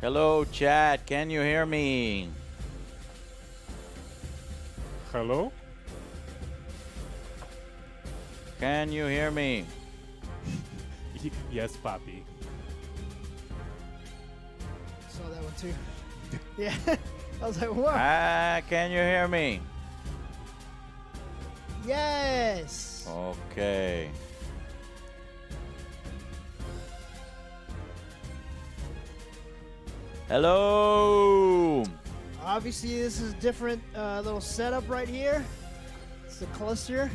Hello, chat. Can you hear me? Hello? Can you hear me? Yes, Papi. Saw that one too. Yeah. I was like, what? Can you hear me? Yes. Okay. Hello. Obviously, this is a different little setup right here. It's a cluster.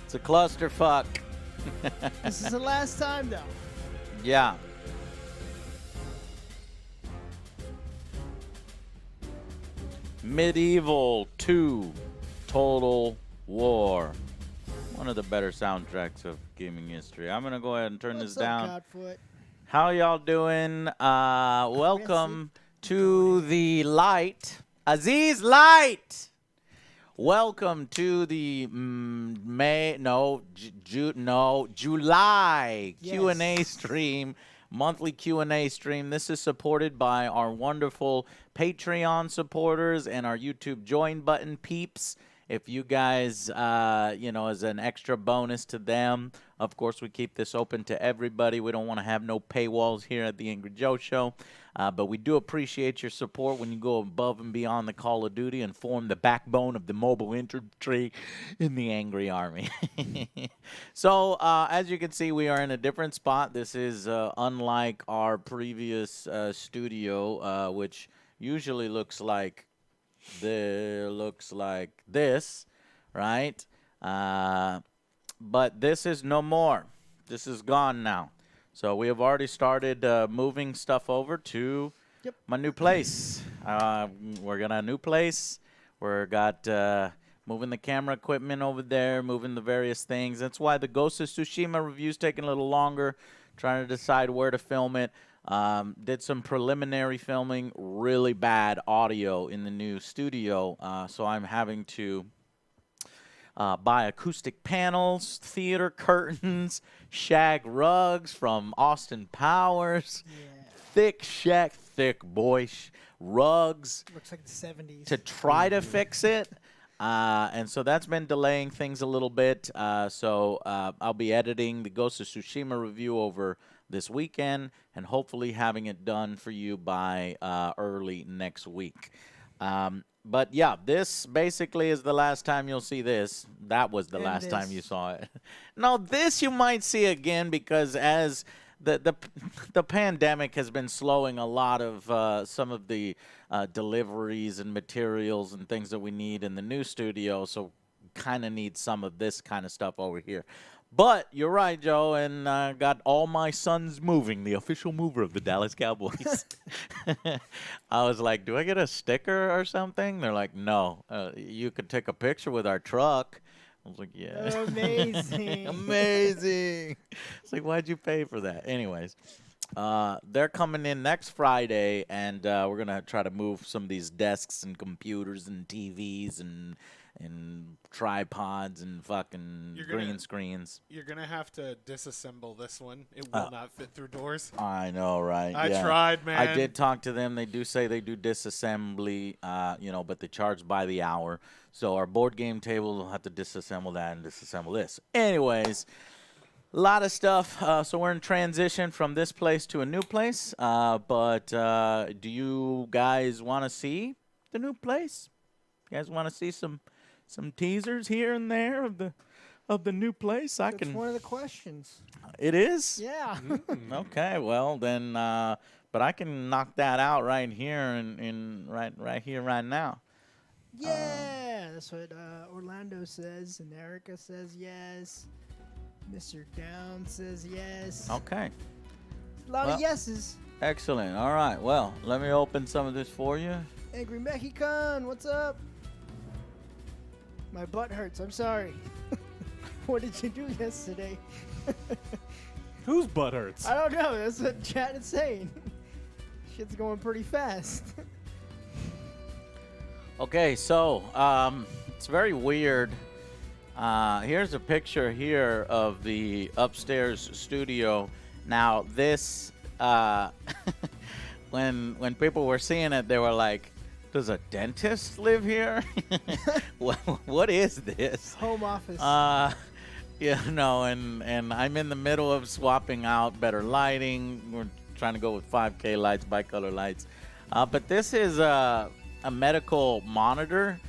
It's a clusterfuck. This is the last time, though. Yeah. Medieval 2 Total War. One of the better soundtracks of gaming history. I'm going to go ahead and turn What's this down. up, Godfoot? How y'all doing? Welcome to the light. Aziz Light! Welcome to the July Yes. Q&A stream, monthly Q&A stream. This is supported by our wonderful Patreon supporters and our YouTube join button peeps. If you guys, as an extra bonus to them, of course, we keep this open to everybody. We don't want to have no paywalls here at the Angry Joe Show. But we do appreciate your support when you go above and beyond the Call of Duty and form the backbone of the mobile infantry in the Angry Army. So, as you can see, we are in a different spot. This is unlike our previous studio, which usually looks like this, right? But this is no more. This is gone now. So we have already started moving stuff over to my new place. We're got a new place. We're got moving the camera equipment over there, moving the various things. That's why the Ghost of Tsushima review's taking a little longer, trying to decide where to film it. Did some preliminary filming, really bad audio in the new studio, so I'm having to buy acoustic panels, theater curtains, shag rugs from Austin Powers, thick rugs Looks like the 70s. to try to fix it. And so that's been delaying things a little bit. So I'll be editing the Ghost of Tsushima review over this weekend and hopefully having it done for you by early next week. But yeah, this basically is the last time you'll see this. That was the last time you saw it. No, this you might see again because as the pandemic has been slowing a lot of some of the deliveries and materials and things that we need in the new studio, so kind of need some of this kind of stuff over here. But you're right, Joe, and got all my sons moving, the official mover of the Dallas Cowboys. I was like, do I get a sticker or something? They're like, no, you could take a picture with our truck. I was like, yeah. Amazing. Amazing. It's like, why'd you pay for that? Anyways, they're coming in next Friday, and we're going to try to move some of these desks and computers and TVs and tripods and fucking green screens. You're going to have to disassemble this one. It will not fit through doors. I know, right? I tried, man. I did talk to them. They do say they do disassembly, but they charge by the hour. So our board game table will have to disassemble that and disassemble this. Anyways, a lot of stuff. So we're in transition from this place to a new place. But do you guys want to see the new place? You guys want to see some teasers here and there of the new place? That's one of the questions. It is? Yeah. Okay, well then, but I can knock that out right here and right here right now. Yeah, that's what Orlando says, and Erica says yes. Mr. Down says yes. Okay. A lot of yeses. Excellent. All right. Well, let me open some of this for you. Angry Mexican, what's up? My butt hurts. I'm sorry. What did you do yesterday? Whose butt hurts? I don't know. That's what chat is saying. Shit's going pretty fast. Okay, so it's very weird. Here's a picture here of the upstairs studio. Now this, when people were seeing it, they were like, "Does a dentist live here? What is this?" Home office. And I'm in the middle of swapping out better lighting. We're trying to go with 5K lights, bicolor lights. But this is a medical monitor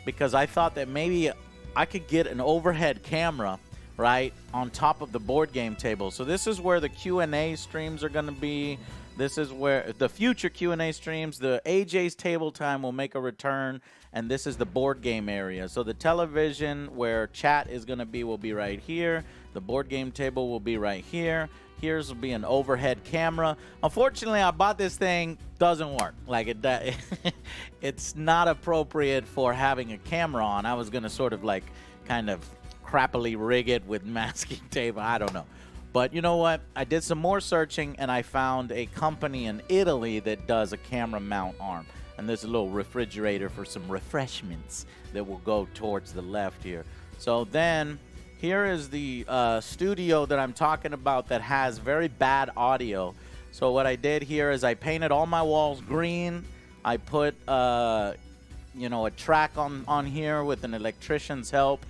because I thought that maybe I could get an overhead camera right on top of the board game table. So this is where the Q&A streams are going to be. This is where the future Q&A streams, the AJ's Table Time will make a return, and this is the board game area. So the television where chat is going to be will be right here. The board game table will be right here. Here's will be an overhead camera. Unfortunately, I bought this thing, doesn't work. Like it's not appropriate for having a camera on. I was going to sort of like kind of crappily rig it with masking tape. I don't know. But you know what? I did some more searching, and I found a company in Italy that does a camera mount arm. And there's a little refrigerator for some refreshments that will go towards the left here. So then here is the studio that I'm talking about that has very bad audio. So what I did here is I painted all my walls green. I put a track on here with an electrician's help.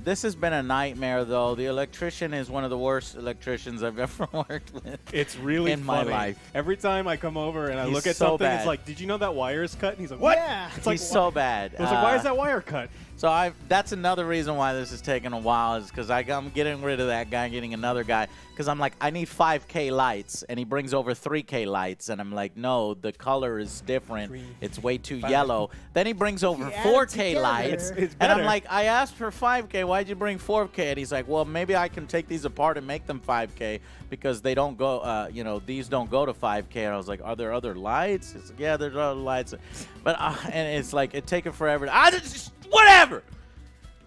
This has been a nightmare, though. The electrician is one of the worst electricians I've ever worked with. It's really in my funny. life. Every time I come over and I He's look at so something, bad. it's like, did you know that wire is cut? And he's like, what? Yeah. It's like, He's so bad. I was like, why is that wire cut? So that's another reason why this is taking a while is because I'm getting rid of that guy, getting another guy. Because I'm like, I need 5K lights, and he brings over 3K lights. And I'm like, no, the color is different. It's way too yellow. Then he brings over Yeah, 4K together. lights. It's And I'm better. like, I asked for 5K. Why'd you bring 4K? And he's like, well, maybe I can take these apart and make them 5K because they don't go, these don't go to 5K. And I was like, are there other lights? It's like, yeah, there's other lights. But, and it's like, it taking forever. Whatever.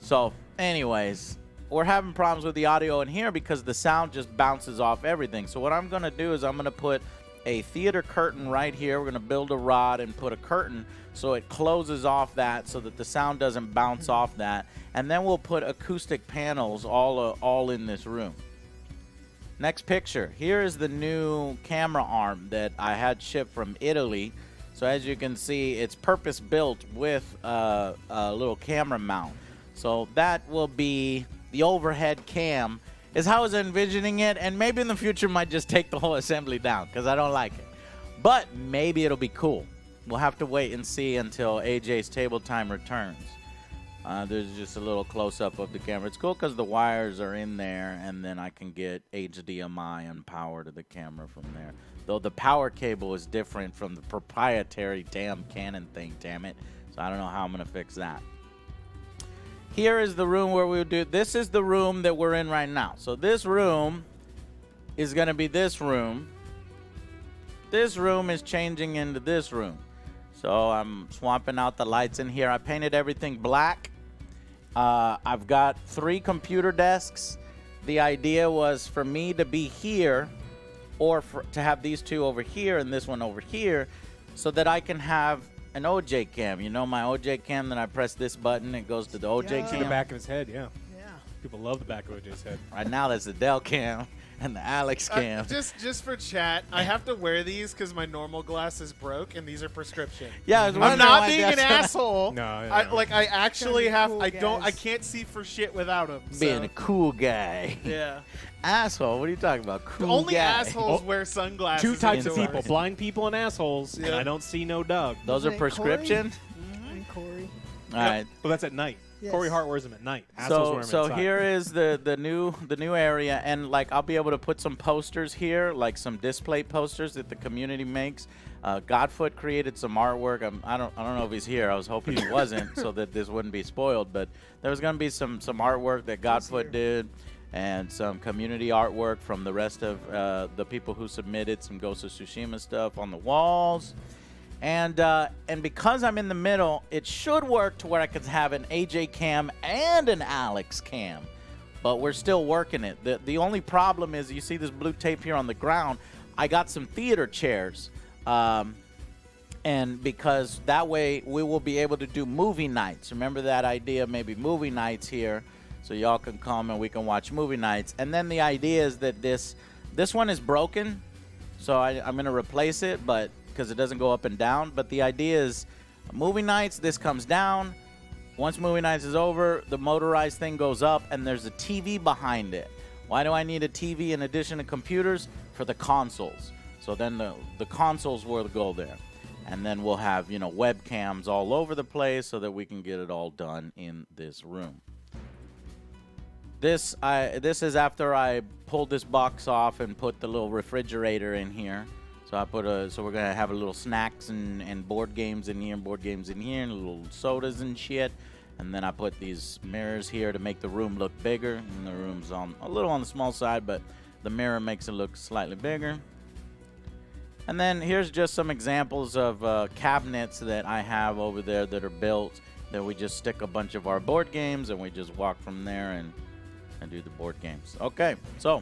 So, anyways, we're having problems with the audio in here because the sound just bounces off everything. So what I'm going to do is I'm going to put a theater curtain right here. We're going to build a rod and put a curtain so it closes off that so that the sound doesn't bounce off that. And then we'll put acoustic panels all in this room. Next picture. Here is the new camera arm that I had shipped from Italy. So as you can see, it's purpose-built with a little camera mount. So that will be the overhead cam is how I was envisioning it. And maybe in the future might just take the whole assembly down because I don't like it. But maybe it'll be cool. We'll have to wait and see until AJ's Table Time returns. There's just a little close-up of the camera. It's cool because the wires are in there, and then I can get HDMI and power to the camera from there. Though the power cable is different from the proprietary damn Canon thing, damn it. So I don't know how I'm going to fix that. Here is the room where we'll do, this is the room that we're in right now. So this room is going to be this room. This room is changing into this room. So I'm swapping out the lights in here. I painted everything black. I've got 3 computer desks. The idea was for me to be here or to have these 2 over here and this one over here so that I can have an OJ cam. You know my OJ cam, then I press this button, it goes to the OJ Yeah. See the cam. back of his head, yeah. Yeah. People love the back of OJ's head. Right now that's the Dell cam and the Alex cam. Just for chat, I have to wear these because my normal glasses broke, and these are prescription. Yeah, I was I'm wondering not why being an that's- asshole. No, yeah, I no. actually Kinda have. cool, I don't. I guys. can't see for shit without them. Being a cool guy. Yeah. Asshole, what are you talking about? Cool Only guy. assholes Oh. wear sunglasses. 2 types of indoors. people, blind people and assholes, and Yeah. I don't see no Doug. Those are Isn't it Corey? prescription? And Corey. All right. Well, that's at night. Yes. Corey Hart wears them at night. Assholes wear So them inside. here is the new area, and like I'll be able to put some posters here, like some display posters that the community makes. Godfoot created some artwork. I don't know if he's here. I was hoping he wasn't, so that this wouldn't be spoiled. But there was gonna be some artwork that Godfoot did, and some community artwork from the rest of the people who submitted some Ghost of Tsushima stuff on the walls. And because I'm in the middle, it should work to where I could have an AJ cam and an Alex cam. But we're still working it. The only problem is you see this blue tape here on the ground. I got some theater chairs. And because that way we will be able to do movie nights. Remember that idea? Maybe movie nights here. So y'all can come and we can watch movie nights. And then the idea is that this one is broken. So I'm going to replace it, but because it doesn't go up and down. But the idea is, movie nights, this comes down. Once movie nights is over, the motorized thing goes up, and there's a TV behind it. Why do I need a TV in addition to computers? For the consoles. So then the consoles will go there. And then we'll have, you know, webcams all over the place so that we can get it all done in this room. This is after I pulled this box off and put the little refrigerator in here. So we're gonna have a little snacks and board games in here, and little sodas and shit. And then I put these mirrors here to make the room look bigger. And the room's a little on the small side, but the mirror makes it look slightly bigger. And then here's just some examples of cabinets that I have over there that are built that we just stick a bunch of our board games and we just walk from there and do the board games. Okay, so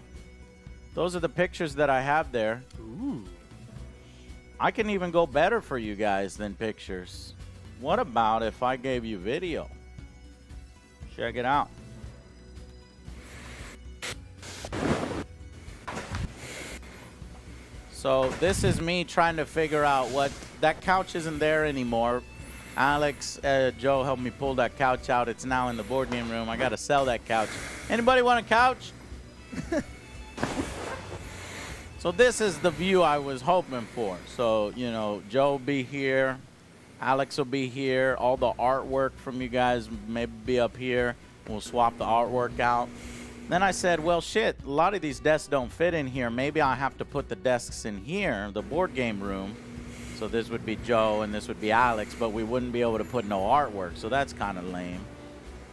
those are the pictures that I have there. Ooh. I can even go better for you guys than pictures. What about if I gave you video? Check it out. So this is me trying to figure out what... That couch isn't there anymore. Alex, Joe helped me pull that couch out. It's now in the board game room. I got to sell that couch. Anybody want a couch? So this is the view I was hoping for. So, you know, Joe will be here. Alex will be here. All the artwork from you guys maybe be up here. We'll swap the artwork out. Then I said, well, shit, a lot of these desks don't fit in here. Maybe I'll have to put the desks in here, the board game room. So this would be Joe and this would be Alex, but we wouldn't be able to put no artwork. So that's kind of lame.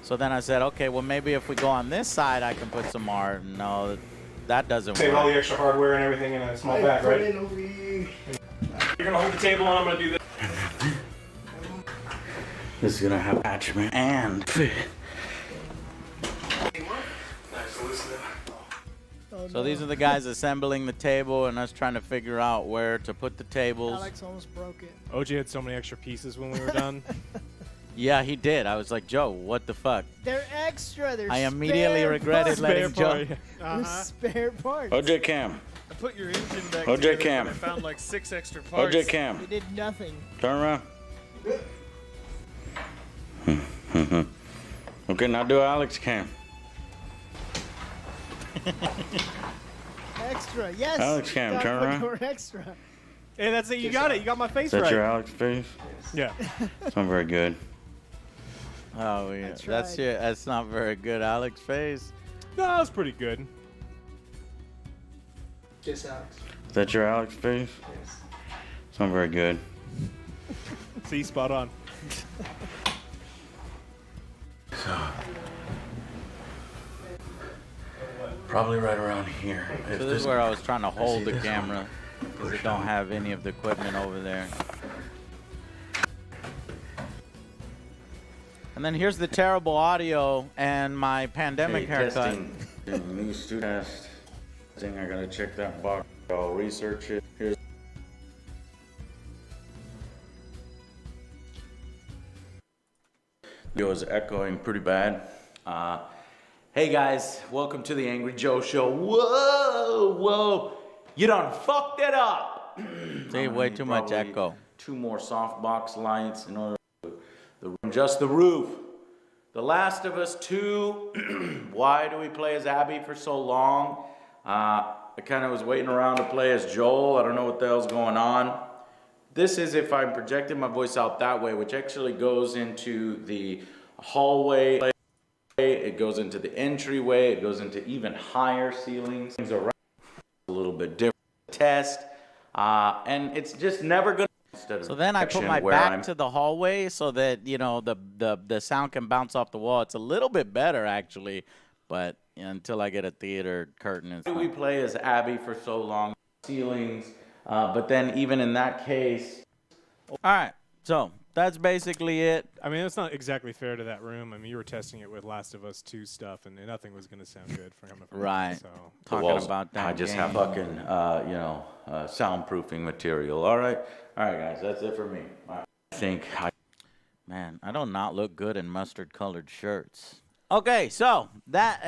So then I said, okay, well, maybe if we go on this side, I can put some art. No, that doesn't Save work. all the extra hardware and everything in a small bag, right? You're gonna hold the table and I'm gonna do this. This is gonna have attachment and fit. Oh, So no. these are the guys assembling the table and us trying to figure out where to put the tables. Alex almost broke it. OJ had so many extra pieces when we were done. Yeah, he did. I was like, Joe, what the fuck? They're extra. They're I immediately spare regretted parts. letting Joe. They're spare parts. OJ Cam. I put your engine back OJ together, Cam. but I found like 6 extra parts. OJ Cam. They did nothing. Turn around. Okay, now do Alex Cam. Extra. Yes. Alex Cam, Got turn one around. more extra. Hey, that's it. You got it. You got my face Is that right. your Alex face? Yeah. It's not very good. Oh yeah, tried. that's not very good, Alex face. No, that was pretty good. Kiss Alex. Is that your Alex face? Yes. It's not very good. See, spot on. Probably right around here. So this is where I was trying to hold the camera because it don't have any of the equipment over there. And then here's the terrible audio and my pandemic haircut. New student test. I gotta check that box. I'll research it. Here's video is echoing pretty bad. Hey guys, welcome to the Angry Joe Show. Whoa, you done fucked it up. See, way too much Probably echo. 2 more softbox lights in order Just the roof. The Last of Us 2. Why do we play as Abby for so long? I kind of was waiting around to play as Joel. I don't know what the hell's going on. This is if I'm projecting my voice out that way, which actually goes into the hallway. It goes into the entryway. It goes into even higher ceilings. Things are a little bit different test. And it's just never going to... So then I put my back to the hallway so that, you know, the sound can bounce off the wall. It's a little bit better, actually, but until I get a theater curtain. Why do we play as Abby for so long? Ceilings, but then even in that case... All right, so that's basically it. I mean, it's not exactly fair to that room. I mean, you were testing it with Last of Us 2 stuff, and nothing was going to sound good for him. Right. So. Talking about that I just have game. fucking, soundproofing material. All right, guys, that's it for me. All right. Man, I do not look good in mustard-colored shirts. Okay, so that's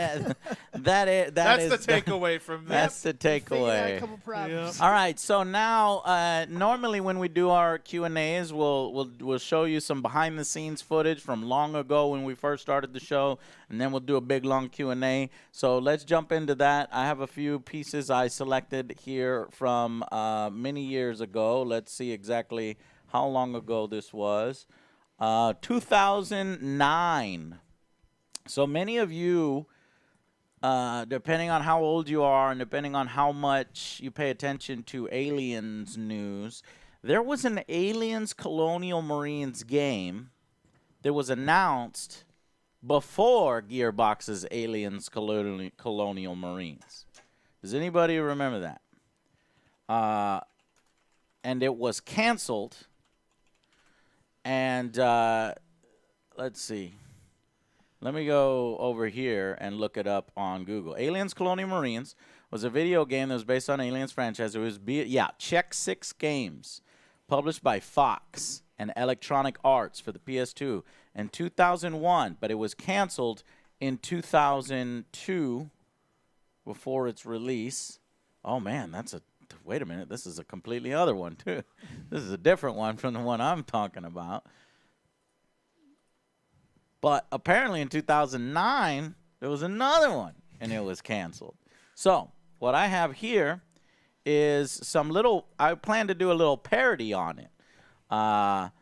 That's the takeaway from this. That's the Figured out a takeaway. couple problems. All right, so now normally when we do our Q&As, we'll show you some behind the scenes footage from long ago when we first started the show, and then we'll do a big long Q&A. So let's jump into that. I have a few pieces I selected here from many years ago. Let's see exactly how long ago this was. 2009. So many of you, depending on how old you are and depending on how much you pay attention to aliens news, there was an Aliens Colonial Marines game that was announced before Gearbox's Aliens Colonial Marines. Does anybody remember that? And it was canceled. And let's see. Let me go over here and look it up on Google. Aliens Colonial Marines was a video game that was based on Aliens franchise. It was, Check 6 Games, published by Fox and Electronic Arts for the PS2 in 2001, but it was canceled in 2002 before its release. Oh, man, wait a minute. This is a completely other one, too. This is a different one from the one I'm talking about. But apparently in 2009, there was another one, and it was canceled. So what I have here is I plan to do a little parody on it. About,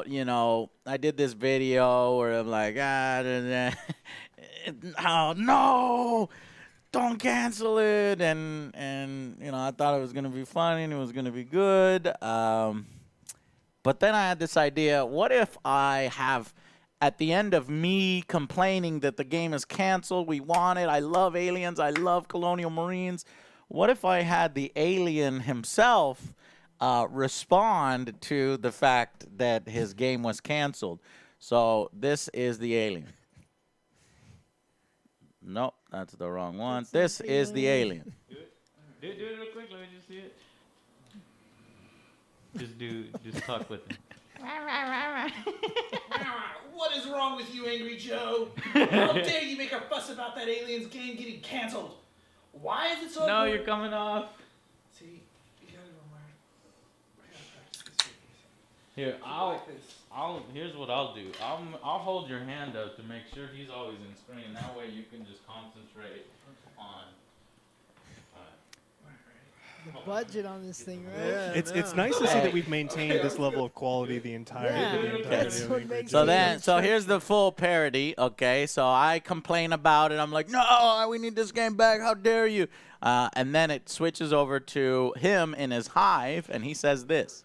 I did this video where I'm like, oh, no, don't cancel it. And I thought it was going to be funny and it was going to be good. But then I had this idea, what if I have... At the end of me complaining that the game is canceled, we want it, I love aliens, I love Colonial Marines, what if I had the alien himself respond to the fact that his game was canceled? So this is the alien. Nope, that's the wrong one. This is the alien. Do it real quick, let me just see it. Just talk with him. What is wrong with you, Angry Joe? How dare you make a fuss about that aliens game getting canceled? Why is it so No, important? you're coming off. See, you gotta go, Mark. I gotta practice this. Here, here's what I'll do. I'll hold your hand up to make sure he's always in screen. That way you can just concentrate on. The budget on this thing, right? Yeah, It's nice to see that we've maintained this level of quality the entire That's video. what makes So here's the full parody, okay? So I complain about it. I'm like, no, we need this game back. How dare you? And then it switches over to him in his hive, and he says this.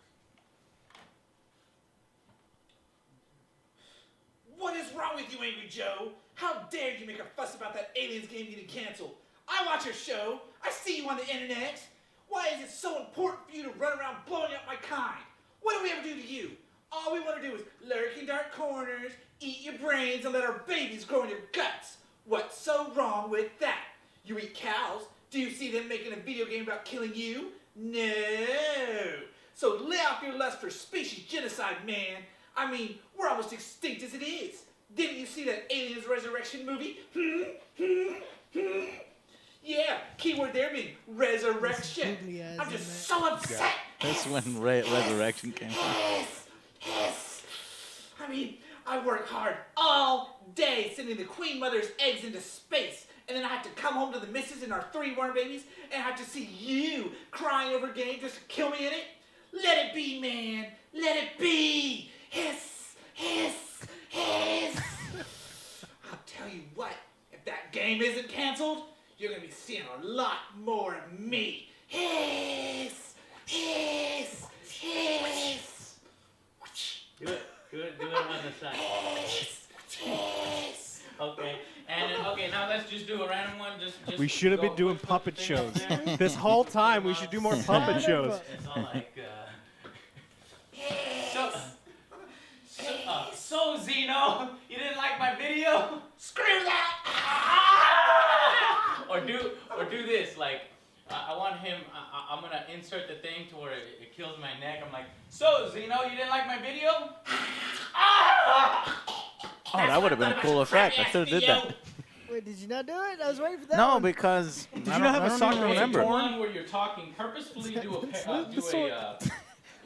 What is wrong with you, Angry Joe? How dare you make a fuss about that aliens game getting canceled? I watch your show. I see you on the internet. Why is it so important for you to run around blowing up my kind? What do we ever do to you? All we want to do is lurk in dark corners, eat your brains, and let our babies grow in your guts. What's so wrong with that? You eat cows. Do you see them making a video game about killing you? No. So lay off your lust for species genocide, man. I mean, we're almost extinct as it is. Didn't you see that Aliens Resurrection movie? Yeah, keyword there being resurrection. I'm just so upset. That's when Resurrection came out. Yes. I mean, I work hard all day sending the Queen Mother's eggs into space. And then I have to come home to the missus and our 3 worm babies and I have to see you crying over a game just to kill me in it. Let it be, man. Let it be. Hiss, hiss, hiss. I'll tell you what, if that game isn't canceled, you're going to be seeing a lot more of me. Hiss, hiss, hiss. Do it on the side. Hiss, hiss. Okay. And now let's just do a random one. Just We should have been doing put the puppet thing up shows. there. This whole time, we should do more puppet shows. It's all like, so Zeno, you didn't like my video? Screw that! Or do this, like, I want him, I'm gonna insert the thing to where it kills my neck. I'm like, so Zeno, you didn't like my video? Oh, that would have been a cool effect. I should have did that. Wait, did you not do it? I was waiting for that No, one. because Did you not have a song even with remember. One where you're talking purposefully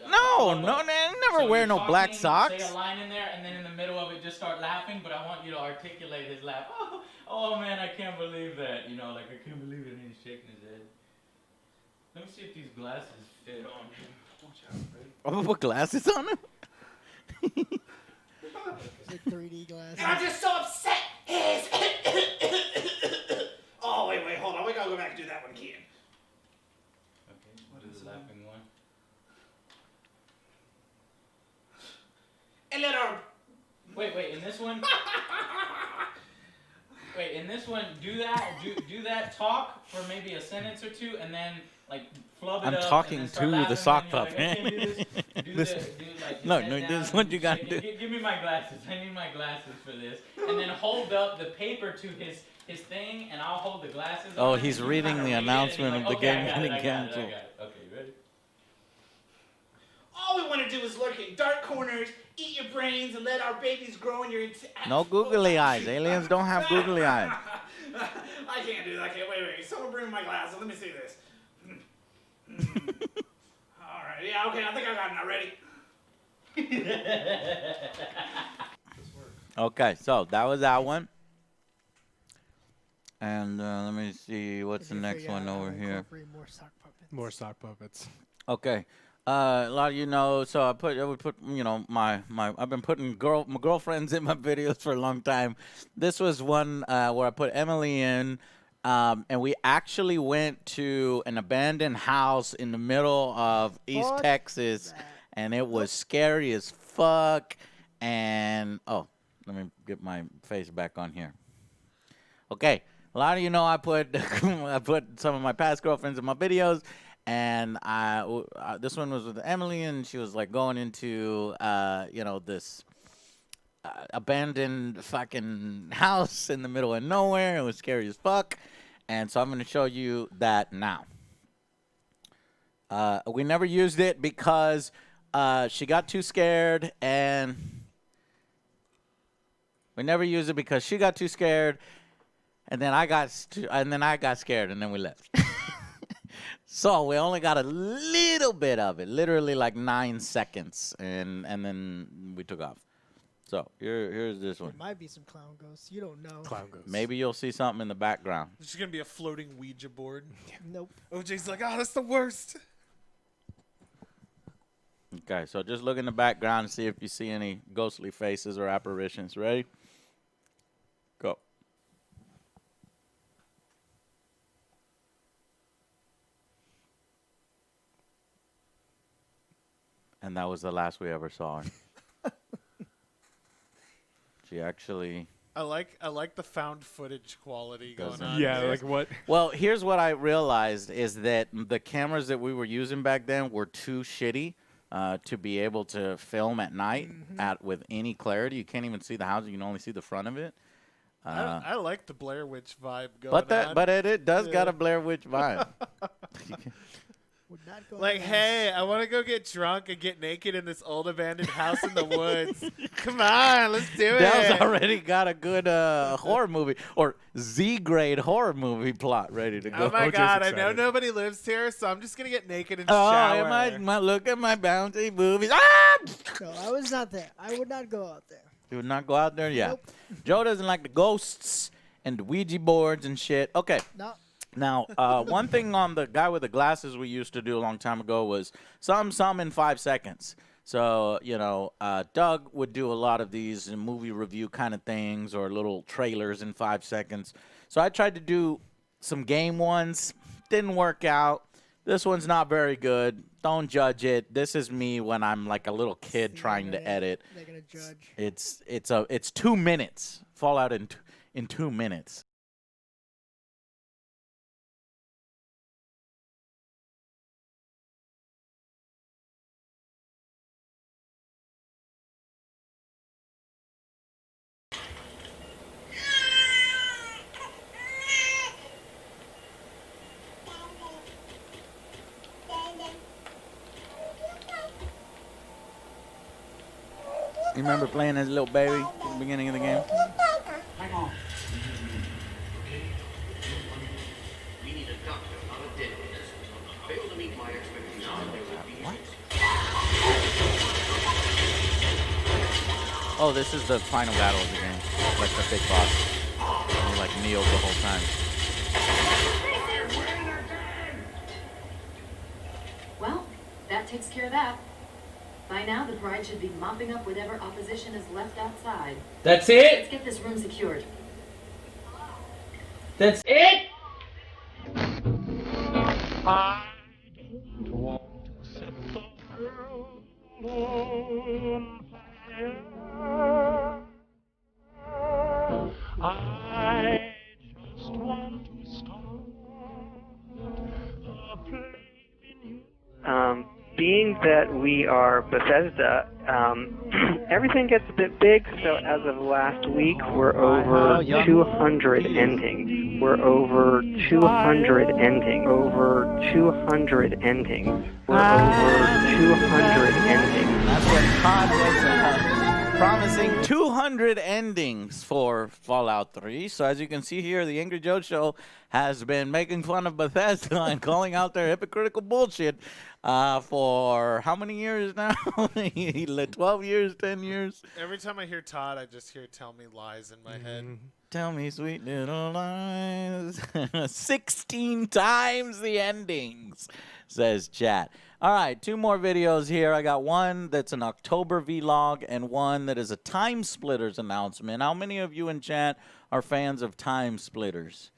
No, never wear no black socks. Say a line in there, and then in the middle of it, just start laughing. But I want you to articulate his laugh. Oh man, I can't believe that. You know, like I can't believe it, and he's shaking his head. Let me see if these glasses fit on him. Watch out, Fred. I'm gonna put glasses on him. It's like 3D glasses. And I'm just so upset. Oh, wait, hold on. We gotta go back and do that one again. Okay, what is the laughing one? And let our... Wait, in this one? Wait, in this one, do that, talk for maybe a sentence or two, and then, like, flub it I'm up. talking and then start to laughing, the sock and then you're like, puppet. I can't do this. No, your head this is down what and you just gotta shake do. it. Give me my glasses. I need my glasses for this. And then hold up the paper to his thing, and I'll hold the glasses Oh, on it, he's and you reading kinda the read it, and announcement he's of like, the okay, game I got it, getting I got it, I canceled. got it. Okay, ready? All we want to do is lurk in dark corners, eat your brains, and let our babies grow in your... No googly eyes. Aliens don't have googly eyes. I can't do that. Okay, wait. Someone bring me my glasses. Let me see this. All right. Yeah, okay. I think I got it now. Ready? Okay, so that was that one. And let me see what's the next one over here. More sock puppets. More sock puppets. Okay. A lot of you know, so I would put, you know, I've been putting my girlfriends in my videos for a long time. This was one where I put Emily in, and we actually went to an abandoned house in the middle of East Texas, and it was scary as fuck. And oh, let me get my face back on here. Okay, a lot of you know I put some of my past girlfriends in my videos. And this one was with Emily, and she was like going into, you know, this abandoned fucking house in the middle of nowhere. It was scary as fuck. And so I'm going to show you that now. We never used it because she got too scared, and we never used it because she got too scared, and then I got scared, and then we left. So we only got a little bit of it, literally like 9 seconds, and then we took off. So here's this one. There might be some clown ghosts. You don't know. Clown ghosts. Maybe you'll see something in the background. There's just gonna be a floating Ouija board. Nope. OJ's like, oh, that's the worst. Okay, so just look in the background and see if you see any ghostly faces or apparitions. Ready? Go. And that was the last we ever saw her. She actually... I like the found footage quality going on. Yeah, here. like what? Well, here's what I realized is that the cameras that we were using back then were too shitty to be able to film at night with any clarity. You can't even see the house. You can only see the front of it. I like the Blair Witch vibe going on. But it does got a Blair Witch vibe. Would not go Like, in the hey, house. I want to go get drunk and get naked in this old abandoned house in the woods. Come on, let's do it. Dell's already got a good horror movie or Z-grade horror movie plot ready to go. Oh my OJ's god, I know excited. nobody lives here, so I'm just gonna get naked and Oh, shower. my look at my bounty movies. Ah! No, I was not there. I would not go out there. You would not go out there? Yeah. Nope. Joe doesn't like the ghosts and the Ouija boards and shit. Okay. No. Now, one thing on the guy with the glasses we used to do a long time ago was some in 5 seconds. So, you know, Doug would do a lot of these movie review kind of things or little trailers in 5 seconds. So I tried to do some game ones. Didn't work out. This one's not very good. Don't judge it. This is me when I'm like a little kid trying to edit. They're gonna judge. It's 2 minutes. Fallout in 2 minutes. You remember playing as a little baby? the beginning of the game? Hang on. Okay? We need a doctor, not a dentist. Fail to meet my expectations, and there will be What? Oh, this is the final battle of the game. Like the big boss. And he like kneels the whole time. Well, that takes care of that. By now, the bride should be mopping up whatever opposition is left outside. That's it? Let's get this room secured. That's it? I don't want to set the world on fire. I just want to start a flame in you. Being that we are Bethesda, everything gets a bit big, so as of last week, we're over 200 endings. We're over 200 endings. Over 200 endings. We're over 200 endings. That's what Todd was promising 200 endings for Fallout 3. So as you can see here, the Angry Joe Show has been making fun of Bethesda and calling out their hypocritical bullshit for how many years now? 12 years, 10 years? Every time I hear Todd, I just hear "Tell me lies" in my head. Tell me sweet little lies. 16 times the endings, says chat. All right, 2 more videos here. I got one that's an October vlog and one that is a TimeSplitters announcement. How many of you in chat are fans of TimeSplitters?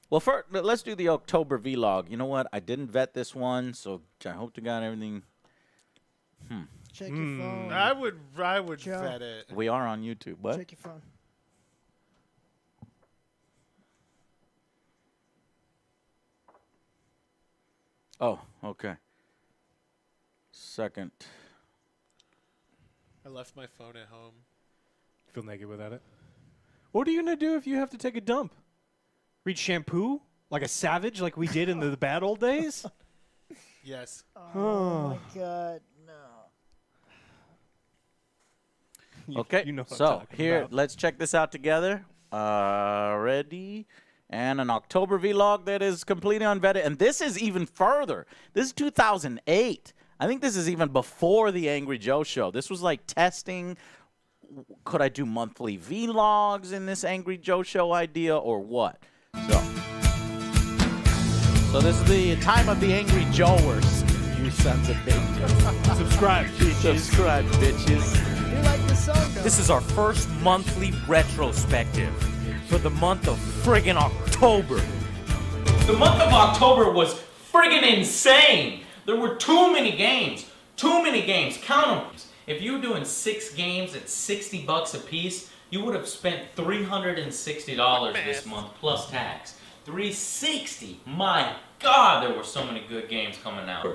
Well, first, let's do the October vlog. You know what? I didn't vet this one, so I hope to God everything. Check your phone. I would Joe. vet it. We are on YouTube. What? Check your phone. Oh, okay. Second. I left my phone at home. Feel naked without it. What are you gonna do if you have to take a dump? Read shampoo like a savage, like we did in the bad old days? Yes. Oh my God, no. Okay, you know what I'm so talking here, about. let's check this out together. Ready? And an October vlog that is completely unvetted. And this is even further. This is 2008. I think this is even before the Angry Joe Show. This was like testing. Could I do monthly vlogs in this Angry Joe Show idea or what? So this is the time of the Angry Joers. You sons of bitches. Subscribe, bitches. Subscribe, bitches. You like the song, though. This is our first monthly retrospective for the month of friggin' October. The month of October was friggin' insane. There were too many games. Too many games. Count them. If you were doing 6 games at $60 a piece, you would have spent $360 this month plus tax. $360. My God, there were so many good games coming out.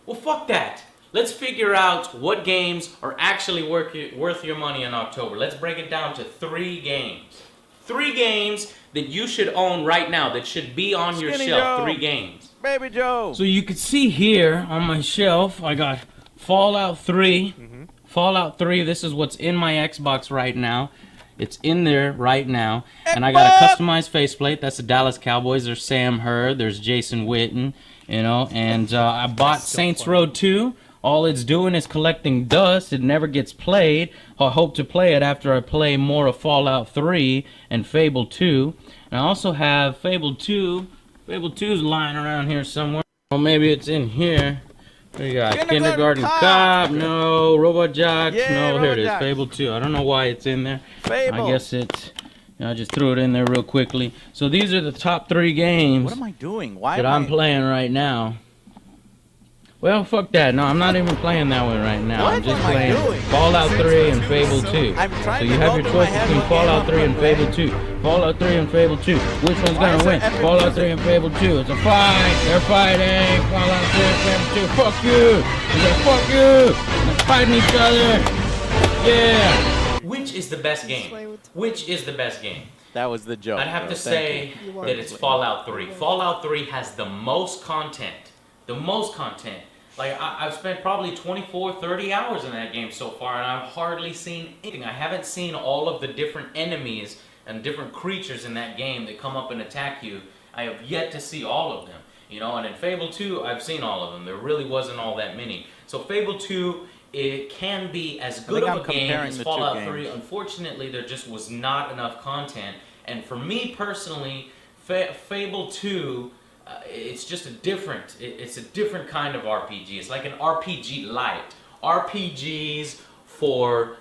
Well, fuck that. Let's figure out what games are actually worth your money in October. Let's break it down to 3 games. 3 games that you should own right now, that should be on your Skinny shelf. Joe. 3 games. Baby Joe. So you can see here on my shelf, I got Fallout 3. Fallout 3, this is what's in my Xbox right now. It's in there right now. And I got a customized faceplate. That's the Dallas Cowboys. There's Sam Hurd. There's Jason Witten. You know, and I bought Saints Row 2. All it's doing is collecting dust. It never gets played. I hope to play it after I play more of Fallout 3 and Fable 2. And I also have Fable 2. Fable 2's lying around here somewhere. Or maybe it's in here. We got Kindergarten Cop, no, Robot Jocks, no, here it is, Fable 2. I don't know why it's in there. Fable. I guess it's, I just threw it in there real quickly. So these are the top 3 games What am I doing? Why that am I'm playing right now. Well, fuck that. No, I'm not even playing that one right now. I'm just playing Fallout 3 and Fable 2. So you have your choice between Fallout 3 and Fable 2. Fallout 3 and Fable 2. Which one's gonna win? Fallout 3 and Fable 2. It's a fight. They're fighting. Fallout 3 and Fable 2. Fuck you. Fuck you. They're fighting each other. Yeah. Which is the best game? Which is the best game? That was the joke. I'd have to say that it's Fallout 3. Fallout 3 has the most content. The most content. Like, I've spent probably 24, 30 hours in that game so far, and I've hardly seen anything. I haven't seen all of the different enemies and different creatures in that game that come up and attack you. I have yet to see all of them. You know, and in Fable 2, I've seen all of them. There really wasn't all that many. So Fable 2, it can be as good of a game as Fallout 3. Unfortunately, there just was not enough content. And for me personally, Fable 2, it's just a different, it's a different kind of RPG. It's like an RPG light. RPGs for,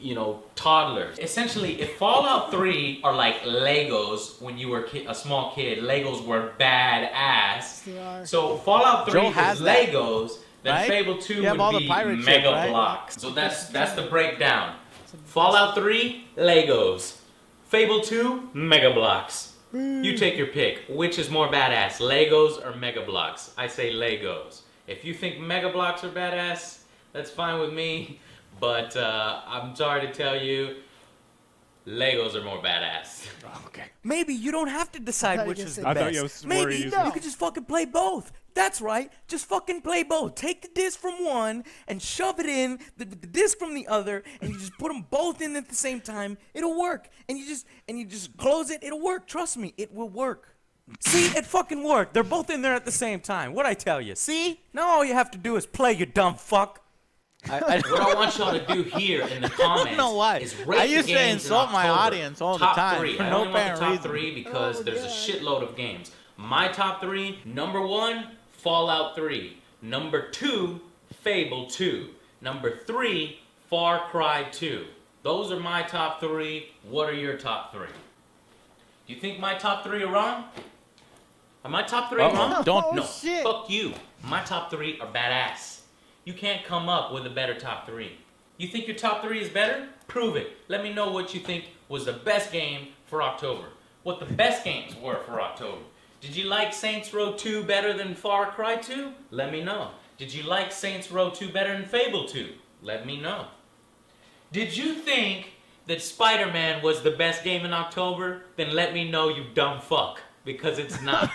you know, toddlers. Essentially, if Fallout 3 are like Legos when you were a small kid, Legos were badass. They are. So Fallout 3 Joe is has that, Legos, then right? Fable 2 You have would all the be pirate shit, Mega right? Blocks. So that's the breakdown. Fallout 3, Legos. Fable 2, Mega Blocks. You take your pick. Which is more badass, Legos or Mega Blocks? I say Legos. If you think Mega Blocks are badass, that's fine with me. But I'm sorry to tell you, Legos are more badass. Okay. Maybe you don't have to decide which is the I best. thought you was Maybe worried. you could just fucking play both. That's right. Just fucking play both. Take the disc from one and shove it in the disc from the other, and you just put them both in at the same time. It'll work. And you just close it. It'll work. Trust me, it will work. See, it fucking worked. They're both in there at the same time. What'd I tell you? See? Now all you have to do is play, you dumb fuck. What I want y'all to do here in the comments is rate I used the to games insult in my October. audience all the Top time three. for I no only want the apparent top reason. three because there's a shitload of games. My top three: number 1, Fallout 3. Number 2, Fable 2. Number 3, Far Cry 2. Those are my top 3. What are your top 3? Do you think my top 3 are wrong? Are my top 3 wrong? No. Shit. Fuck you. My top 3 are badass. You can't come up with a better top 3. You think your top 3 is better? Prove it. Let me know what you think was the best game for October. What the best games were for October. Did you like Saints Row 2 better than Far Cry 2? Let me know. Did you like Saints Row 2 better than Fable 2? Let me know. Did you think that Spider-Man was the best game in October? Then let me know, you dumb fuck. Because it's not.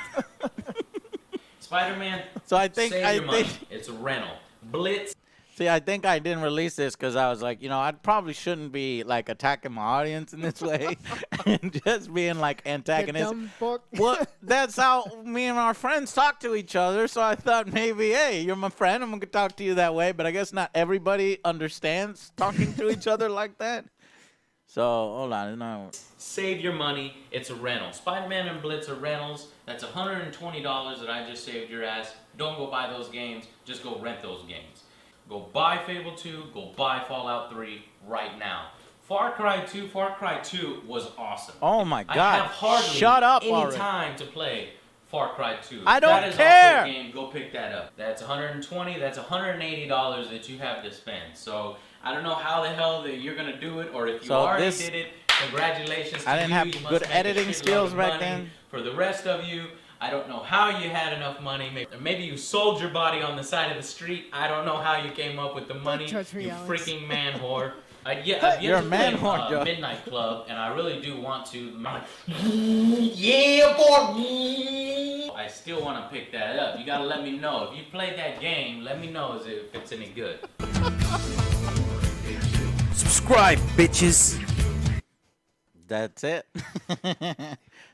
Spider-Man, So I think save your money. It's a rental. Blitz. See, I think I didn't release this because I was like, you know, I probably shouldn't be like attacking my audience in this way and just being like antagonistic. dumb fuck. Well, that's how me and our friends talk to each other. So I thought maybe, hey, you're my friend. I'm gonna talk to you that way. But I guess not everybody understands talking to each other like that. So hold on, no. Save your money. It's a rental. Spider-Man and Blitz are rentals. That's $120 that I just saved your ass. Don't go buy those games. Just go rent those games. Go buy Fable 2. Go buy Fallout 3 right now. Far Cry 2 was awesome. Oh my God! I have hardly Shut up any already. time to play Far Cry 2. I don't that is care. Also a game. Go pick that up. That's $120. That's $180 that you have to spend. So I don't know how the hell that you're gonna do it, or if you So already this- did it. Congratulations to I didn't you. have You must good make a editing shitload skills of back money. then. For the rest of you, I don't know how you had enough money. Maybe you sold your body on the side of the street. I don't know how you came up with the money. touch me, You Alex. freaking man whore. I've yet You're to a man play whore, Joe. Midnight Club, and I really do want to. Yeah, boy. I still want to pick that up. You gotta let me know. If you played that game, let me know if it's any good. Subscribe, bitches. That's it.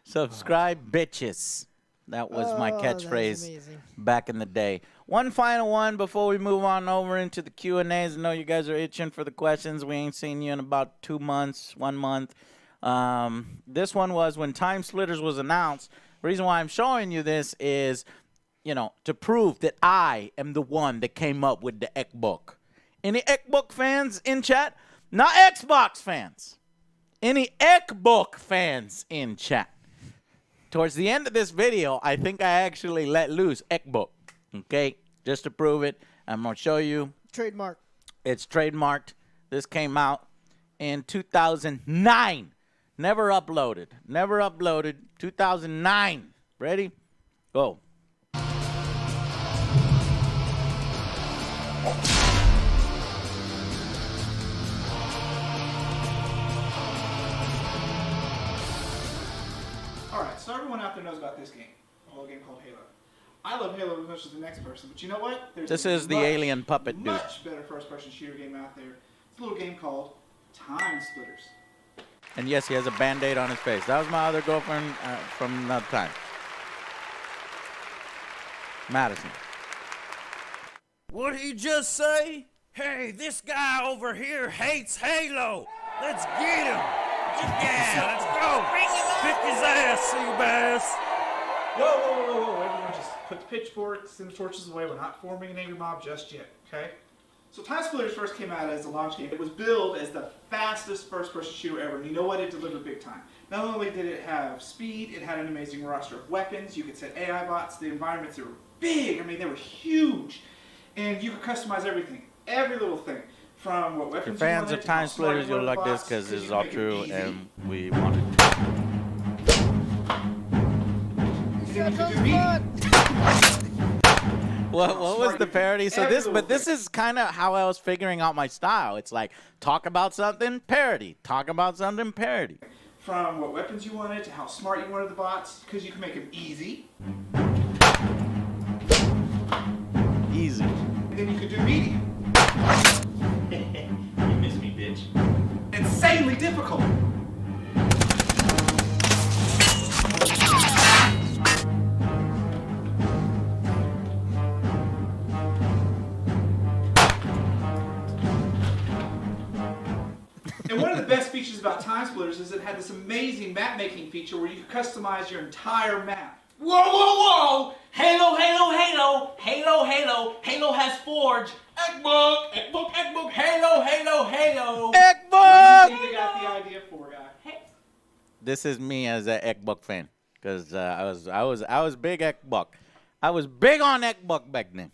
Subscribe, bitches. That was my that's catchphrase amazing. back in the day. One final one before we move on over into the Q&As. I know you guys are itching for the questions. We ain't seen you in about 2 months, 1 month. This one was when TimeSplitters was announced. The reason why I'm showing you this is, you know, to prove that I am the one that came up with the Xbox. Any Xbox fans in chat? Not Xbox fans. Any Xbox fans in chat? Towards the end of this video, I think I actually let loose Xbox. Okay? Just to prove it. I'm going to show you. Trademark. It's trademarked. This came out in 2009. Never uploaded. Never uploaded. 2009. Ready? Go. Alright, so everyone out there knows about this game. A little game called Halo. I love Halo as much as the next person, but you know what? There's This a is the alien puppet dude. much better first-person shooter game out there. It's a little game called TimeSplitters. And yes, he has a Band-Aid on his face. That was my other girlfriend from another time. Madison. What'd he just say? Hey, this guy over here hates Halo. Let's get him. Yeah, let's go. Kick his ass, Seabass. Whoa. Everyone just put the pitchforks and the torches away. We're not forming an angry mob just yet, okay? So TimeSplitters first came out as a launch game. It was billed as the fastest first-person shooter ever. And you know what? It delivered big time. Not only did it have speed, it had an amazing roster of weapons. You could set AI bots. The environments, they were big. I mean, they were huge. And you could customize everything. Every little thing. From what weapons If you're fans you of wanted, how smart TimeSplitters, you you'll wanted like the this bots, because this you is could all make it true easy. and we want it. And then you could do media. What was the parody? So this is kind of how I was figuring out my style. It's like talk about something, parody. Talk about something, parody. From what weapons you wanted to how smart you wanted the bots, because you can make them easy. Easy. And then you could do medium. You miss me, bitch. Insanely difficult. And one of the best features about TimeSplitters is it had this amazing map making feature where you could customize your entire map. Whoa! Halo has Forge. Eggbook, Halo. Where do you think they got the idea for, guy? This is me as an Ekbuk fan because I was big Ekbuk. I was big on Ekbuk back then.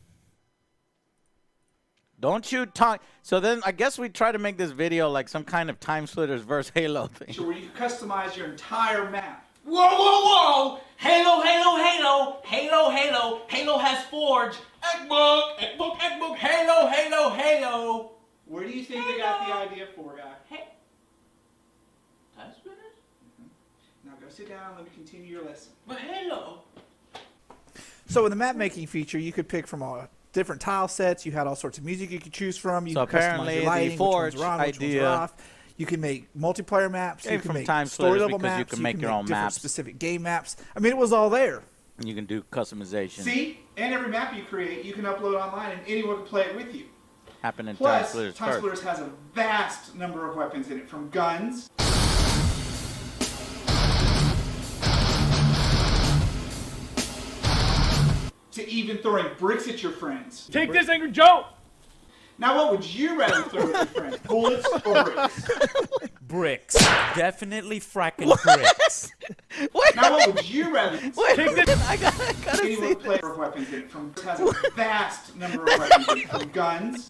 Don't you talk. So then I guess we try to make this video like some kind of TimeSplitters versus Halo thing. Where you could customize your entire map. Whoa! Halo has Forge. Eggbook, Halo. Where do you think they got the idea for, guy? TimeSplitters? Now go sit down and let me continue your lesson. But Halo. So with the map making feature, you could pick from all different tile sets. You had all sorts of music you could choose from. You So could customize apparently your the lighting, Forge which ones are on, which ones idea are off. You can make multiplayer maps. Came You can from make TimeSplitters story level because you maps. can make your own different maps. specific game maps. I mean, it was all there. You can do customization. See? And every map you create, you can upload online and anyone can play it with you. Happen in Plus, TimeSplitters first. TimeSplitters has a vast number of weapons in it, from guns to even throwing bricks at your friends. Take this, Angry Joe! Now, what would you rather throw at your friends, bullets or bricks? Bricks. Definitely fracking bricks. Now, what would you rather Take this. I gotta anyone see play with weapons in it, from has a vast number of weapons in it, from guns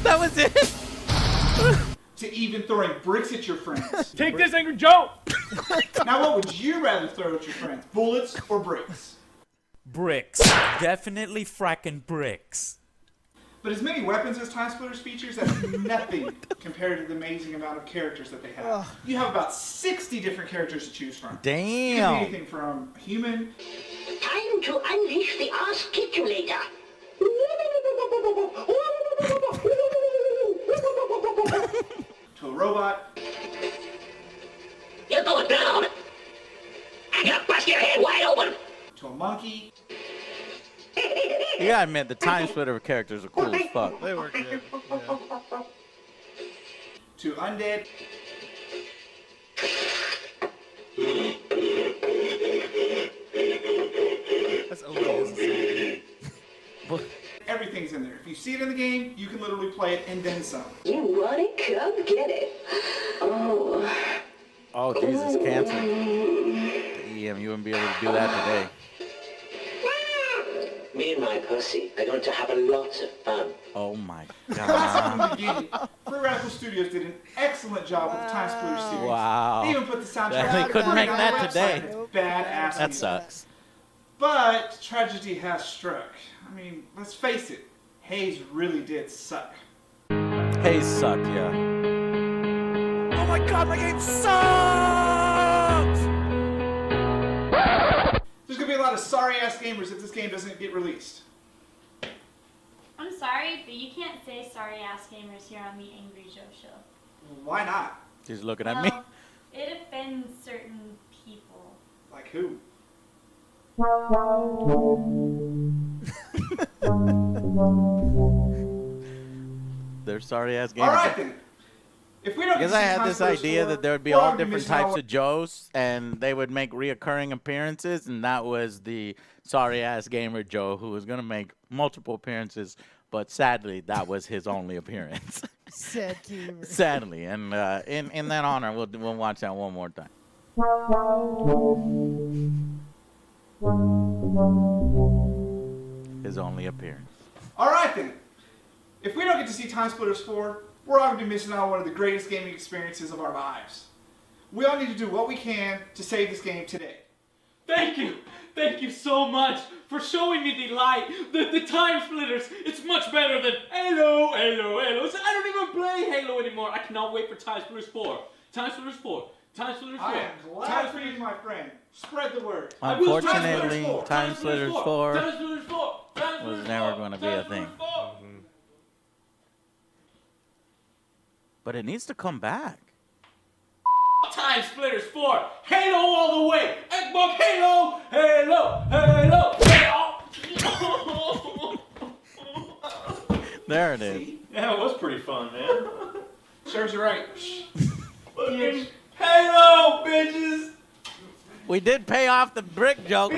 That was it. to even throwing bricks at your friends. Take this, Angry Joe! Now, what would you rather throw at your friends, bullets or bricks? Bricks. Definitely fracking bricks. But as many weapons as TimeSplitters features, that's nothing compared to the amazing amount of characters that they have. You have about 60 different characters to choose from. Damn. It could be anything from human Time to unleash the articulator. to a robot. You're going down. I'm gonna bust your head wide open. To a monkey. You gotta admit, the TimeSplitter characters are cool as fuck. They were good. Yeah. To undead. That's OBS. Everything's in there. If you see it in the game, you can literally play it and then some. You want it? Come get it. Oh. Oh, Jesus, cancel. Damn, you wouldn't be able to do that today. Me and my pussy are going to have a lot of fun. Oh my Classic from the God. beginning. Free Radical Studios did an excellent job with the TimeSplitters series. Wow. They even put the soundtrack Yeah, they couldn't on make their that website. today. It's badass. That sucks. But tragedy has struck. I mean, let's face it. Hayes really did suck. Hey, suck, yeah. Oh my god, my game sucks! Ass Gamers if this game doesn't get released. I'm sorry, but you can't say sorry ass gamers here on the Angry Joe Show. Why not? She's looking at me. Well, it offends certain people. Like who? They're sorry ass gamers. All right then. If we don't Because get I to see had this TimeSplitters idea 4, that there would be we're all already different missing out types on- of Joes, and they would make reoccurring appearances, and that was the sorry ass gamer Joe who was going to make multiple appearances, but sadly, that was his only appearance. Sad gamer. Sadly, and in that honor, we'll watch that one more time. His only appearance. All right then. If we don't get to see TimeSplitters 4, we're all going to be missing out on one of the greatest gaming experiences of our lives. We all need to do what we can to save this game today. Thank you. Thank you so much for showing me the light. The Time Splitters. It's much better than Halo, Halo, Halo. I don't even play Halo anymore. I cannot wait for Time Splitters 4. Time Splitters 4. Time Splitters 4. I am glad for you, my friend. Spread the word. Unfortunately, Time Splitters 4 Time Splitters 4. was never going to be a thing. But it needs to come back. Time Splitters 4. Halo all the way. Xbox Halo. Halo. Halo. Halo. There it is. Yeah, it was pretty fun, man. Serves you right. Fucking Halo, bitches. We did pay off the brick joke.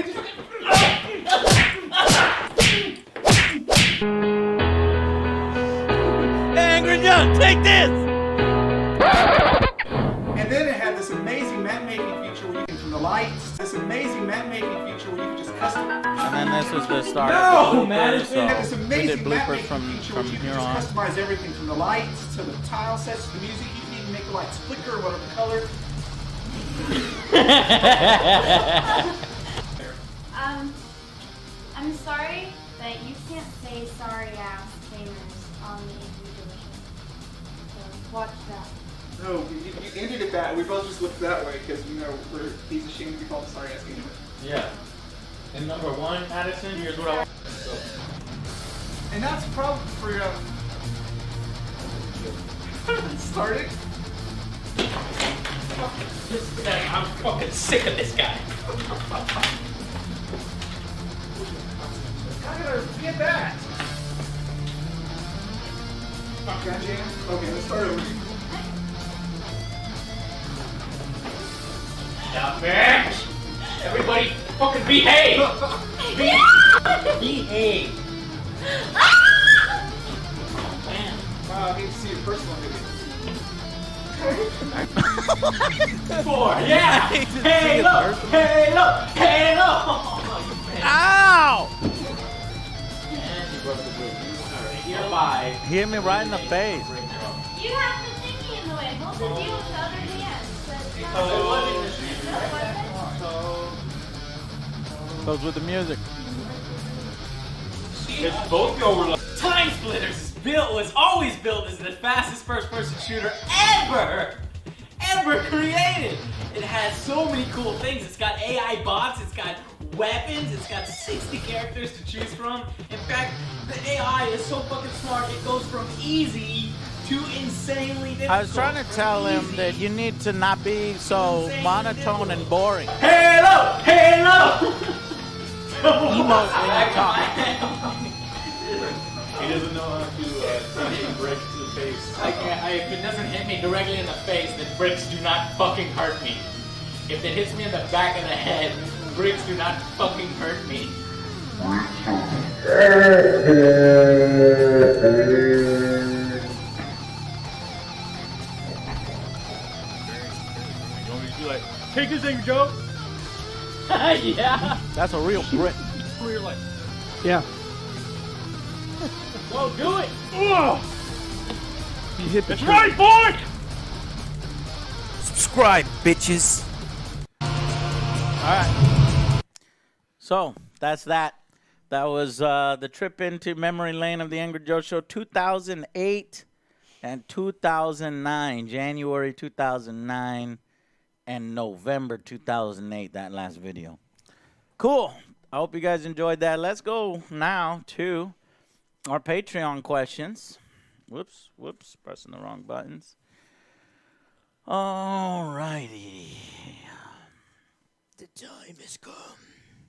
Angry Joe, take this! And then it had this amazing map making feature where you can, from the lights, this amazing map making feature where you can just custom. And then this was the start No, of the man, bloopers, it's been this so we amazing did map bloopers making from feature where you can here just on. customize everything from the lights to the tile sets to the music. You can even make the lights flicker or whatever color. I'm sorry that you can't say sorry ass gamers on the Angry Joe Show. So watch that. No, you ended it that. We both just looked that way because he's ashamed to be called a sorry ass gamer. Yeah. And number one, Madison, here's what I want. And that's probably for started. This guy, I'm fucking sick of this guy. I gotta get that. Okay, Jam. Okay, let's start over. Stop it! Everybody fucking behave! Behave! Wow, I hate to see your personal video. 4, yeah! Halo! Halo! Halo! Ow! You're live. He hit me right in the face. You have the thingy in the way. Hold the deal with the other hand. Goes with the music. It's both go. Time Splitters was always built as the fastest first-person shooter ever created. It has so many cool things. It's got AI bots. It's got weapons. It's got 60 characters to choose from. In fact, the AI is so fucking smart. It goes from easy to insanely difficult. I was trying to tell him that you need to not be so monotone and boring. Halo! Halo! Emote when you talk. He doesn't know how to take a brick to the face. If it doesn't hit me directly in the face, then bricks do not fucking hurt me. If it hits me in the back of the head, bricks do not fucking hurt me. Take this thing, Joe. Yeah. That's a real brick. For your life. Yeah. Go do it. You hit the That's right, boy. Subscribe, bitches. Alright. So, that's that. That was the trip into memory lane of the Angry Joe Show 2008 and 2009. January 2009 and November 2008, that last video. Cool. I hope you guys enjoyed that. Let's go now to our Patreon questions. Whoops, pressing the wrong buttons. All righty. The time has come.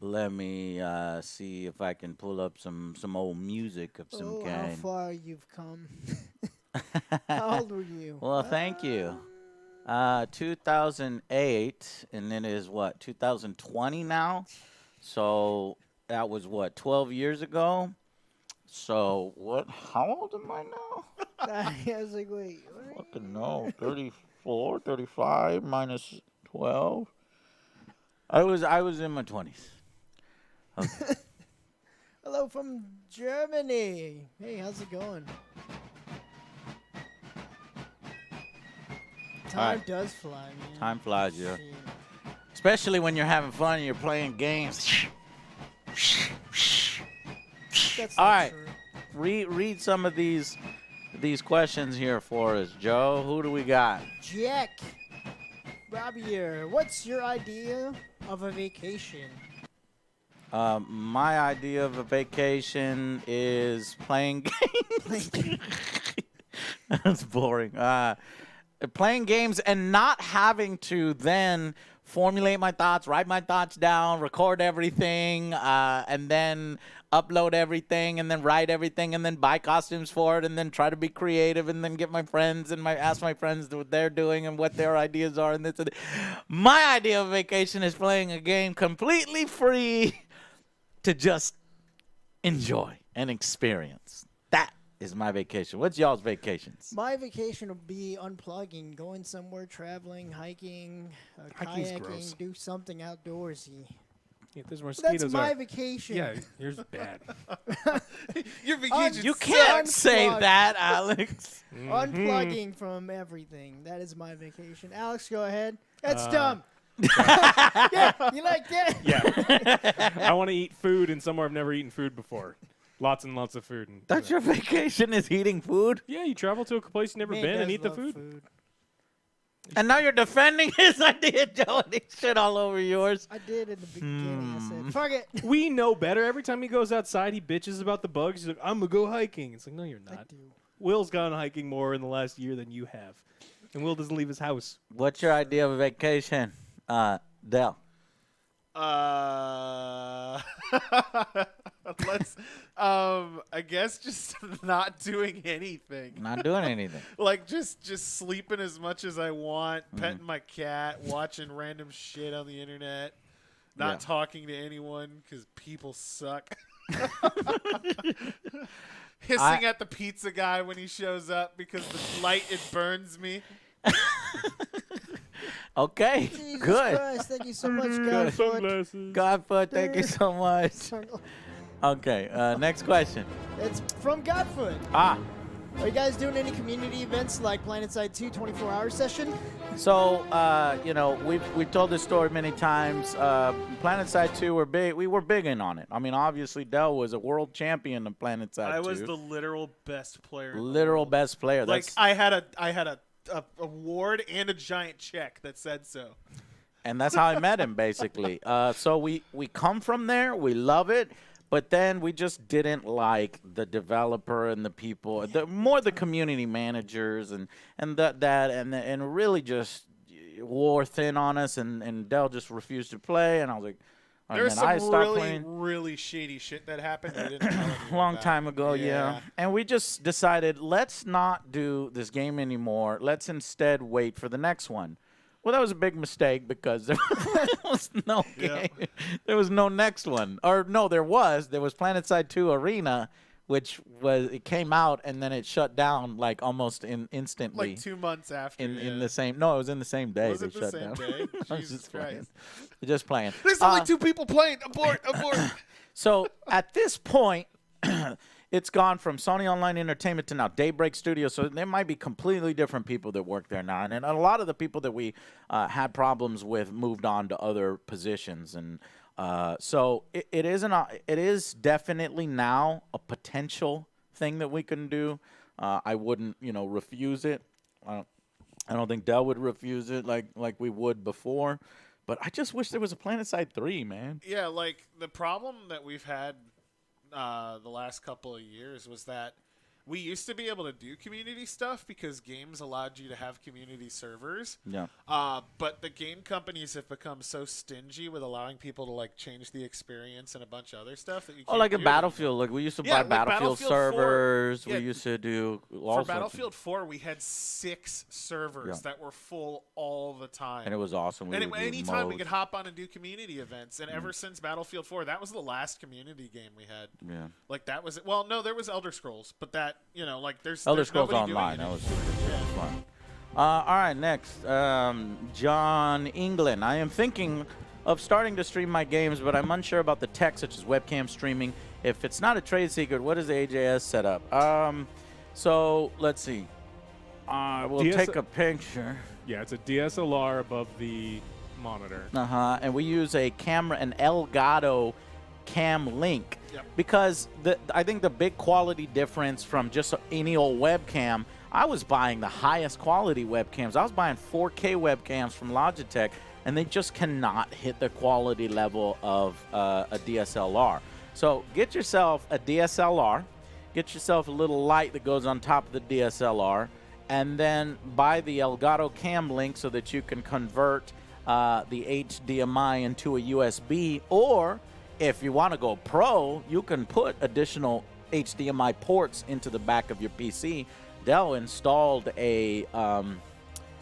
Let me see if I can pull up some old music of some Oh, how kind. far you've come. How old were you? Well, thank you. 2008, and then it is what, 2020 now? So that was what, 12 years ago? So what? How old am I now? I was like, wait. Fucking no, 34, 35 minus 12. I was in my 20s. Okay. Hello from Germany. Hey, how's it going? Time right. does fly, man. Time flies, yeah. Especially when you're having fun and you're playing games. That's All not right. true. Read some of these questions here for us, Joe. Who do we got? Jack. Robbie here. What's your idea of a vacation? My idea of a vacation is playing games. That's boring. Playing games and not having to then formulate my thoughts, write my thoughts down, record everything, and then upload everything, and then write everything, and then buy costumes for it, and then try to be creative, and then get my friends and ask my friends what they're doing and what their ideas are. And this and that. My idea of vacation is playing a game completely free to just enjoy and experience. That is my vacation. What's y'all's vacations? My vacation will be unplugging, going somewhere, traveling, hiking, Hiking's kayaking, gross. do something outdoorsy. Yeah, there's mosquitoes. That's my vacation. Yeah, yours is bad. Your vacation You can't say Unplugged. that, Alex. Unplugging from everything. That is my vacation. Alex, go ahead. That's dumb. Yeah, you like that? Yeah. I want to eat food in somewhere I've never eaten food before. Lots and lots of food. And, That's your vacation is eating food? Yeah, you travel to a place you've never Man been and does eat the love food. And now you're defending his idea, Joe, and he shit all over yours. I did in the beginning. I said, fuck it. We know better. Every time he goes outside, he bitches about the bugs. He's like, I'm going to go hiking. It's like, no, you're not. Will's gone hiking more in the last year than you have. And Will doesn't leave his house. What's your idea of a vacation, Del? Let's I guess just not doing anything. Not doing anything. Like just sleeping as much as I want, petting my cat, watching random shit on the internet, not talking to anyone because people suck. Hissing at the pizza guy when he shows up because the light, it burns me. Okay, Jesus good. Christ, thank you so much, Good. Godfoot. Godfoot, thank you so much. Okay, next question. It's from Godfoot. Ah. Are you guys doing any community events like PlanetSide 2 24-hour session? So, you know, we've told this story many times. PlanetSide 2, we were big in on it. I mean, obviously, Del was a world champion of PlanetSide 2. I was the literal best player. Literal best player. Like That's, I had a award and a giant check that said so. and that's how I met him, basically. So we come from there. We love it. But then we just didn't like the developer and the people, more the community managers and really just wore thin on us. And Del just refused to play. And I was like, There's I some stopped really, playing. really shady shit that happened. I didn't tell anyone Long about. time ago, yeah. And we just decided, let's not do this game anymore. Let's instead wait for the next one. Well, that was a big mistake because there was no game. There was no next one. Or no, there was. There was PlanetSide 2 Arena, which it came out and then it shut down like almost instantly. Like 2 months after. In the same. No, it was in the same day. Was they it the shut same down. day? I was Jesus just playing. Christ. Just playing. There's only 2 people playing. Abort! So at this point, it's gone from Sony Online Entertainment to now Daybreak Studios. So there might be completely different people that work there now. And a lot of the people that we had problems with moved on to other positions. And so it is definitely now a potential thing that we can do. I wouldn't, refuse it. I don't think Del would refuse it like we would before. But I just wish there was a PlanetSide 3, man. Yeah, like the problem that we've had the last couple of years was that we used to be able to do community stuff because games allowed you to have community servers. Yeah. But the game companies have become so stingy with allowing people to like change the experience and a bunch of other stuff that you can't Like a do Battlefield. Like we used to buy like Battlefield 4. servers. Yeah. We used to do all For sorts of- Battlefield 4, we had 6 servers that were full all the time. And it was awesome. We And would do anytime we modes. could hop on and do community events. And ever since Battlefield 4, that was the last community game we had. Yeah. Like that was it. Well, no, there was Elder Scrolls, but that, you know, like there's Elder there's Scrolls nobody Online. doing That it was anymore. super fun. All right, next. John England. I am thinking of starting to stream my games, but I'm unsure about the tech, such as webcam streaming. If it's not a trade secret, what is the AJS setup? So let's see. We'll take a picture. Yeah, it's a DSLR above the monitor. And we use a camera, an Elgato Cam Link. Yep. Because I think the big quality difference from just any old webcam, I was buying the highest quality webcams. I was buying 4K webcams from Logitech, and they just cannot hit the quality level of a DSLR. So get yourself a DSLR, get yourself a little light that goes on top of the DSLR, and then buy the Elgato Cam Link so that you can convert the HDMI into a USB, or if you want to go pro, you can put additional HDMI ports into the back of your PC. Dell installed a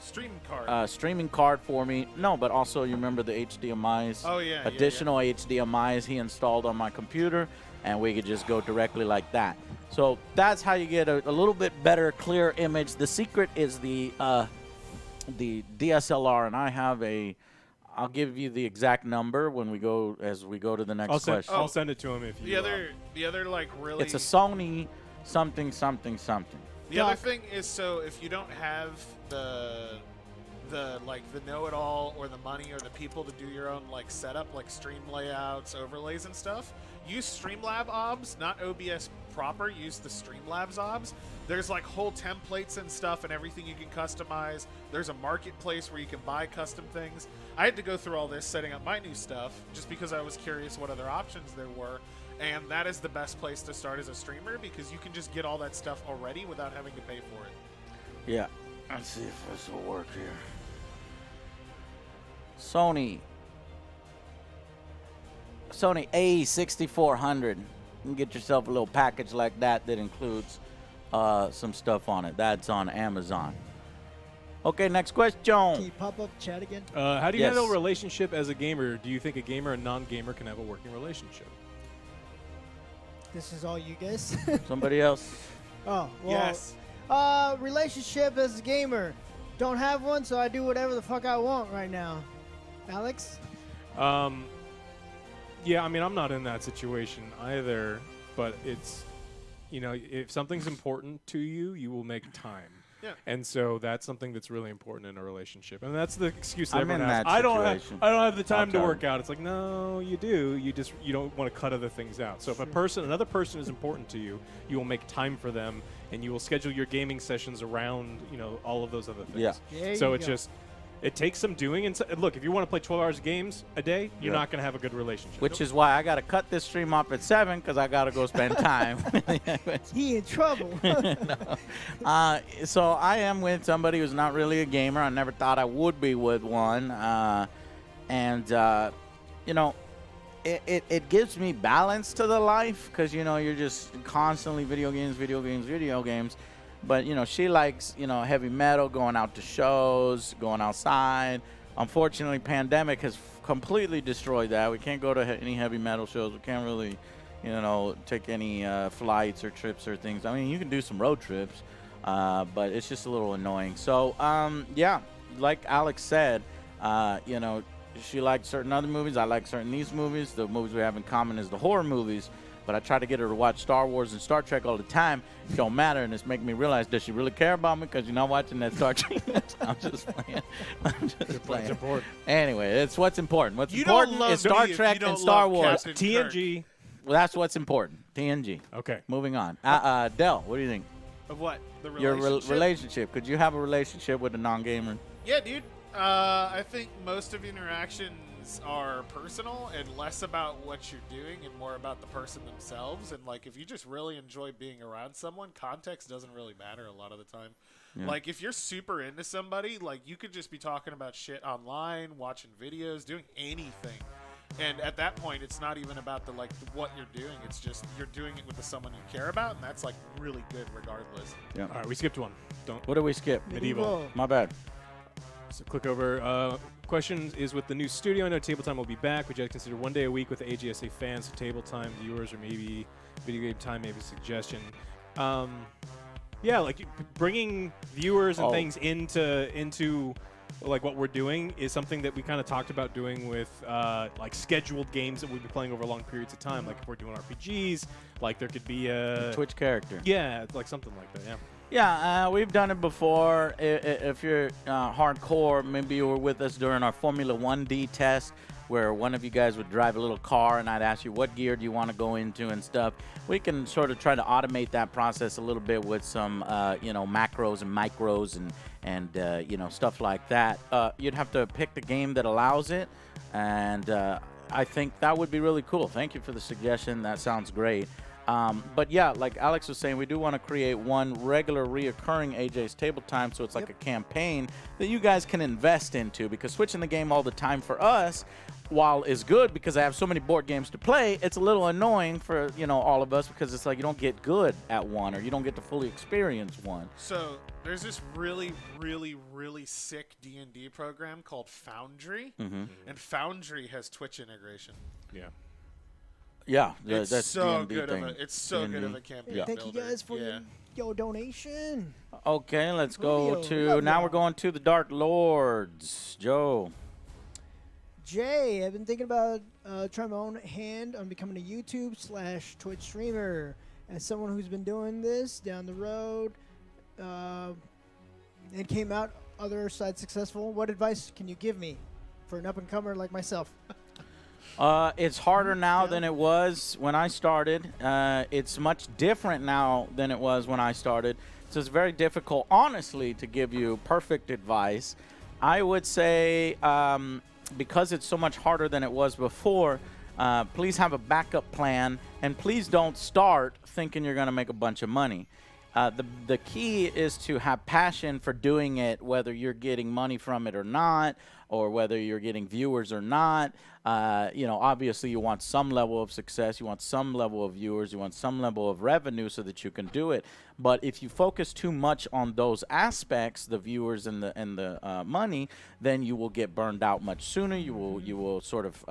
streaming card for me. No, but also you remember the HDMIs? Oh, yeah. Additional HDMIs he installed on my computer, and we could just go directly like that. So that's how you get a little bit better, clear image. The secret is the DSLR, and I have a. I'll give you the exact number when we go to the next question. I'll send it to him if you. The other like really. It's a Sony something. The other thing is, so if you don't have the know-it-all or the money or the people to do your own like setup, like stream layouts, overlays and stuff, use Streamlab OBS, not OBS proper. Use the Streamlabs OBS. There's like whole templates and stuff and everything you can customize. There's a marketplace where you can buy custom things. I had to go through all this setting up my new stuff just because I was curious what other options there were. And that is the best place to start as a streamer because you can just get all that stuff already without having to pay for it. Yeah. Let's see if this will work here. Sony A6400. You can get yourself a little package like that includes some stuff on it. That's on Amazon. Okay, next question. Can you pop up chat again? How do you handle a relationship as a gamer? Do you think a gamer and non-gamer can have a working relationship? This is all you guys. Somebody else? Oh, well. Yes. Relationship as a gamer. Don't have one, so I do whatever the fuck I want right now. Alex? Yeah, I mean, I'm not in that situation either, but it's, you know, if something's important to you, you will make time. Yeah. And so that's something that's really important in a relationship. And that's the excuse that I'm everyone in has. that I don't situation. have the time to I'll tell work out. It's like, no, you do. You don't want to cut other things out. So if another person is important to you, you will make time for them and you will schedule your gaming sessions around, you know, all of those other things. Yeah. There So you it's go. just it takes some doing. And look, if you want to play 12 hours of games a day, you're Yeah. not going to have a good relationship. Which is why I got to cut this stream off at 7 because I got to go spend time. He in trouble. So I am with somebody who's not really a gamer. I never thought I would be with one. You know, it gives me balance to the life because, you know, you're just constantly video games. But, you know, she likes, you know, heavy metal, going out to shows, going outside. Unfortunately, pandemic has completely destroyed that. We can't go to any heavy metal shows. We can't really, you know, take any flights or trips or things. I mean, you can do some road trips, but it's just a little annoying. So, yeah, like Alex said, you know, she likes certain other movies. I like certain these movies. The movies we have in common is the horror movies. But I try to get her to watch Star Wars and Star Trek all the time. It don't matter, and it's making me realize, does she really care about me because you're not watching that Star Trek? I'm just playing. It's important. Anyway, it's what's important. What's You don't important love is Star me if Trek you don't and Star love Wars. Captain TNG. Well, that's what's important. TNG. Okay. Moving on. Dell, what do you think? Of what? The Your relationship? relationship. Could you have a relationship with a non-gamer? Yeah, dude. I think most of interactions are personal and less about what you're doing and more about the person themselves. And like, if you just really enjoy being around someone, context doesn't really matter a lot of the time. Yeah. Like, if you're super into somebody, like, you could just be talking about shit online, watching videos, doing anything. And at that point, it's not even about what you're doing. It's just you're doing it with the someone you care about, and that's like really good regardless. Yeah. All right, we skipped one. What did we skip? Medieval. My bad. So click over. Question is with the new studio. I know Table Time will be back. Would you guys consider 1 day a week with the AJSA fans, so Table Time viewers, or maybe video game time, maybe suggestion? Yeah, like bringing viewers and things into like what we're doing is something that we kind of talked about doing with like scheduled games that we'd be playing over long periods of time. Like if we're doing RPGs, like there could be a Twitch character. Yeah, like something like that. Yeah. Yeah, we've done it before. If you're hardcore, maybe you were with us during our Formula 1D test, where one of you guys would drive a little car, and I'd ask you what gear do you want to go into and stuff. We can sort of try to automate that process a little bit with some, macros and micros and stuff like that. You'd have to pick the game that allows it, and I think that would be really cool. Thank you for the suggestion. That sounds great. But yeah, like Alex was saying, we do want to create one regular reoccurring AJ's Table Time, so it's like a campaign that you guys can invest into, because switching the game all the time for us, while is good because I have so many board games to play, it's a little annoying for, all of us, because it's like you don't get good at one, or you don't get to fully experience one. So there's this really, really, really sick D&D program called Foundry, and Foundry has Twitch integration. Yeah. Yeah, it's that's so D&D good thing. It's so good of a campaign builder. Thank you guys for your donation. Okay, let's go to now. We're going to the Dark Lords. Joe. Jay, I've been thinking about trying my own hand on becoming a YouTube/Twitch streamer. As someone who's been doing this down the road and came out other side successful, what advice can you give me for an up-and-comer like myself? It's harder now than it was when I started. It's much different now than it was when I started. So it's very difficult, honestly, to give you perfect advice. I would say because it's so much harder than it was before, please have a backup plan, and please don't start thinking you're going to make a bunch of money. The key is to have passion for doing it, whether you're getting money from it or not, or whether you're getting viewers or not. Obviously you want some level of success, you want some level of viewers, you want some level of revenue so that you can do it. But if you focus too much on those aspects, the viewers and the money, then you will get burned out much sooner. You will sort of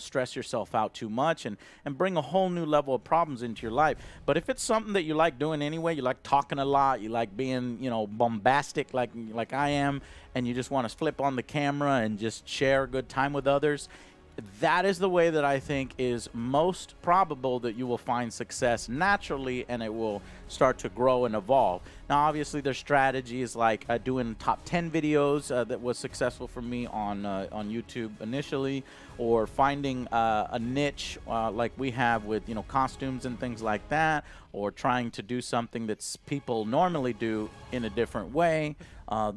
stress yourself out too much and bring a whole new level of problems into your life. But if it's something that you like doing anyway, you like talking a lot, you like being bombastic like I am, and you just want to flip on the camera and just share a good time with others, that is the way that I think is most probable that you will find success naturally, and it will start to grow and evolve. Now, obviously, there's strategies like doing top 10 videos that was successful for me on YouTube initially, or finding a niche like we have with costumes and things like that, or trying to do something that people normally do in a different way.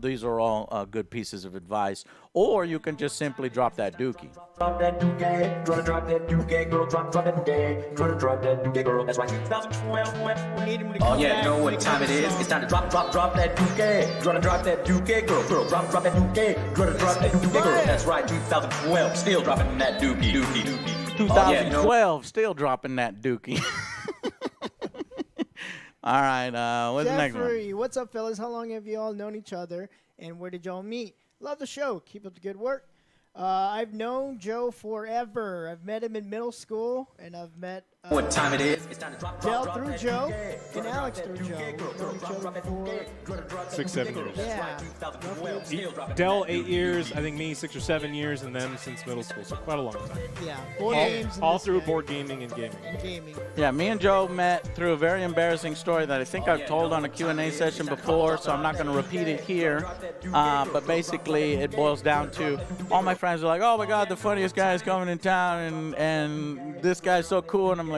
These are all good pieces of advice. Or you can just simply drop that dookie. Drop that dookie, gonna drop that dookie, girl, drop that dookie, gonna drop that dookie, girl. That's right. 2012. Oh yeah, you know what time it is? It's time to drop that dookie, gonna drop that dookie, girl, drop that dookie, gonna drop that dookie, girl. That's right. 2012, still dropping that dookie. 2012, still dropping that dookie. All right, what's the next one? Jeffrey, what's up, fellas? How long have you all known each other, and where did y'all meet? Love the show. Keep up the good work. I've known Joe forever. I've met him in middle school, and I've met what time it is? It's time to drop Del through Joe and Alex through Joe. We've known each other for 6, 7 years. Yeah. Del 8 years, I think me 6 or 7 years, and them since middle school, so quite a long time. Yeah, board games. All through board gaming and gaming. Yeah, me and Joe met through a very embarrassing story that I think I've told on a Q&A session before, so I'm not going to repeat it here. But basically, it boils down to all my friends are like, "Oh my God, the funniest guy is coming in town, and this guy's so cool," and I'm like,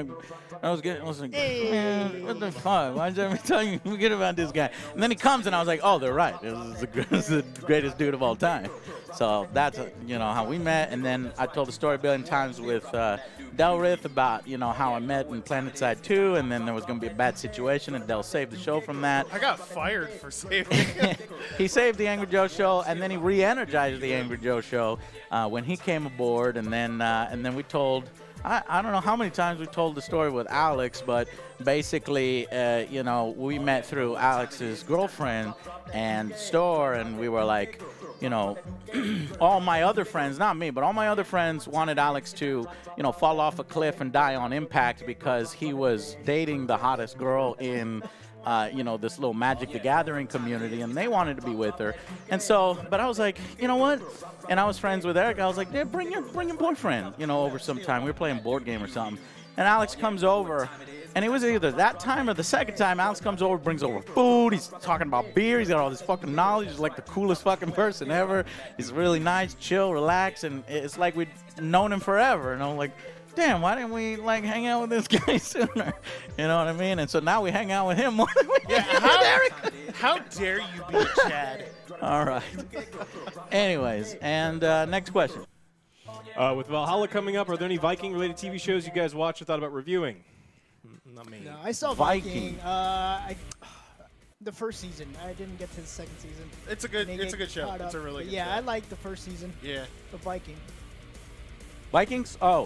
I was like, man, what the fuck? Why is every time you forget about this guy? And then he comes, and I was like, oh, they're right. This is the greatest dude of all time. So that's how we met. And then I told the story a billion times with Delrith about how I met in PlanetSide 2, and then there was going to be a bad situation, and Del saved the show from that. I got fired for saving it. He saved the Angry Joe show, and then he re-energized the Angry Joe show when he came aboard, and then we told. I don't know how many times we told the story with Alex, but basically, we met through Alex's girlfriend and store, and we were like, all my other friends, not me, but all my other friends wanted Alex to, fall off a cliff and die on impact because he was dating the hottest girl in this little Magic the Gathering community, and they wanted to be with her. And so, but I was like, you know what? And I was friends with Eric. I was like, yeah, bring your boyfriend, over sometime. We were playing a board game or something. And Alex comes over, and it was either that time or the second time. Alex comes over, brings over food. He's talking about beer. He's got all this fucking knowledge. He's like the coolest fucking person ever. He's really nice, chill, relax, and it's like we'd known him forever. And I'm like, damn, why didn't we hang out with this guy sooner? You know what I mean? And so now we hang out with him more than we hang out with Eric. How dare you be Chad? All right. Anyways, and next question. With Valhalla coming up, are there any Viking-related TV shows you guys watched or thought about reviewing? Not me. No, I saw Viking. The first season. I didn't get to the second season. It's a good show. It's a really good show. Yeah, I like the first season. Yeah. Of Viking. Vikings? Yeah,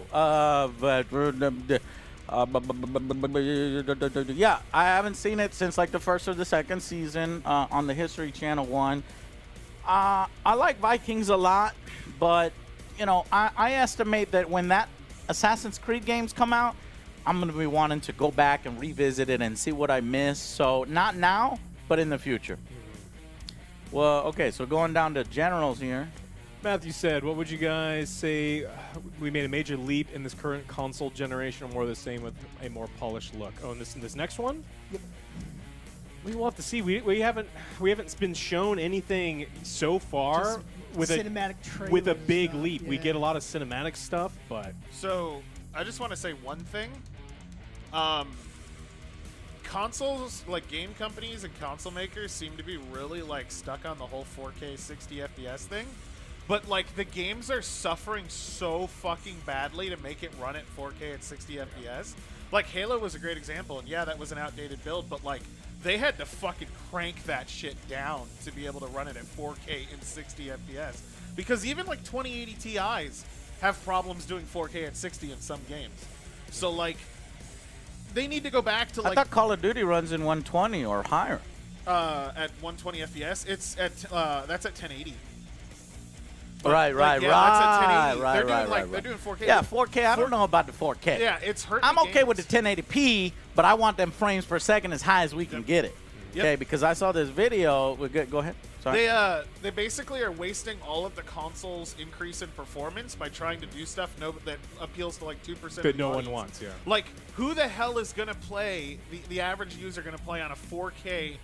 I haven't seen it since like the first or the second season on the History Channel 1. I like Vikings a lot, but I estimate that when that Assassin's Creed games come out, I'm going to be wanting to go back and revisit it and see what I missed. So not now, but in the future. Well, okay, so going down to generals here. Matthew said, what would you guys say we made a major leap in this current console generation, or more of the same with a more polished look? Oh, and this next one? Yep. We will have to see. We haven't been shown anything so far Just with cinematic a big trailers, leap. yeah. We get a lot of cinematic stuff, but So I just want to say one thing. Consoles, like game companies and console makers, seem to be really stuck on the whole 4K 60 FPS thing. But the games are suffering so fucking badly to make it run at 4K at 60 FPS. Halo was a great example, and yeah, that was an outdated build, but they had to fucking crank that shit down to be able to run it at 4K in 60 FPS. Because even 2080 Ti's have problems doing 4K at 60 in some games. So they need to go back to I thought Call of Duty runs in 120 or higher. At 120 FPS, it's at that's at 1080. Right. They're doing 4K. Yeah, 4K. I don't know about the 4K. Yeah, it's hurting. I'm okay with the 1080p, but I want them frames per second as high as we can get it. Yep. Okay, because I saw this video. Go ahead. Sorry. They basically are wasting all of the console's increase in performance by trying to do stuff that appeals to 2% that no one wants. Yeah. Who the hell is gonna play the average user gonna play on a 4K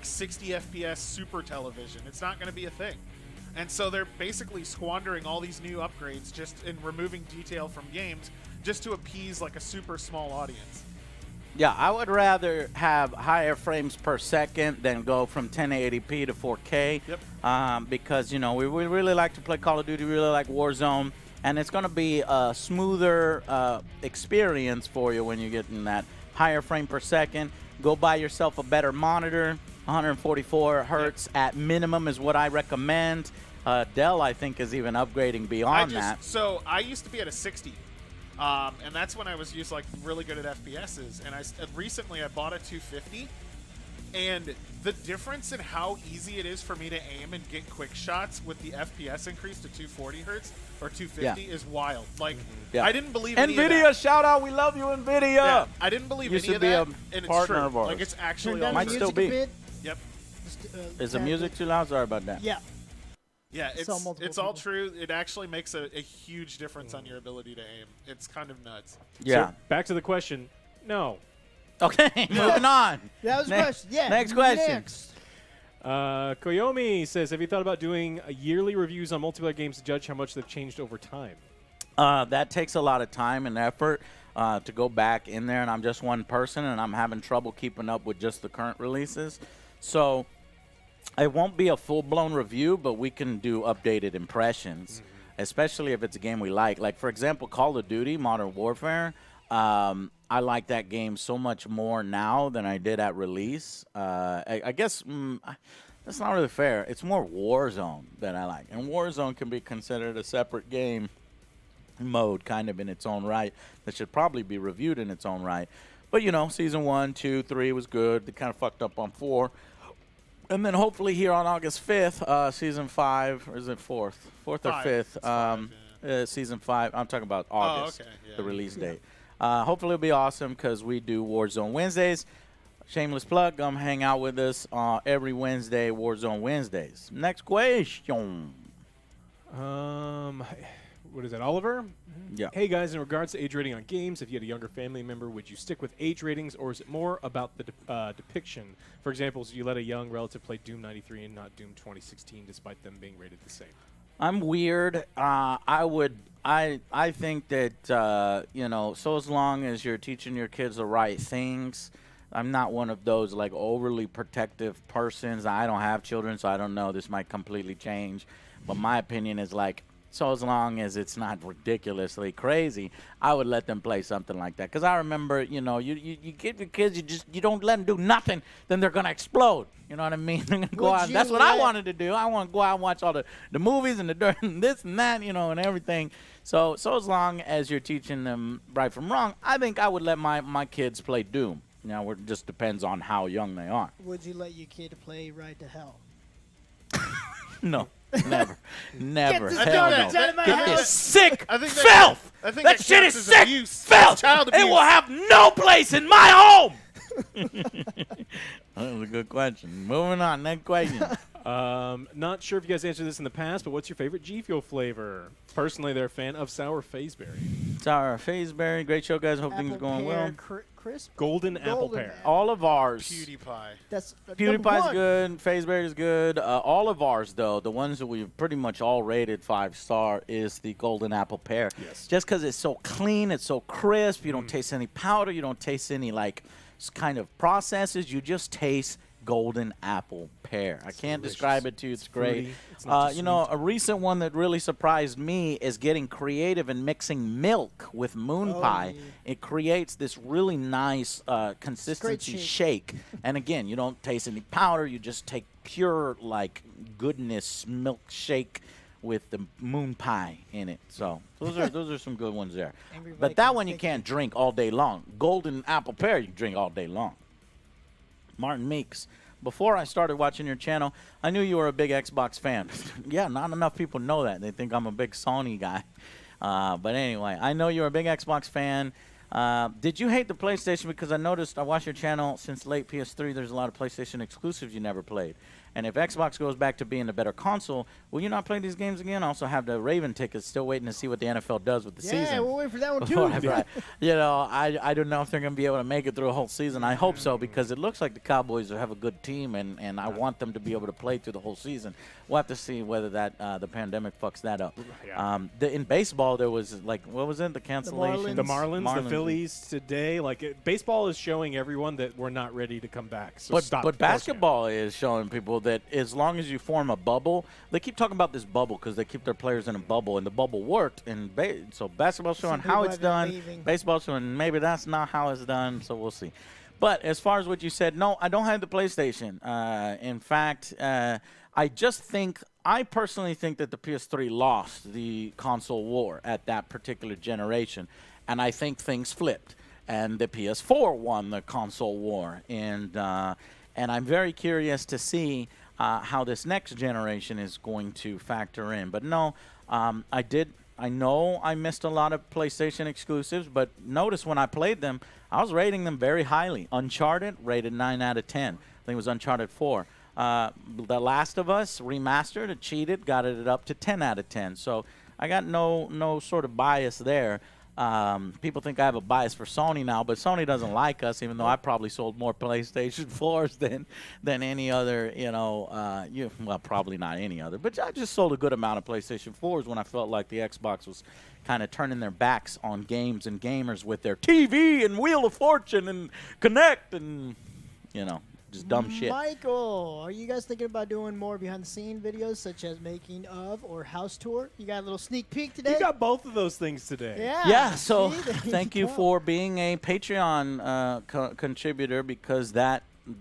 60 FPS super television? It's not gonna be a thing. And so they're basically squandering all these new upgrades just in removing detail from games just to appease a super small audience. Yeah, I would rather have higher frames per second than go from 1080p to 4K. Yep. Because, we really like to play Call of Duty, really like Warzone, and it's going to be a smoother experience for you when you get in that higher frame per second. Go buy yourself a better monitor. 144 hertz at minimum is what I recommend. Dell, I think, is even upgrading beyond that. So I used to be at a 60. And that's when I was really good at FPSs. And recently I bought a 250, and the difference in how easy it is for me to aim and get quick shots with the FPS increase to 240 hertz or 250 is wild. I didn't believe any of NVIDIA, that. shout out, we love you, NVIDIA. Yeah, I didn't believe You any should of be that, a and it's partner true. of ours. It's actually Turn down all Might the true. still music be. a bit. Yep. Is the music too loud? Sorry about that. Yeah. Yeah, Saw multiple it's all people. true. It actually makes a huge difference on your ability to aim. It's kind of nuts. Yeah. So back to the question. No. Okay, moving on. That was a question. Yeah. Next question. Next. Koyomi says, have you thought about doing yearly reviews on multiplayer games to judge how much they've changed over time? That takes a lot of time and effort. to go back in there, and I'm just one person, and I'm having trouble keeping up with just the current releases. So it won't be a full-blown review, but we can do updated impressions, especially if it's a game we like. Like, for example, Call of Duty Modern Warfare. I like that game so much more now than I did at release. I guess that's not really fair. It's more Warzone that I like. And Warzone can be considered a separate game mode kind of in its own right that should probably be reviewed in its own right. But, you know, Season 1, 2, 3 was good. They kind of fucked up on 4. And then hopefully here on August 5th, Season 5, or is it 4th? 4th or 5th? Season 5. I'm talking about August, the release date. Hopefully it'll be awesome because we do Warzone Wednesdays. Shameless plug, come hang out with us every Wednesday, Warzone Wednesdays. Next question. What is that, Oliver? Yeah. Hey, guys, in regards to age rating on games, if you had a younger family member, would you stick with age ratings, or is it more about the depiction? For example, so you let a young relative play Doom 93 and not Doom 2016, despite them being rated the same. I'm weird. I think that, you know, so as long as you're teaching your kids the right things, I'm not one of those, like, overly protective persons. I don't have children, so I don't know. This might completely change. But my opinion is, like, so as long as it's not ridiculously crazy, I would let them play something like that. Because I remember, you know, you give your kids, you don't let them do nothing, then they're going to explode. You know what I mean? They're going to go out. That's what I wanted to do. I want to go out and watch all the movies and the dirt and this and that, you know, and everything. So as long as you're teaching them right from wrong, I think I would let my kids play Doom. Now, it just depends on how young they are. Would you let your kid play Ride to Hell? No. Never. Never. Get this Hell garbage no. out of my Get house. this sick I think filth. I think that that shit counts is as sick abuse. filth. Child It abuse. will have no place in my home. That was a good question. Moving on. Next question. Not sure if you guys answered this in the past, but what's your favorite G Fuel flavor? Personally, they're a fan of sour phaseberry. Sour phaseberry. Great show, guys. Hope things are going well. Crisp? Golden apple pear. All of ours. PewDiePie. That's PewDiePie's good. Phaseberry is good. All of ours, though, the ones that we've pretty much all rated 5-star, is the golden apple pear. Yes. Just because it's so clean, it's so crisp. You don't taste any powder. You don't taste any, like, kind of processes. You just taste golden apple pear. I can't describe it to you. It's great. You know, a recent one that really surprised me is getting creative and mixing milk with moon pie. It creates this really nice consistency shake. And again, you don't taste any powder. You just take pure, like, goodness milkshake with the moon pie in it. So those are some good ones there. But that one you can't drink all day long. Golden apple pear you can drink all day long. Martin Meeks. Before I started watching your channel, I knew you were a big Xbox fan. Yeah, not enough people know that. They think I'm a big Sony guy. But anyway, I know you're a big Xbox fan. Did you hate the PlayStation? Because I noticed I watched your channel since late PS3. There's a lot of PlayStation exclusives you never played. And if Xbox goes back to being a better console, will you not play these games again? I also have the Raven tickets, still waiting to see what the NFL does with the season. Yeah, we'll wait for that one too. You know, I don't know if they're going to be able to make it through a whole season. I hope so, because it looks like the Cowboys have a good team, and I want them to be able to play through the whole season. We'll have to see whether that the pandemic fucks that up. In baseball, there was, like, what was it? The cancellation? The Marlins, the Phillies today. Like, baseball is showing everyone that we're not ready to come back. So but basketball is showing people that as long as you form a bubble, they keep talking about this bubble because they keep their players in a bubble, and the bubble worked. And so basketball's showing how it's done. Baseball's showing maybe that's not how it's done, so we'll see. But as far as what you said, no, I don't have the PlayStation. In fact, I personally think that the PS3 lost the console war at that particular generation, and I think things flipped, and the PS4 won the console war, and I'm very curious to see how this next generation is going to factor in. But no, I know I missed a lot of PlayStation exclusives, but notice when I played them, I was rating them very highly. Uncharted, rated 9 out of 10. I think it was Uncharted 4. The Last of Us remastered, it cheated, got it up to 10 out of 10. So I got no sort of bias there. People think I have a bias for Sony now, but Sony doesn't like us, even though I probably sold more PlayStation 4s than any other, well, probably not any other, but I just sold a good amount of PlayStation 4s when I felt like the Xbox was kind of turning their backs on games and gamers with their TV and Wheel of Fortune and Connect and, you know, just dumb shit. Michael, are you guys thinking about doing more behind-the-scene videos, such as making of or house tour? You got a little sneak peek today? You got both of those things today. Yeah. So see, there thank you go. for being a Patreon contributor, because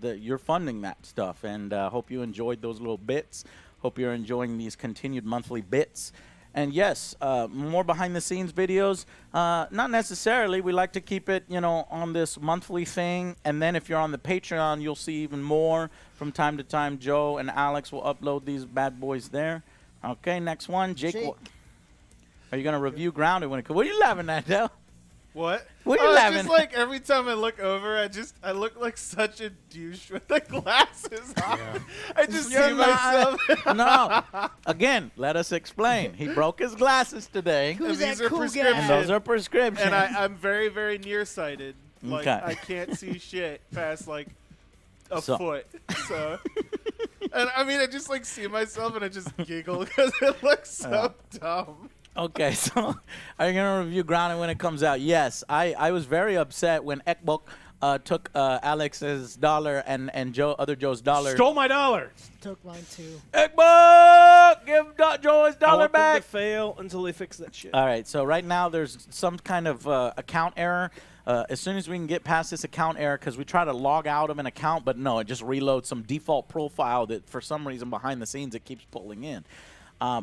you're funding that stuff, and hope you enjoyed those little bits. Hope you're enjoying these continued monthly bits. And yes, more behind-the-scenes videos. Not necessarily. We like to keep it, you know, on this monthly thing. And then if you're on the Patreon, you'll see even more from time to time. Joe and Alex will upload these bad boys there. Okay, next one. Jake. Are you going to review Grounded when it comes? What are you laughing at, Del? What? What are you laughing just like every time I look over, I look like such a douche with the glasses on. Yeah. I just You're see myself. No. Again, let us explain. He broke his glasses today. Who's and these that are cool prescription. guy? And those are prescriptions. And I'm very, very nearsighted. Like, Okay. I can't see shit past, like, a So- foot. So, and I mean, I just, like, see myself and I just giggle because it looks so dumb. Okay, so are you going to review Grounded when it comes out? Yes. I was very upset when Ekbok took Alex's dollar and other Joe's dollar. Stole my dollar. Took mine too. Ekbok! Give Joe his I dollar want them back. to fail until they fix that shit. All right, so right now there's some kind of account error. As soon as we can get past this account error, because we try to log out of an account, but no, it just reloads some default profile that for some reason behind the scenes it keeps pulling in.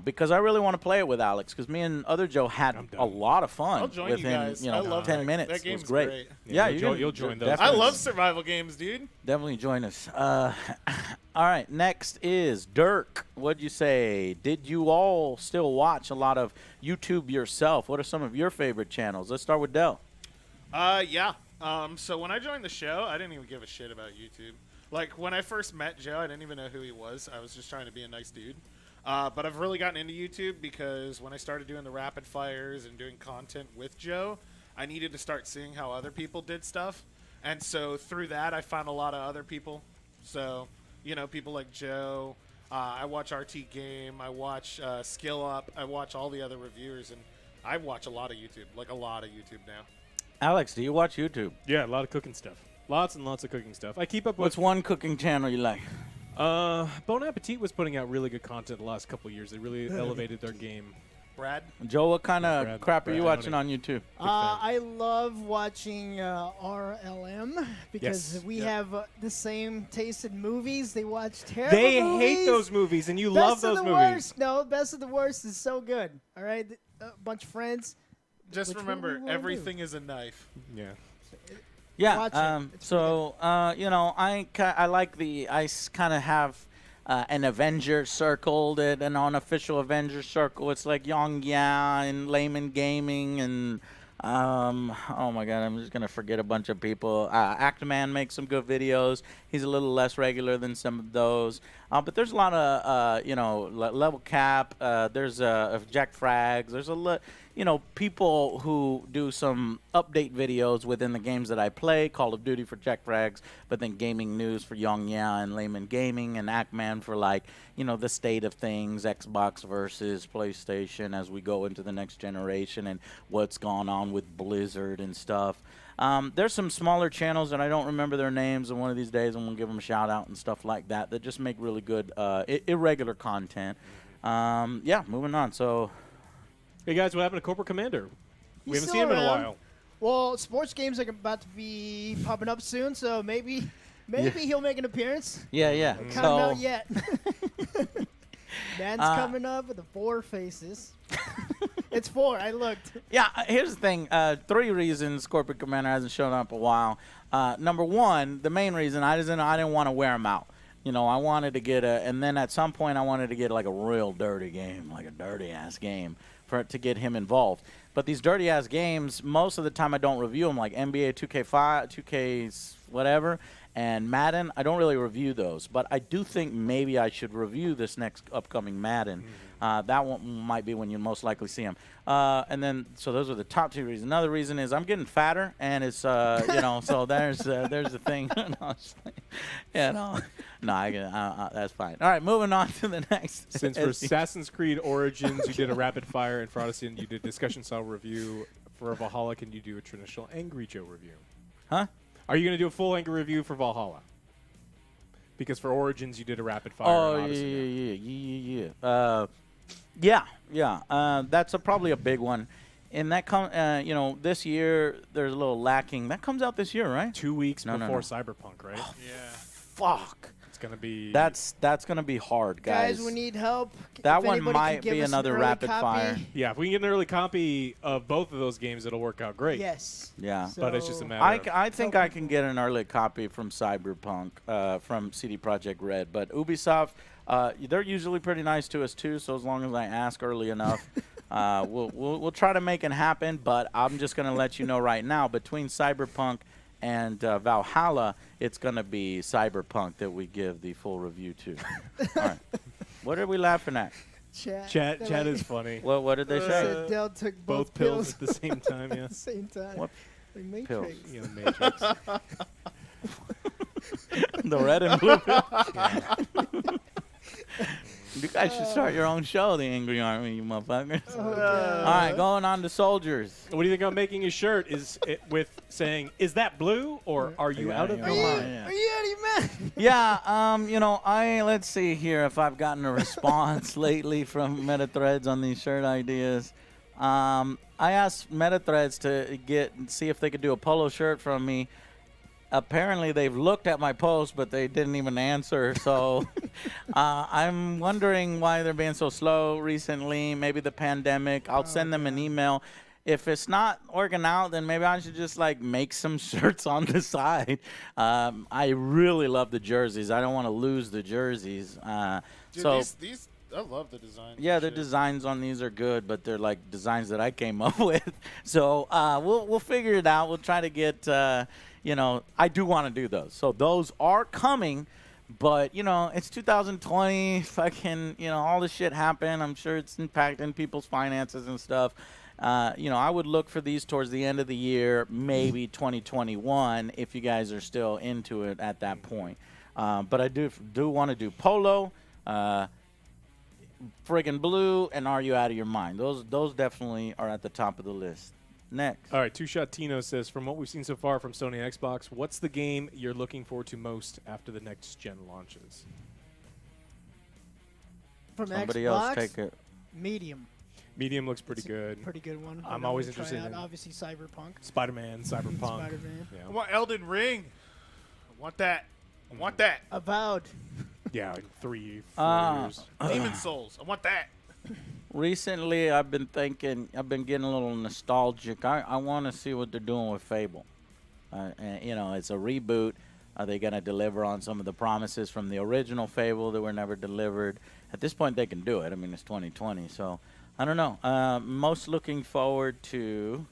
Because I really want to play it with Alex, because me and other Joe had a lot of fun I'll join with you him. guys. You know, I love 10 that. minutes. That It game's was great. great. Yeah, you'll join those. I love survival games, dude. Definitely join us. All right, next is Dirk. What'd you say? Did you all still watch a lot of YouTube yourself? What are some of your favorite channels? Let's start with Del. Yeah. So when I joined the show, I didn't even give a shit about YouTube. Like, when I first met Joe, I didn't even know who he was. I was just trying to be a nice dude. But I've really gotten into YouTube because when I started doing the rapid fires and doing content with Joe, I needed to start seeing how other people did stuff. And so through that, I found a lot of other people. So, you know, people like Joe. I watch RT Game. I watch Skill Up. I watch all the other reviewers. And I watch a lot of YouTube, like a lot of YouTube now. Alex, do you watch YouTube? Yeah, a lot of cooking stuff. Lots and lots of cooking stuff. I keep up with... What's one cooking channel you like? Bon Appetit was putting out really good content the last couple of years. They really elevated their game. Brad? Joe, what kind of Brad- crap are Brad you watching Downey. on YouTube? I love watching RLM because Yes. we have the same taste in movies. They watch terrible They movies. hate those movies, and you Best love of those the movies. Worst. No, Best of the Worst is so good. All right, a bunch of friends. Just Which one remember, we wanna everything is a knife. Yeah. Yeah. Watch it. It's So you know, I like I kind of have an Avenger circle, an unofficial Avenger circle. It's like Yong Ya and Layman Gaming and oh my God, I'm just gonna forget a bunch of people. Actman makes some good videos. He's a little less regular than some of those. But there's a lot of you know, Level Cap. There's Jack Frags. There's you know, people who do some update videos within the games that I play. Call of Duty for Jack Frags, but then gaming news for Yong Ya and Layman Gaming, and Actman for, like, you know, the state of things, Xbox versus PlayStation as we go into the next generation and what's gone on with Blizzard and stuff. There's some smaller channels and I don't remember their names, and one of these days I'm going to give them a shout out and stuff like that that just make really good irregular content. Yeah, moving on. So, hey guys, what happened to Corporate Commander? We He's haven't still seen him in a around. while. Well, sports games are about to be popping up soon, so maybe he'll make an appearance. yeah. Can't So, know yet. Man's Uh, coming up with the 4 faces. It's 4. I looked. yeah, here's the thing. 3 reasons Corporate Commander hasn't shown up a while. Number 1, the main reason, I didn't want to wear him out. You know, I wanted to get and then at some point I wanted to get like a real dirty game, like a dirty-ass game to get him involved. But these dirty-ass games, most of the time I don't review them, like NBA 2K5, 2K, whatever. And Madden, I don't really review those, but I do think maybe I should review this next upcoming Madden. That one might be when you most likely see them. And then, so those are the top 2 reasons. Another reason is I'm getting fatter, and it's, you know, so there's the thing. No, that's fine. All right, moving on to the next. Since for Assassin's Creed Origins, you did a rapid fire, and for Odyssey, you did a discussion style review. For Valhalla, can you do a traditional Angry Joe review? Huh? Are you going to do a full Angry review for Valhalla? Because for Origins, you did a rapid fire. Yeah. That's probably a big one. And that you know, this year there's a little lacking. That comes out this year, right? 2 weeks before Cyberpunk, right? Oh, yeah. Fuck. It's gonna be. That's gonna be hard, guys. Guys, we need help. That If one anybody might could give be us an another early rapid copy. fire. Yeah, if we can get an early copy of both of those games, it'll work out great. Yes. Yeah. But it's just a matter of. I think I can get an early copy from Cyberpunk, from CD Projekt Red. But Ubisoft, they're usually pretty nice to us too. So as long as I ask early enough, we'll try to make it happen. But I'm just gonna let you know right now, between Cyberpunk and Valhalla, it's gonna be Cyberpunk that we give the full review to. All right. What are we laughing at? Chat is funny. What did they say? Said Del took both pills at the same time. Yeah. At the same time. What Like Matrix. pills? Yeah, the Matrix. The red and blue pill. You guys should start your own show, the Angry Army, you motherfuckers. All right, going on to soldiers. What do you think about making a shirt? Is it with saying, "Is that blue?" or "Are you out of your mind?" Are you out of your mind? Yeah, you know, let's see here if I've gotten a response lately from MetaThreads on these shirt ideas. I asked MetaThreads to see if they could do a polo shirt from me. Apparently, they've looked at my post, but they didn't even answer. So I'm wondering why they're being so slow recently. Maybe the pandemic. I'll send them an email. If it's not working out, then maybe I should just like make some shirts on the side. I really love the jerseys. I don't want to lose the jerseys. Dude, So these I love the design. yeah, the designs on these are good, but they're like designs that I came up with. So we'll figure it out. We'll try to get. You know, I do want to do those. So those are coming, but, you know, it's 2020. Fucking, you know, all this shit happened. I'm sure it's impacting people's finances and stuff. You know, I would look for these towards the end of the year, maybe 2021, if you guys are still into it at that point. But I do want to do polo, friggin' blue, and Are You Out of Your Mind? Those definitely are at the top of the list. Next. All right, Two Shot Tino says, from what we've seen so far from Sony and Xbox, what's the game you're looking forward to most after the next gen launches? From Somebody Xbox, else take it. Medium. Medium looks pretty It's a good. Pretty good one. I'm I always wanna try interested out, in obviously Cyberpunk. Spider-Man, Cyberpunk. Spider-Man. Yeah. I want Elden Ring. I want that. I want that. Avowed. Yeah, in 4 years. Demon Souls. I want that. Recently, I've been getting a little nostalgic. I want to see what they're doing with Fable. And, you know, it's a reboot. Are they going to deliver on some of the promises from the original Fable that were never delivered? At this point, they can do it. I mean, it's 2020, so I don't know. Most looking forward to...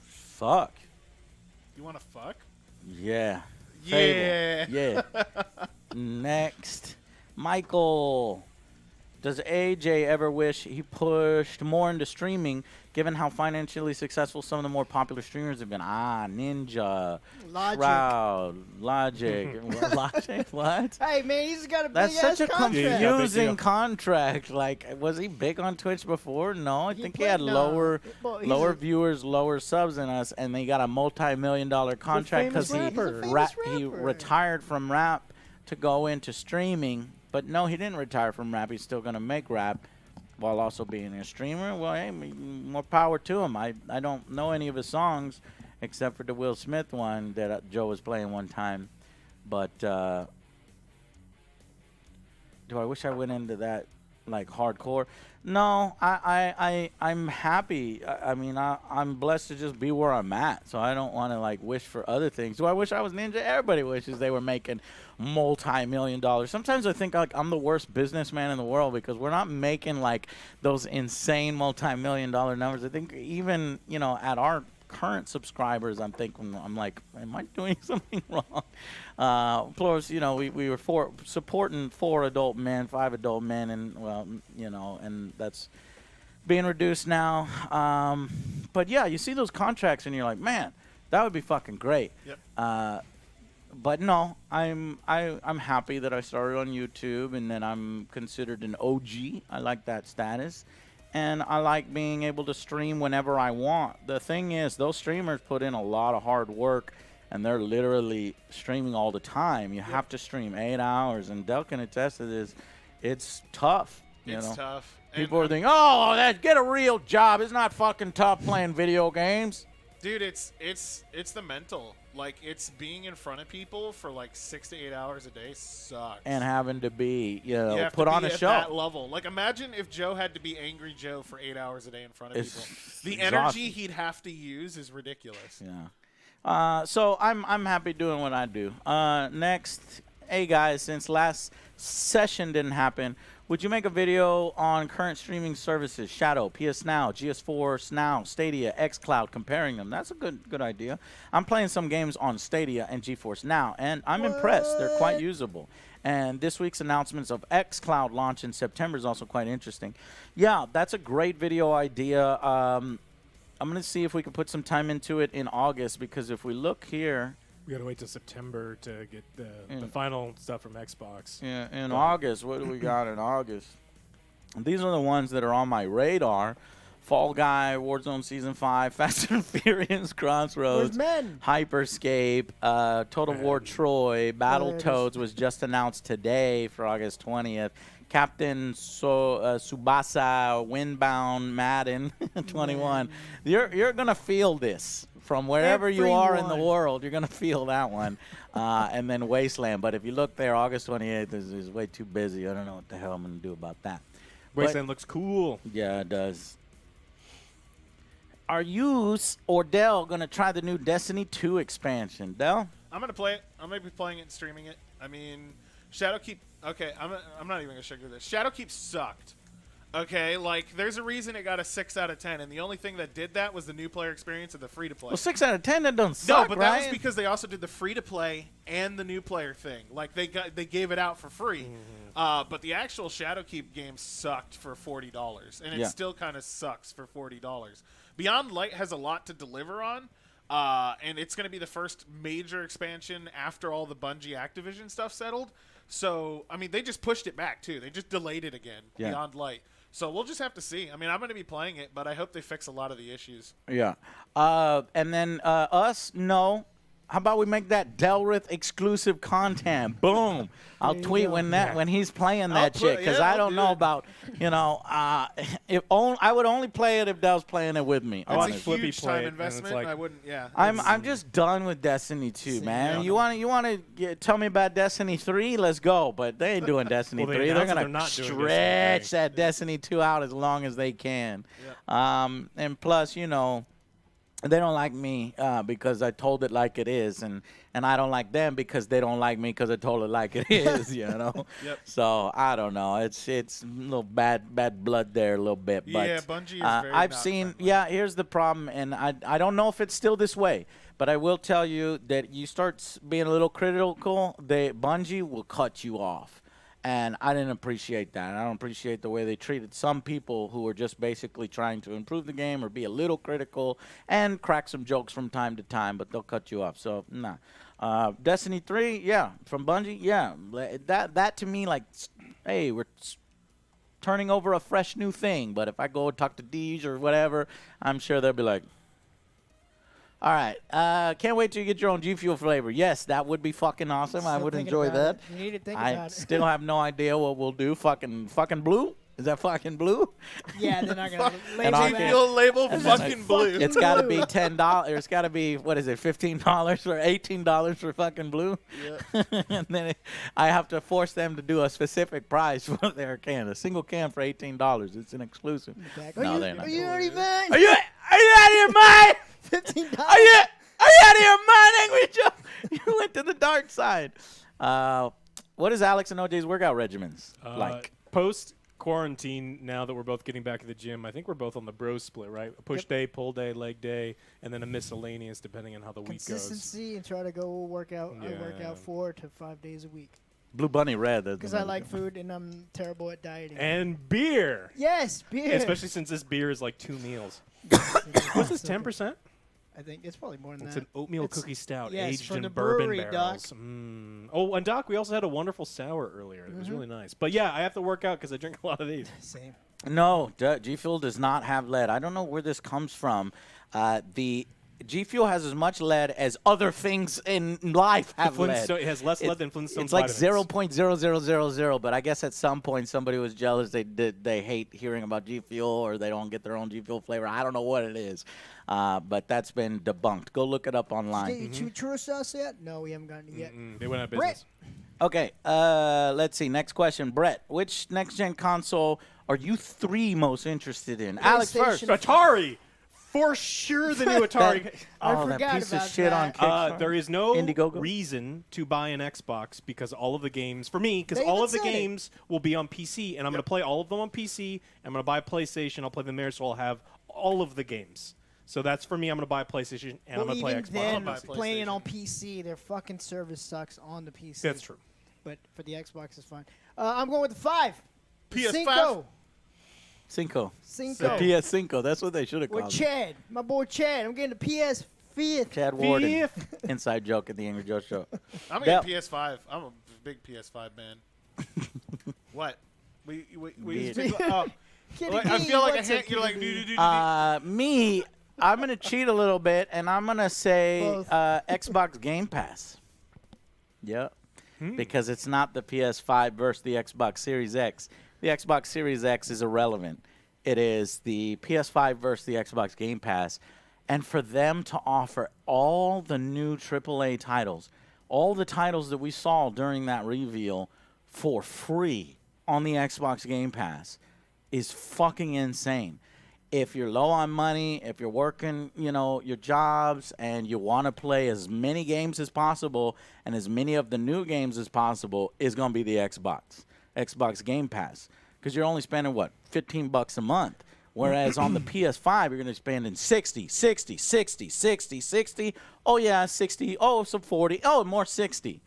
Fuck. You want to fuck? Yeah. Yeah. Fable. Yeah. Next. Michael. Does AJ ever wish he pushed more into streaming, given how financially successful some of the more popular streamers have been? Ninja, Logic. Shroud, Logic. Logic? What? Hey, man, he's got a That's big such ass a contract. confusing contract. Like, was he big on Twitch before? No, I think he had lower viewers, lower subs than us, and they got a multi-million-dollar contract because he retired from rap to go into streaming. But no, he didn't retire from rap. He's still going to make rap while also being a streamer. Well, hey, more power to him. I don't know any of his songs except for the Will Smith one that Joe was playing one time. But do I wish I went into that like hardcore. No, I'm happy. I mean, I'm blessed to just be where I'm at. So I don't want to like wish for other things. Do I wish I was Ninja? Everybody wishes they were making multi-million-dollar. Sometimes I think like I'm the worst businessman in the world because we're not making like those insane multi-million-dollar numbers. I think even, you know, at our current subscribers, I'm thinking, I'm like, am I doing something wrong? Plus, you know, we were supporting 4 adult men, 5 adult men, and well, you know, and that's being reduced now. But yeah, you see those contracts and you're like, man, that would be fucking great. Yep. But no, I'm happy that I started on YouTube and that I'm considered an OG. I like that status. And I like being able to stream whenever I want. The thing is, those streamers put in a lot of hard work, and they're literally streaming all the time. You have to stream 8 hours, and Del can attest to this. It's tough. It's tough. People are thinking, oh, get a real job. It's not fucking tough playing video games. Dude, it's the mental. Like, it's being in front of people for like 6 to 8 hours a day sucks. And having to be, you know, You have put to on be a at show. that level. Like, imagine if Joe had to be Angry Joe for 8 hours a day in front of It's people. The exhausting. energy he'd have to use is ridiculous. Yeah. So I'm happy doing what I do. Next, hey guys, since last session didn't happen, would you make a video on current streaming services? Shadow, PS Now, GS4 Now, Stadia, xCloud, comparing them. That's a good idea. I'm playing some games on Stadia and GeForce Now, and I'm impressed. They're quite usable. And this week's announcements of xCloud launch in September is also quite interesting. Yeah, that's a great video idea. I'm going to see if we can put some time into it in August, because if we look here, we got to wait till September to get the final stuff from Xbox. Yeah, in August. What do we got in August? These are the ones that are on my radar. Fall Guy, Warzone Season 5, Fast and Furious, Crossroads, Hyperscape, Total War Troy, Battletoads was just announced today for August 20th. Captain Tsubasa, Windbound, Madden 21. You're going to feel this. From wherever you are in the world, you're going to feel that one. And then Wasteland. But if you look there, August 28th is way too busy. I don't know what the hell I'm going to do about that. Wasteland looks cool. Yeah, it does. Are you or Del going to try the new Destiny 2 expansion? Del? I'm going to play it. I'm going to be playing it and streaming it. I mean, Shadowkeep. Okay, I'm not even going to sugar this. Shadowkeep sucked. Okay, like, there's a reason it got a 6 out of 10, and the only thing that did that was the new player experience and the free-to-play. Well, 6 out of 10, that doesn't suck, No, but that was because they also did the free-to-play and the new player thing. Like, they gave it out for free. But the actual Shadowkeep game sucked for $40, and it still kind of sucks for $40. Beyond Light has a lot to deliver on, and it's going to be the first major expansion after all the Bungie Activision stuff settled. So, I mean, they just pushed it back, too. They just delayed it again, Beyond Light. So we'll just have to see. I mean, I'm going to be playing it, but I hope they fix a lot of the issues. Yeah. And then us, no. How about we make that Delrith exclusive content? Boom. I'll tweet when he's playing that shit, because I don't know about, you know, I would only play it if Del's playing it with me. It's a huge time investment. I wouldn't. Yeah. I'm just done with Destiny 2, man. You want to tell me about Destiny 3? Let's go. But they ain't doing Destiny 3. They're gonna stretch that Destiny 2 out as long as they can. And plus, you know, they don't like me because I told it like it is, and I don't like them because they don't like me because I told it like it is, you know. So I don't know. It's a little bad blood there a little bit. But yeah, Bungie is very I've seen. Yeah, here's the problem, and I don't know if it's still this way, but I will tell you that you start being a little critical, Bungie will cut you off. And I didn't appreciate that. I don't appreciate the way they treated some people who were just basically trying to improve the game or be a little critical and crack some jokes from time to time, but they'll cut you off. So, nah. Destiny 3, yeah. From Bungie, yeah. That to me, like, hey, we're turning over a fresh new thing. But if I go talk to Deej or whatever, I'm sure they'll be like, all right. Can't wait till you get your own G Fuel flavor. Yes, that would be fucking awesome. I would enjoy that. You need to think I about it. still have no idea what we'll do. Fucking blue. Is that fucking blue? Yeah, they're not gonna And label I that. can't- Fuel label and then fucking blue. It's got to be $10. It's got to be, what is it, $15 or $18 for fucking blue? Yeah. And then I have to force them to do a specific price for their can. A single can for $18. It's an exclusive. No, they're not. Are you already mine? Are you out of your mind? $15. Are you out of your mind, Angry Joe? You went to the dark side. What is Alex and OJ's workout regimens like? Post quarantine, now that we're both getting back to the gym, I think we're both on the bro split, right? A push day, pull day, leg day, and then a miscellaneous depending on how the week goes. Consistency and try to go work out. I work Yeah. out 4 to 5 days a week. Blue Bunny Red. Because I like food and I'm terrible at dieting. And beer. Yes, beer. Especially since this beer is like 2 meals. What's this, 10%? I think it's probably more than It's that. an oatmeal cookie stout yes, aged from in the bourbon brewery, barrels. Doc. Oh, and Doc, we also had a wonderful sour earlier. It was really nice. But yeah, I have to work out because I drink a lot of these. Same. No, G Fuel does not have lead. I don't know where this comes from. The G Fuel has as much lead as other things in life have lead. It has less lead than Flintstones It's like vitamins. 0.0000. But I guess at some point somebody was jealous. They hate hearing about G Fuel, or they don't get their own G Fuel flavor. I don't know what it is, but that's been debunked. Go look it up online. Did you get your churro sauce yet? No, we haven't gotten it yet. They went out of Brett. business. Okay, let's see. Next question, Brett. Which next-gen console are you 3 most interested in? Alex first. Atari. For sure, the new Atari. That piece of shit on Kickstarter. There is no Indiegogo? reason to buy an Xbox because all of the games, for me, because They all even of the said it. games will be on PC, and I'm going to play all of them on PC. I'm going to buy a PlayStation. I'll play them there, so I'll have all of the games. So that's for me. I'm going to buy a PlayStation, and I'm Well, going to play even Xbox. then, on PC. playing it on PC, their fucking service sucks on the PC. That's true. But for the Xbox, it's fine. I'm going with the 5. PS5? Cinco. Cinco. Cinco. PS Cinco. That's what they should have With called it. Chad. My boy Chad. I'm getting the PS5. Chad Warden. Inside joke at the Angry Joe Show. I'm Del- getting PS5. I'm a big PS5 man. What? We Weird. oh. I feel like you're like Me, I'm gonna cheat a little bit, and I'm gonna say Xbox Game Pass. Yep. Because it's not the PS5 versus the Xbox Series X. The Xbox Series X is irrelevant. It is the PS5 versus the Xbox Game Pass. And for them to offer all the new AAA titles, all the titles that we saw during that reveal for free on the Xbox Game Pass is fucking insane. If you're low on money, if you're working, your jobs, and you want to play as many games as possible and as many of the new games as possible, is going to be the Xbox Game Pass. Because you're only spending, $15 a month. Whereas on the PS5, you're going to be spending 60, 60, 60, 60, 60. Oh, yeah, 60. Oh, some 40. Oh, more 60.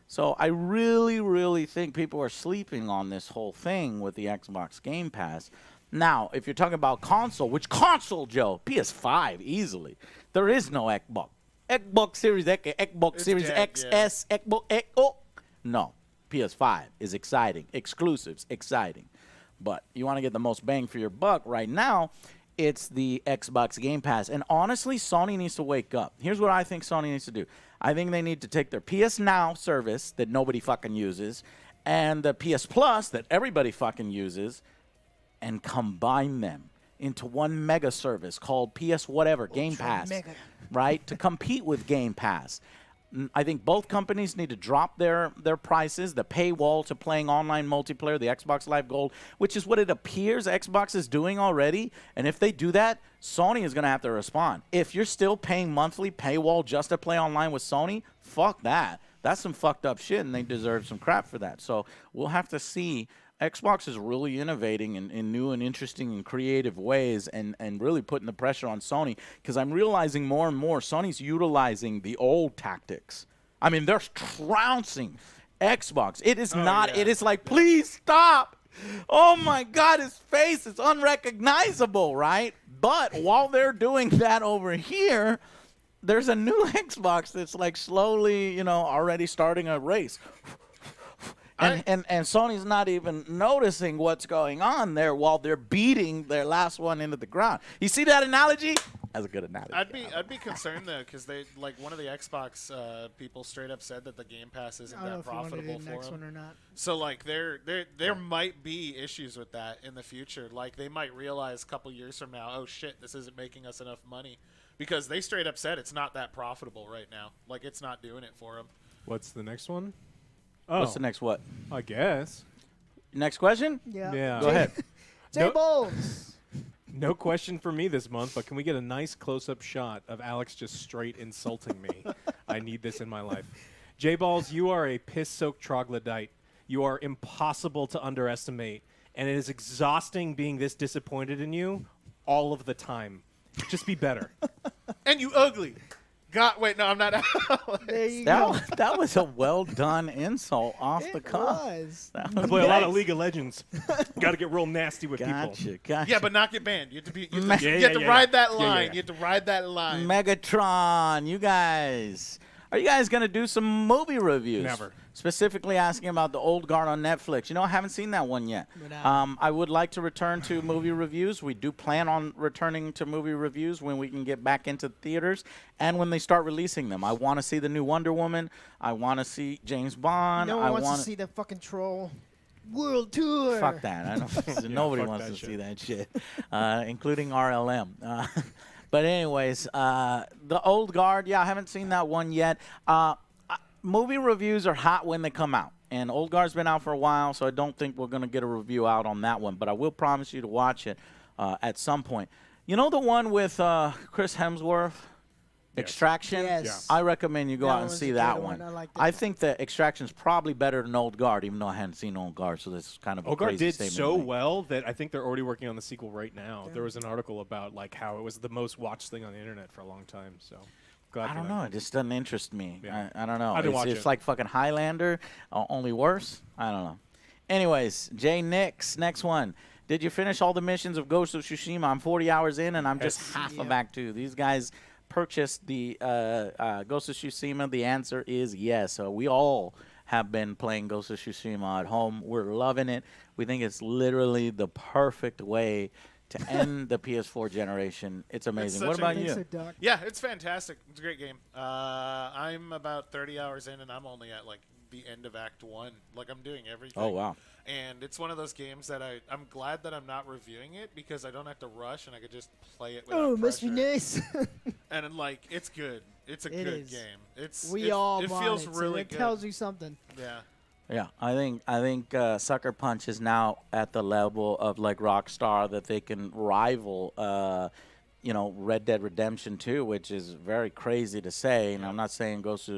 So I really, really think people are sleeping on this whole thing with the Xbox Game Pass. Now, if you're talking about console, which console, Joe? PS5, easily. There is no Xbox. Xbox Series X, Xbox It's Series dead, XS, Xbox X. Oh, no. PS5 is exciting. Exclusives, exciting. But you want to get the most bang for your buck right now, it's the Xbox Game Pass. And honestly, Sony needs to wake up. Here's what I think Sony needs to do. I think they need to take their PS Now service that nobody fucking uses and the PS Plus that everybody fucking uses and combine them into one mega service called PS whatever, Game Pass, mega. right? To compete with Game Pass. I think both companies need to drop their prices, the paywall to playing online multiplayer, the Xbox Live Gold, which is what it appears Xbox is doing already. And if they do that, Sony is going to have to respond. If you're still paying monthly paywall just to play online with Sony, fuck that. That's some fucked up shit, and they deserve some crap for that. So we'll have to see. Xbox is really innovating in new and interesting and creative ways and really putting the pressure on Sony because I'm realizing more and more Sony's utilizing the old tactics. I mean, they're trouncing Xbox. It is it is like, please stop. Oh, my God, his face is unrecognizable, right? But while they're doing that over here, there's a new Xbox that's like slowly, already starting a race. And Sony's not even noticing what's going on there while they're beating their last one into the ground. You see that analogy? That's a good analogy. I'd be concerned though, because they like one of the Xbox people straight up said that the Game Pass isn't I don't know that if you wanted profitable it for next them. one or not. So like there might be issues with that in the future. Like they might realize a couple years from now, oh shit, this isn't making us enough money, because they straight up said it's not that profitable right now. Like it's not doing it for them. What's the next one? Oh, What's the next what? I guess. Next question? Yeah. Go ahead. Tables. No question for me this month, but can we get a nice close-up shot of Alex just straight insulting me? I need this in my life. J-Balls, you are a piss-soaked troglodyte. You are impossible to underestimate, and it is exhausting being this disappointed in you all of the time. Just be better. And you ugly. God, wait, no, I'm not. There you go. That was a well done insult off the cuff. Was. That I was play a lot nice. of League of Legends. Got to get real nasty with people. Gotcha. Yeah, but not get banned. You have to Yeah, ride that line. You have to ride that line. Megatron, you guys. Are you guys going to do some movie reviews? Never. Specifically asking about the Old Guard on Netflix. You know, I haven't seen that one yet. I would like to return to movie reviews. We do plan on returning to movie reviews when we can get back into theaters and when they start releasing them. I want to see the new Wonder Woman. I want to see James Bond. No one wants to see that fucking troll. World tour. Fuck that. I don't, nobody fuck wants that to shit. see that shit, including RLM. But anyways, the Old Guard, yeah, I haven't seen that one yet. Movie reviews are hot when they come out, and Old Guard's been out for a while, so I don't think we're going to get a review out on that one, but I will promise you to watch it at some point. You know the one with Chris Hemsworth? Extraction? Yes. I recommend you go That out and was see a that good one. one. I liked it. I think that Extraction's probably better than Old Guard, even though I hadn't seen Old Guard, so this is kind of a Old Guard crazy did statement so to make. well that I think they're already working on the sequel right now. There was an article about like how it was the most watched thing on the internet for a long time. So glad I for don't that. know. It just doesn't interest me. Yeah. I don't know. I didn't watch It's it. like fucking Highlander, only worse. I don't know. Anyways, Jay Nix, next one. Did you finish all the missions of Ghost of Tsushima? I'm 40 hours in, and I'm just half of Act 2. These guys purchased the Ghost of Tsushima. The answer is yes. So we all have been playing Ghost of Tsushima at home. We're loving it. We think it's literally the perfect way to end the PS4 generation. It's amazing. What about you? Yeah, it's fantastic. It's a great game. I'm about 30 hours in, and I'm only at like the end of Act 1. Like I'm doing everything. Oh, wow. And it's one of those games that I'm glad that I'm not reviewing it, because I don't have to rush and I could just play it without Oh, must be pressure. nice. And like it's good. It's a It good is. game. It bought feels it, really so it good. tells you something. Yeah. Yeah, I think Sucker Punch is now at the level of like Rockstar that they can rival, Red Dead Redemption 2, which is very crazy to say. And I'm not saying Ghost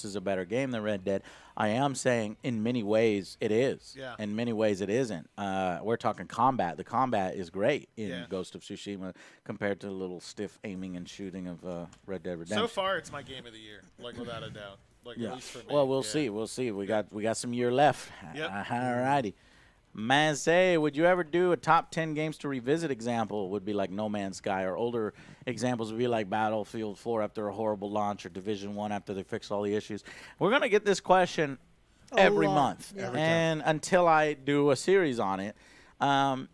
is a better game than Red Dead. I am saying in many ways it is. Yeah. In many ways it isn't. We're talking combat. The combat is great in Ghost of Tsushima compared to the little stiff aiming and shooting of Red Dead Redemption. So far, it's my game of the year, like without a doubt. Like at least for me. Well, we'll Yeah. see. We'll see. We got some year left. Yep. All righty. Mazay, would you ever do a top 10 games to revisit example? Would be like No Man's Sky, or older examples would be like Battlefield 4 after a horrible launch, or Division 1 after they fixed all the issues. We're going to get this question every month, and until I do a series on it. And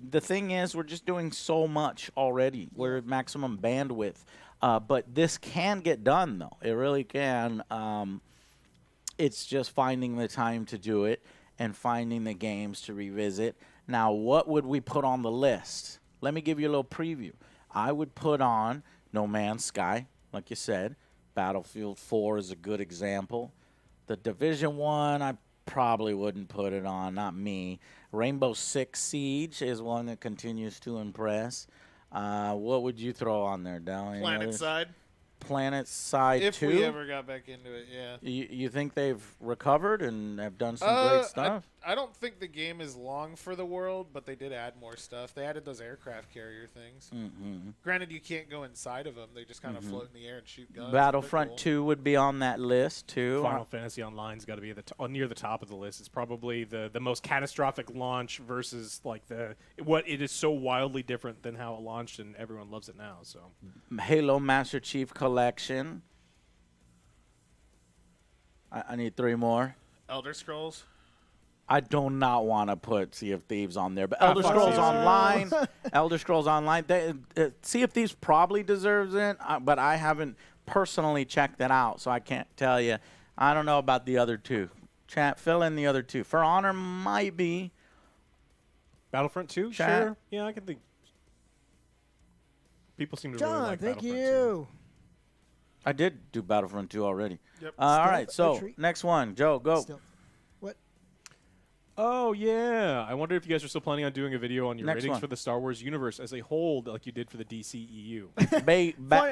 the thing is, we're just doing so much already. We're at maximum bandwidth. But this can get done, though. It really can. It's just finding the time to do it and finding the games to revisit. Now, what would we put on the list? Let me give you a little preview. I would put on No Man's Sky, like you said. Battlefield 4 is a good example. The Division 1, I probably wouldn't put it on, not me. Rainbow Six Siege is one that continues to impress. What would you throw on there, Dal? Planet Side. Planet Side If 2? we ever got back into it, yeah. You think they've recovered and have done some great stuff? I don't think the game is long for the world, but they did add more stuff. They added those aircraft carrier things. Mm-hmm. Granted, you can't go inside of them. They just kind of float in the air and shoot guns. Battlefront They're cool. 2 would be on that list, too. Final Fantasy Online's got to be near the top of the list. It's probably the most catastrophic launch versus like what it is so wildly different than how it launched, and everyone loves it now. So Halo Master Chief Collection. I need 3 more. Elder Scrolls. I do not want to put Sea of Thieves on there, but Elder Scrolls Online, Elder Scrolls Online, Sea of Thieves probably deserves it, but I haven't personally checked it out, so I can't tell you. I don't know about the other two. Chat, fill in the other two. For Honor might be. Battlefront 2? Chat. Sure. Yeah, I can think. People seem to John, really like thank Battlefront you. I did do Battlefront 2 already. Yep. All right, so retreat. next one. Joe, go. What? Oh, yeah. I wonder if you guys are still planning on doing a video on your Next ratings one. for the Star Wars universe as a whole, like you did for the DCEU.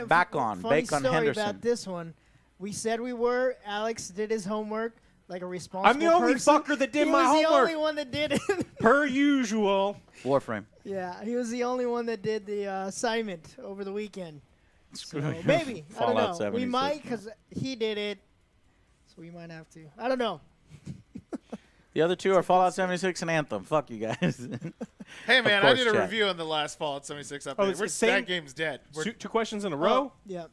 Back on. Funny Bacon story Henderson. about this one. We said we were. Alex did his homework like a responsible I'm the only person. fucker that did He my was the homework. only one that did it. Per usual. Warframe. Yeah, he was the only one that did the assignment over the weekend. So maybe. I don't Fallout know. We 76. might because he did it. So we might have to. I don't know. The other two are Fallout 76 and Anthem. Fuck you guys. Hey, Of man, I course, did a chat. review on the last Fallout 76 update. Oh, it's the same- That game's dead. Two questions in a row? Yeah.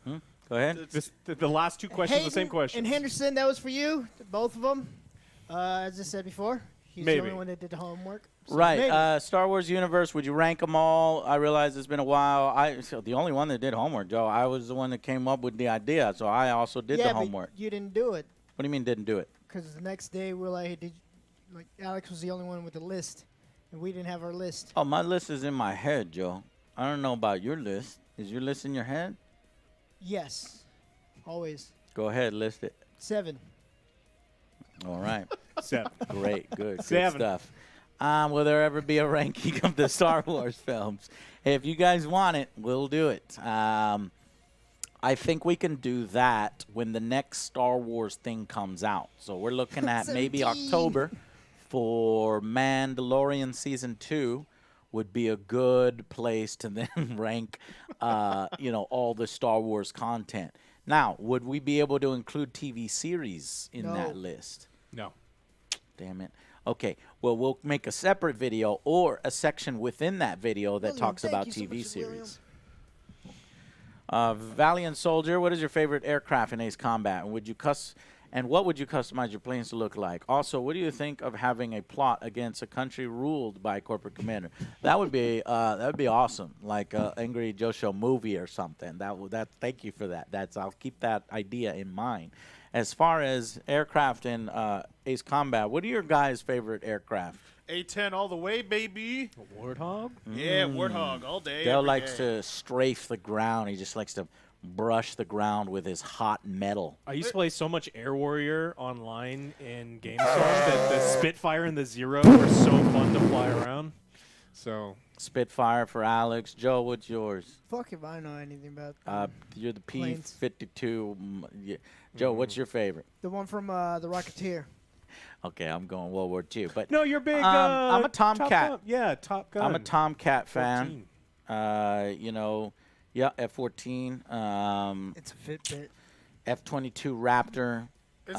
Go ahead. The last two questions, the same Hayden question. And Henderson, that was for you. Both of them. As I said before, he's Maybe. the only one that did the homework. So Right. maybe. Star Wars universe, would you rank them all? I realize it's been a while. The only one that did homework, Joe. I was the one that came up with the idea, so I also did yeah, the but homework. you didn't do it. What do you mean didn't do it? Because the next day we're like, hey, like Alex was the only one with the list, and we didn't have our list. Oh, my list is in my head, Joe. I don't know about your list. Is your list in your head? Yes, always. Go ahead, list it. 7. All right. 7. Great, good 7. stuff. Will there ever be a ranking of the Star Wars films? If you guys want it, we'll do it. I think we can do that when the next Star Wars thing comes out. So we're looking at maybe 17. October for Mandalorian Season 2 would be a good place to then rank, all the Star Wars content. Now, would we be able to include TV series in that list? No. Damn it. Okay. Well, we'll make a separate video or a section within that video that talks about TV series. Valiant Soldier, what is your favorite aircraft in Ace Combat? And what would you customize your planes to look like? Also, what do you think of having a plot against a country ruled by a corporate commander? That would be awesome, like Angry Joe Show movie or something. Thank you for that. I'll keep that idea in mind. As far as aircraft in Ace Combat, what are your guys' favorite aircraft? A-10 all the way, baby. Warthog? Yeah, Warthog all day. Dale every likes day. to strafe the ground. He just likes to brush the ground with his hot metal. I used to play so much Air Warrior online in GameStop that the Spitfire and the Zero were so fun to fly around. So Spitfire for Alex. Joe, what's yours? Fuck if I know anything about You're the planes. P-52. Yeah. Joe, what's your favorite? The one from the Rocketeer. Okay, I'm going World War II. But no, you're big. I'm a Top Tomcat. Gun. Yeah, Top Gun. I'm a Tomcat fan. 14. Yeah, F-14. It's a Fitbit. F-22 Raptor. It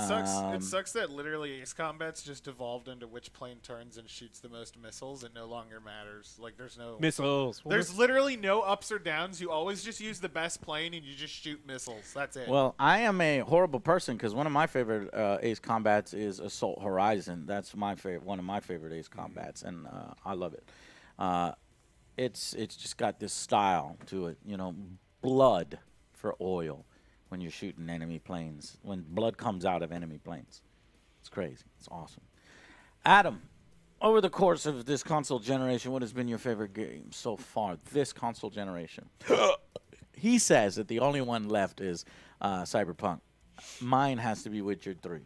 sucks that literally Ace Combat's just devolved into which plane turns and shoots the most missiles. It no longer matters. Like, there's no missiles. There's literally no ups or downs. You always just use the best plane and you just shoot missiles. That's it. Well, I am a horrible person because one of my favorite Ace Combats is Assault Horizon. That's one of my favorite Ace Combats, and I love it. It's just got this style to it, blood for oil when you're shooting enemy planes, when blood comes out of enemy planes. It's crazy. It's awesome. Adam, over the course of this console generation, what has been your favorite game so far this console generation? He says that the only one left is Cyberpunk. Mine has to be Witcher 3.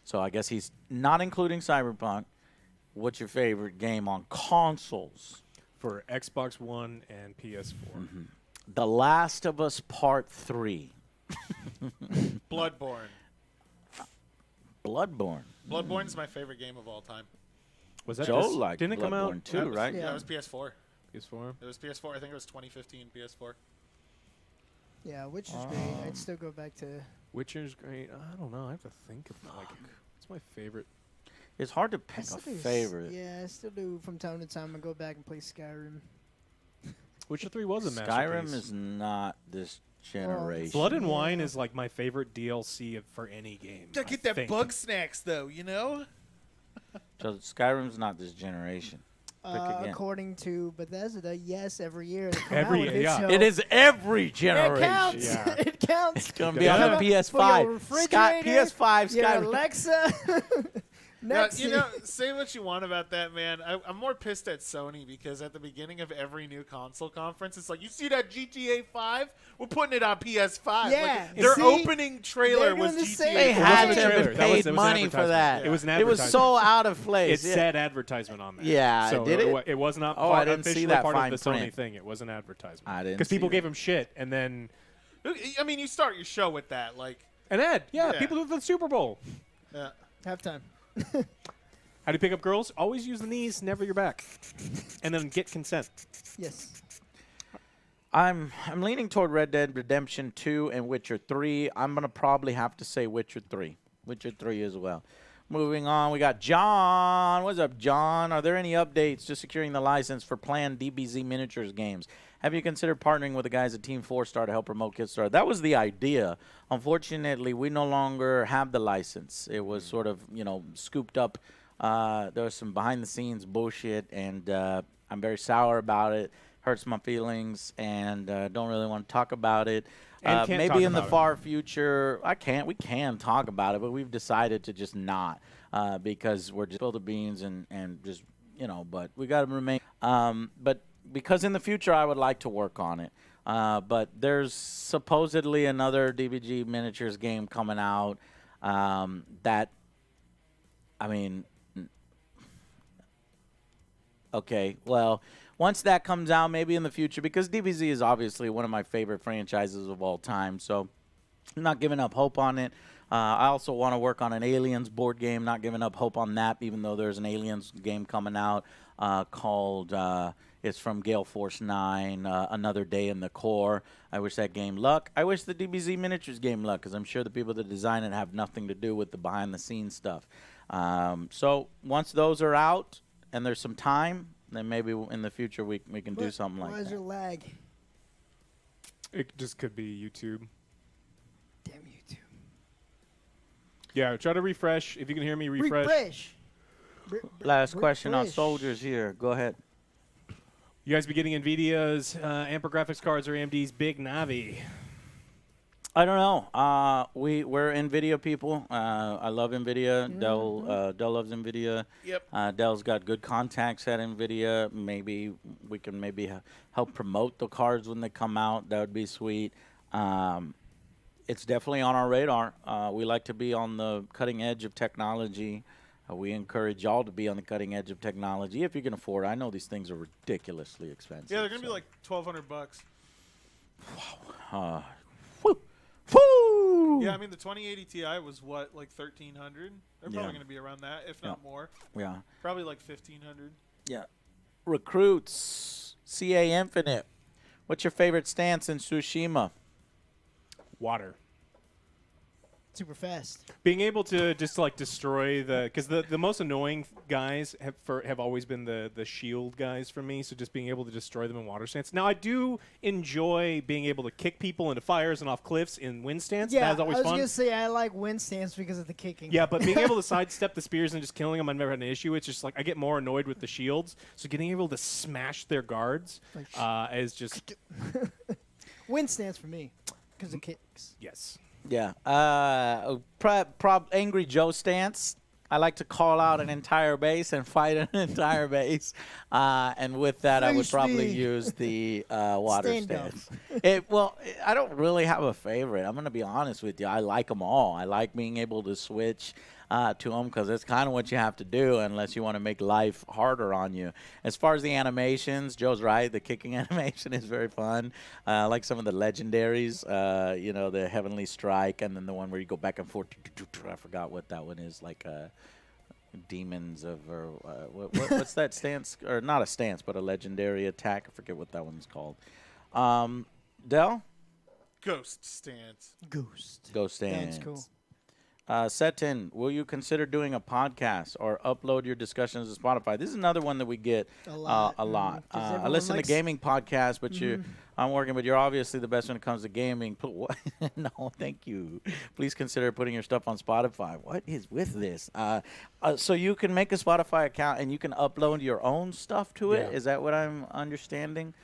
So I guess he's not including Cyberpunk. What's your favorite game on consoles? For Xbox One and PS4. Mm-hmm. The Last of Us Part 3. Bloodborne. Bloodborne's my favorite game of all time. Was that Joe liked didn't it come out Bloodborne too, right? Yeah, it was PS4. PS4? It was PS4. I think it was 2015 PS4. Yeah, Witcher's great. I'd still go back to. Witcher's great. I don't know. I have to think of what's my favorite. It's hard to pick a favorite. Yeah, I still do from time to time. I go back and play Skyrim. Witcher 3 was a Skyrim masterpiece. is not this generation. Blood and Wine is like my favorite DLC for any game. Gotta get that bug snacks though, you know. So Skyrim's not this generation. Pick again. According to Bethesda, yes, every year. They come Every- out with it, yeah. so It is every generation. It counts. Yeah. It counts. It's gonna be They on come the out PS5. for your refrigerator, PS5, your Skyrim. Alexa. Next, You know, say what you want about that, man. I'm more pissed at Sony because at the beginning of every new console conference, it's like, you see that GTA 5? We're putting it on PS5. Yeah, Like, their see? opening trailer They're was doing the GTA. same They thing. had wasn't to a have trailer. been That was- paid it was an money for advertisement. that. It was an It was advertisement. so out of place. It said advertisement on there. Yeah, so did it? It was not Oh, I part, didn't see officially that part fine of the Sony print. thing. It was an advertisement. I didn't Because people see gave him shit, and then I mean, you start your show with that, like. an ad. Yeah, Yeah. people do the Super Bowl. Yeah. halftime. How do you pick up girls? Always use the knees, never your back, and then get consent. Yes. I'm leaning toward Red Dead Redemption 2 and Witcher 3. I'm going to probably have to say Witcher 3. Witcher 3 as well. Moving on, we got John. What's up, John? Are there any updates to securing the license for planned DBZ miniatures games? Have you considered partnering with the guys at Team 4-Star to help promote Kickstarter? That was the idea. Unfortunately, we no longer have the license. It was sort of, scooped up. There was some behind-the-scenes bullshit, and I'm very sour about it. Hurts my feelings, and don't really want to talk about it. And can't maybe talk in the about it. far future, we can talk about it, but we've decided to just not because we're just spill the beans and just, but we got to remain. But because in the future I would like to work on it. But there's supposedly another DBG miniatures game coming out that, I mean, okay, well, once that comes out, maybe in the future, because DBZ is obviously one of my favorite franchises of all time, so I'm not giving up hope on it. I also want to work on an Aliens board game, not giving up hope on that, even though there's an Aliens game coming out called, it's from Gale Force 9, Another Day in the Core. I wish that game luck. I wish the DBZ Miniatures game luck, because I'm sure the people that design it have nothing to do with the behind-the-scenes stuff. So once those are out and there's some time, then maybe in the future we can do something like Why is that. there lag? It just could be YouTube. Damn YouTube. Yeah, try to refresh. If you can hear me, refresh. Last question on refresh. soldiers here. Go ahead. You guys be getting NVIDIA's Ampere graphics cards or AMD's Big Navi? I don't know. We're NVIDIA people. I love NVIDIA. Dell loves NVIDIA. Yep. Dell's got good contacts at NVIDIA. Maybe we can help promote the cards when they come out. That would be sweet. It's definitely on our radar. We like to be on the cutting edge of technology. We encourage y'all to be on the cutting edge of technology if you can afford it. I know these things are ridiculously expensive. Yeah, they're gonna be like $1,200. Woo! Yeah, I mean the 2080 Ti was what, like 1,300? They're Yeah. probably gonna be around that, if not more. Yeah. Probably like 1,500. Yeah. Recruits. CA Infinite. What's your favorite stance in Tsushima? Water. Super fast. Being able to just like destroy because the most annoying guys have always been the shield guys for me. So just being able to destroy them in water stance. Now I do enjoy being able to kick people into fires and off cliffs in wind stance. Yeah, That's always I was fun. gonna say I like wind stance because of the kicking. Yeah, but being able to sidestep the spears and just killing them, I've never had an issue. It's just like I get more annoyed with the shields. So getting able to smash their guards is just wind stance for me because of kicks. yes. Yeah. Angry Joe stance. I like to call out an entire base and fight an entire base. And with that, I would Face probably me. use the water Stand up. stance. I don't really have a favorite. I'm going to be honest with you. I like them all. I like being able to switch to them because it's kind of what you have to do unless you want to make life harder on you. As far as the animations, Joe's right. The kicking animation is very fun. I like some of the legendaries, the Heavenly Strike, and then the one where you go back and forth. I forgot what that one is, like Demons of, or what's that stance? Or not a stance, but a legendary attack. I forget what that one's called. Dell? Ghost stance. Ghost. Ghost stance. That's cool. Setin, will you consider doing a podcast or upload your discussions to Spotify? This is another one that we get a lot. I listen to gaming podcasts, but I'm working, but you're obviously the best when it comes to gaming. No, thank you. Please consider putting your stuff on Spotify. What is with this? So you can make a Spotify account and you can upload your own stuff to it? Yeah. Is that what I'm understanding?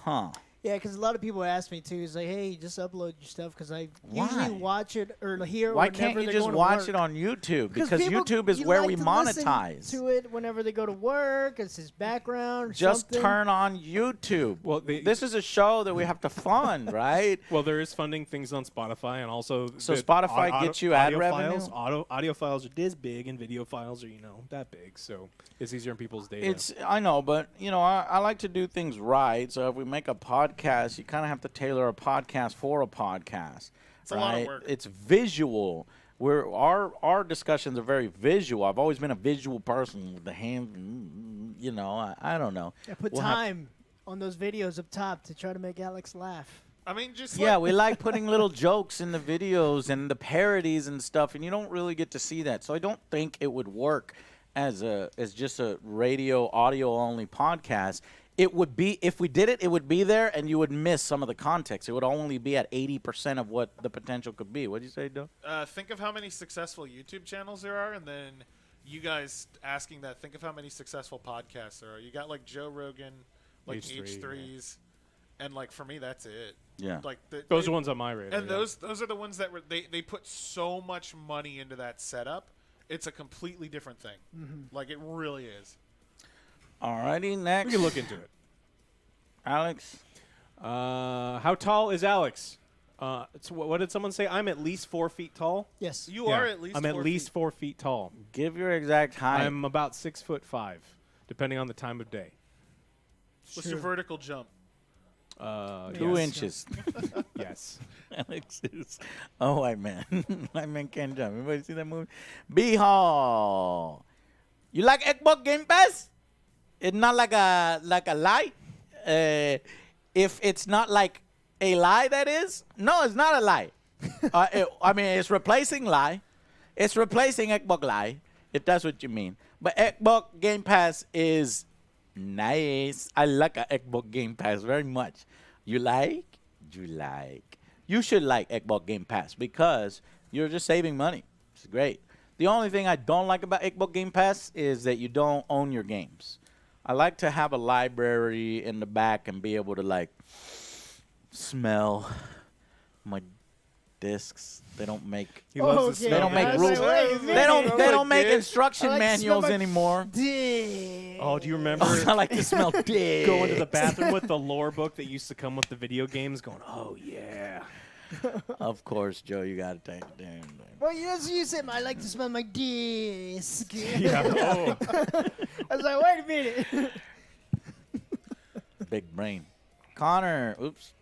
Huh. Yeah, because a lot of people ask me too. It's like, hey, just upload your stuff because I usually watch it or hear. Why can't you just watch it on YouTube? Because YouTube is where we monetize. To it whenever they go to work. It's his background. Or just something. turn on YouTube. Well, this is a show that we have to fund, right? Well, there is funding things on Spotify, and also so Spotify gets you ad revenue. Audio files are this big, and video files are that big. So it's easier in people's data. I know, but I like to do things right. So if we make a podcast, you kind of have to tailor a podcast for a podcast. It's a lot of work. It's visual. Our discussions are very visual. I've always been a visual person with the hand. I don't know. I put time on those videos up top to try to make Alex laugh. I mean, just we like putting little jokes in the videos and the parodies and stuff, and you don't really get to see that. So I don't think it would work as just a radio audio only podcast. It would be, if we did it, it would be there, and you would miss some of the context. It would only be at 80% of what the potential could be. What did you say, Doug? Think of how many successful YouTube channels there are, and then you guys asking that, think of how many successful podcasts there are. You got, like, Joe Rogan, like H3s, and, like, for me, that's it. Yeah. Like those are ones on my radar. And those are the ones that they put so much money into that setup. It's a completely different thing. Like, it really is. Alrighty, next. We can look into it. Alex? How tall is Alex? What did someone say? I'm at least 4 feet tall? Yes. You are at least 4 feet. I'm at least 4 feet tall. Give your exact height. I'm about 6'5", depending on the time of day. What's your vertical jump? 2 inches. Yes. Alex is white man. White man can't jump. Everybody see that movie? B-Hall. You like Xbox Game Pass? It's not like a lie. If it's not like a lie, that is. No, it's not a lie. It's replacing lie. It's replacing Xbox Live, if that's what you mean. But Xbox Game Pass is nice. I like a Xbox Game Pass very much. You like? You should like Xbox Game Pass because you're just saving money. It's great. The only thing I don't like about Xbox Game Pass is that you don't own your games. I like to have a library in the back and be able to like smell my discs. They don't make He loves they don't make rules. They don't make instruction manuals anymore. Oh, do you remember? I like to smell dick. Going to the bathroom with the lore book that used to come with the video games, going, oh yeah. Of course, Joe, you gotta take it down. Well, you said I like to smell my disc. Yeah. Oh. I was like, wait a minute. Big brain. Connor. Oops.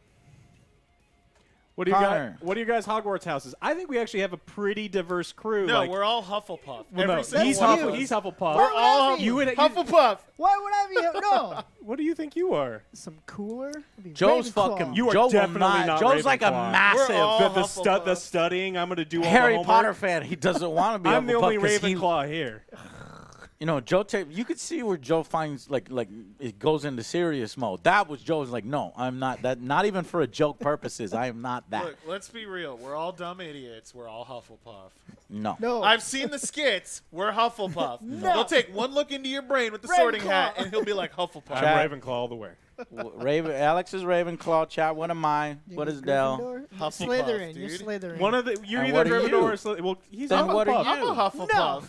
What do you guys Hogwarts houses? I think we actually have a pretty diverse crew. No, we're all Hufflepuff. Well, no, Every single one of us. he's Hufflepuff. We're all Hufflepuff. Why would I be? No. What do you think you are? Some cooler? Joe's Ravenclaw. fucking. You are Joe definitely not Joe's like a Ravenclaw. massive The studying. I'm going to do all Harry the homework. Potter fan. He doesn't want to be. I'm the only Hufflepuff 'cause Ravenclaw here. Joe. You could see where Joe finds like it goes into serious mode. That was Joe's like, no, I'm not that. Not even for a joke purposes. I am not that. Look, let's be real. We're all dumb idiots. We're all Hufflepuff. No. I've seen the skits. We're Hufflepuff. No. He'll take one look into your brain with the sorting hat, and he'll be like Hufflepuff. I'm Ravenclaw all the way. Alex is Ravenclaw. Chat. What am I? What is Dell? Hufflepuff, Slytherin. dude. You're Slytherin. One of the. You're And either what are Gryffindor you? or Slytherin. Well, he's Then Hufflepuff. what are I'm a Hufflepuff.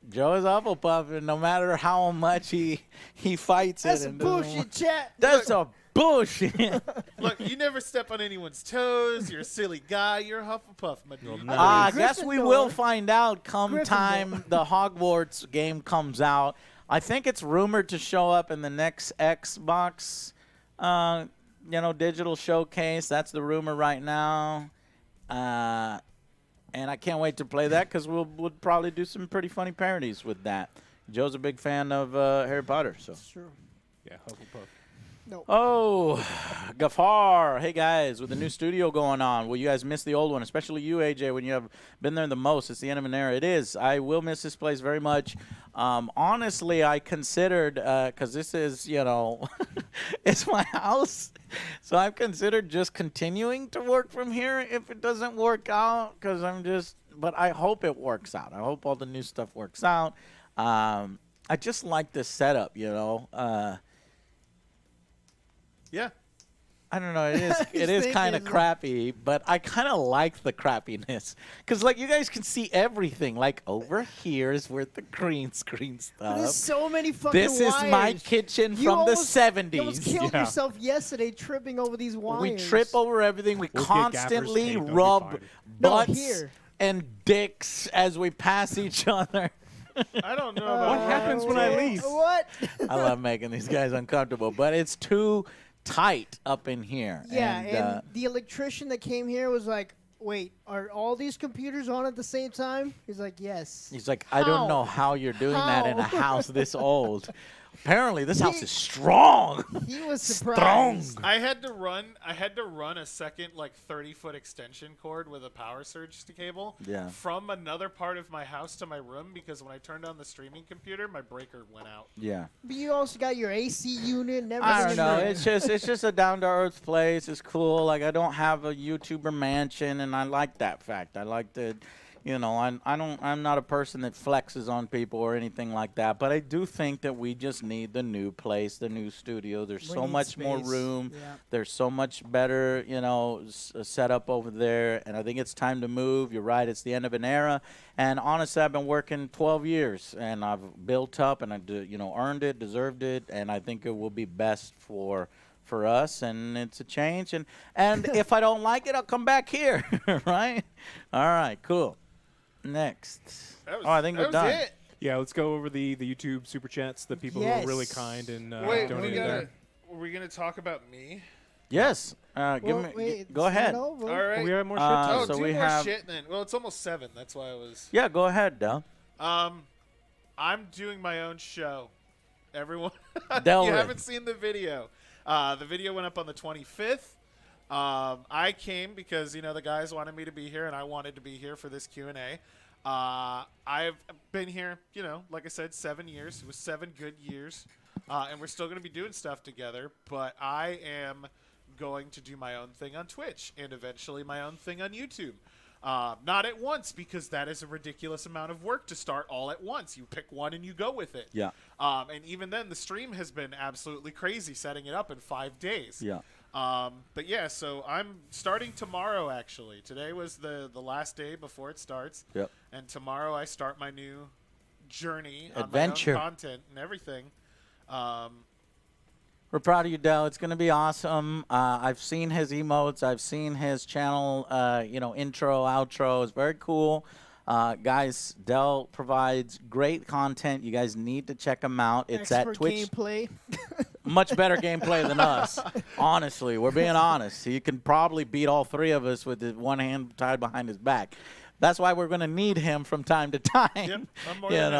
Joe is Hufflepuff, and no matter how much he fights That's it. some and doesn't bullshit, want- chat. That's a bullshit. Look, you never step on anyone's toes. You're a silly guy. You're a Hufflepuff, my dude. I guess we Gryffindor. will find out come Gryffindor. time the Hogwarts game comes out. I think it's rumored to show up in the next Xbox, digital showcase. That's the rumor right now. And I can't wait to play that because we'll probably do some pretty funny parodies with that. Joe's a big fan of Harry Potter, so. That's true. Yeah, Hufflepuff. No. Oh, Gafar. Hey, guys, with the new studio going on, will you guys miss the old one, especially you, AJ, when you have been there the most? It's the end of an era. It is. I will miss this place very much. Honestly, I considered, because this is, it's my house, so I've considered just continuing to work from here if it doesn't work out, because but I hope it works out. I hope all the new stuff works out. I just like this setup, Yeah. I don't know. It is kind of crappy, but I kind of like the crappiness because, you guys can see everything. Like over here is where the green screen stuff. There's so many fucking This wires. is my kitchen from the 70s. You almost killed yourself yesterday tripping over these wires. We trip over everything. We We'll constantly rub butts and dicks as we pass each other. I don't know about What happens when I leave? What? I love making these guys uncomfortable, but it's too tight up in here. Yeah, and the electrician that came here was like, wait, are all these computers on at the same time? He's like, yes. He's like, I don't know how you're doing that in a house this old. Apparently, this house is strong. He was surprised. I had to run a second 30-foot extension cord with a power surge cable from another part of my house to my room because when I turned on the streaming computer, my breaker went out. Yeah. But you also got your AC unit and everything. I don't know. It's just a down to earth place. It's cool. I don't have a YouTuber mansion, and I like that fact. I like the. I'm not a person that flexes on people or anything like that, but I do think that we just need the new place, the new studio. There's so much more room. Yeah. There's so much better, setup over there, and I think it's time to move. You're right. It's the end of an era, and honestly, I've been working 12 years, and I've built up, and I earned it, deserved it, and I think it will be best for us, and it's a change, and if I don't like it, I'll come back here, right? All right, cool. Next. I think we're done. It. Yeah, let's go over the YouTube super chats. The people who are really kind and donated there. Were we gonna talk about me? Yes. Go ahead. All right. We have more shit. So we have shit then. Well, it's almost 7. That's why I was. Yeah, go ahead, Del. I'm doing my own show. Everyone, Delrith. You haven't seen the video. The video went up on the 25th. I came because the guys wanted me to be here, and I wanted to be here for this Q&A. I've been here, like I said, 7 years. It was 7 good years, and we're still going to be doing stuff together. But I am going to do my own thing on Twitch and eventually my own thing on YouTube. Not at once, because that is a ridiculous amount of work to start all at once. You pick one and you go with it. Yeah. And even then, the stream has been absolutely crazy setting it up in 5 days. Yeah. But yeah, so I'm starting tomorrow, actually. Today was the last day before it starts. Yep. And tomorrow I start my new journey Adventure. on my own content and everything. We're proud of you, Del. It's going to be awesome. I've seen his emotes. I've seen his channel, intro, outro. It's very cool. Guys, Del provides great content. You guys need to check him out. It's Expert at Twitch. gameplay. Much better gameplay than us. Honestly, we're being honest. He can probably beat all 3 of us with his one hand tied behind his back. That's why we're going to need him from time to time. Yep, I'm more than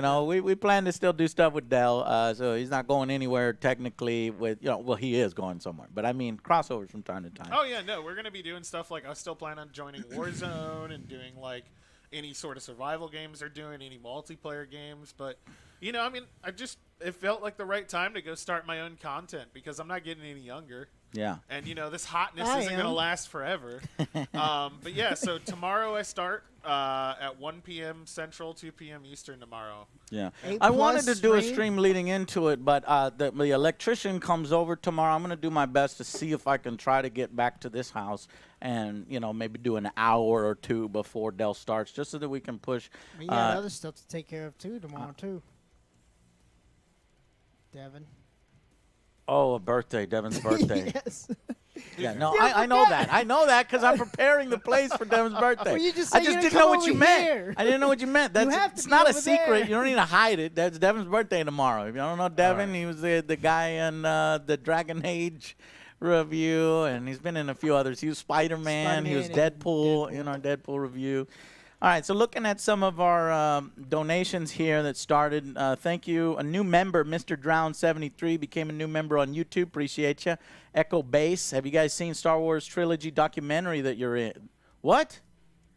happy. We plan to still do stuff with Del, so he's not going anywhere technically with, well, he is going somewhere. But I mean, crossovers from time to time. Oh, yeah, no, we're going to be doing stuff I still plan on joining Warzone and doing, any sort of survival games they're doing, any multiplayer games. But, it felt like the right time to go start my own content because I'm not getting any younger. Yeah. And, this hotness isn't going to last forever. But, yeah, so tomorrow I start at 1 p.m. Central, 2 p.m. Eastern tomorrow. Yeah. I wanted to do a stream leading into it, but the electrician comes over tomorrow. I'm going to do my best to see if I can try to get back to this house and, maybe do an hour or 2 before Del starts just so that we can push. We got other stuff to take care of, too, tomorrow, too. Devin. Oh, a birthday, Devin's birthday. Yes. Yeah, no, I know that. I know that because I'm preparing the place for Devin's birthday. Well, you just I said just you're didn't gonna know come what you over meant. here. I didn't know what you meant. That's have to it's be not a over secret. there. You don't need to hide it. That's Devin's birthday tomorrow. If you don't know Devin, he was the guy in the Dragon Age review, and he's been in a few others. He was Spider-Man. He was Deadpool in our Deadpool review. All right, so looking at some of our donations here that started, thank you. A new member, Mr. Drown73, became a new member on YouTube. Appreciate you. Echo Base, have you guys seen Star Wars Trilogy documentary that you're in? What?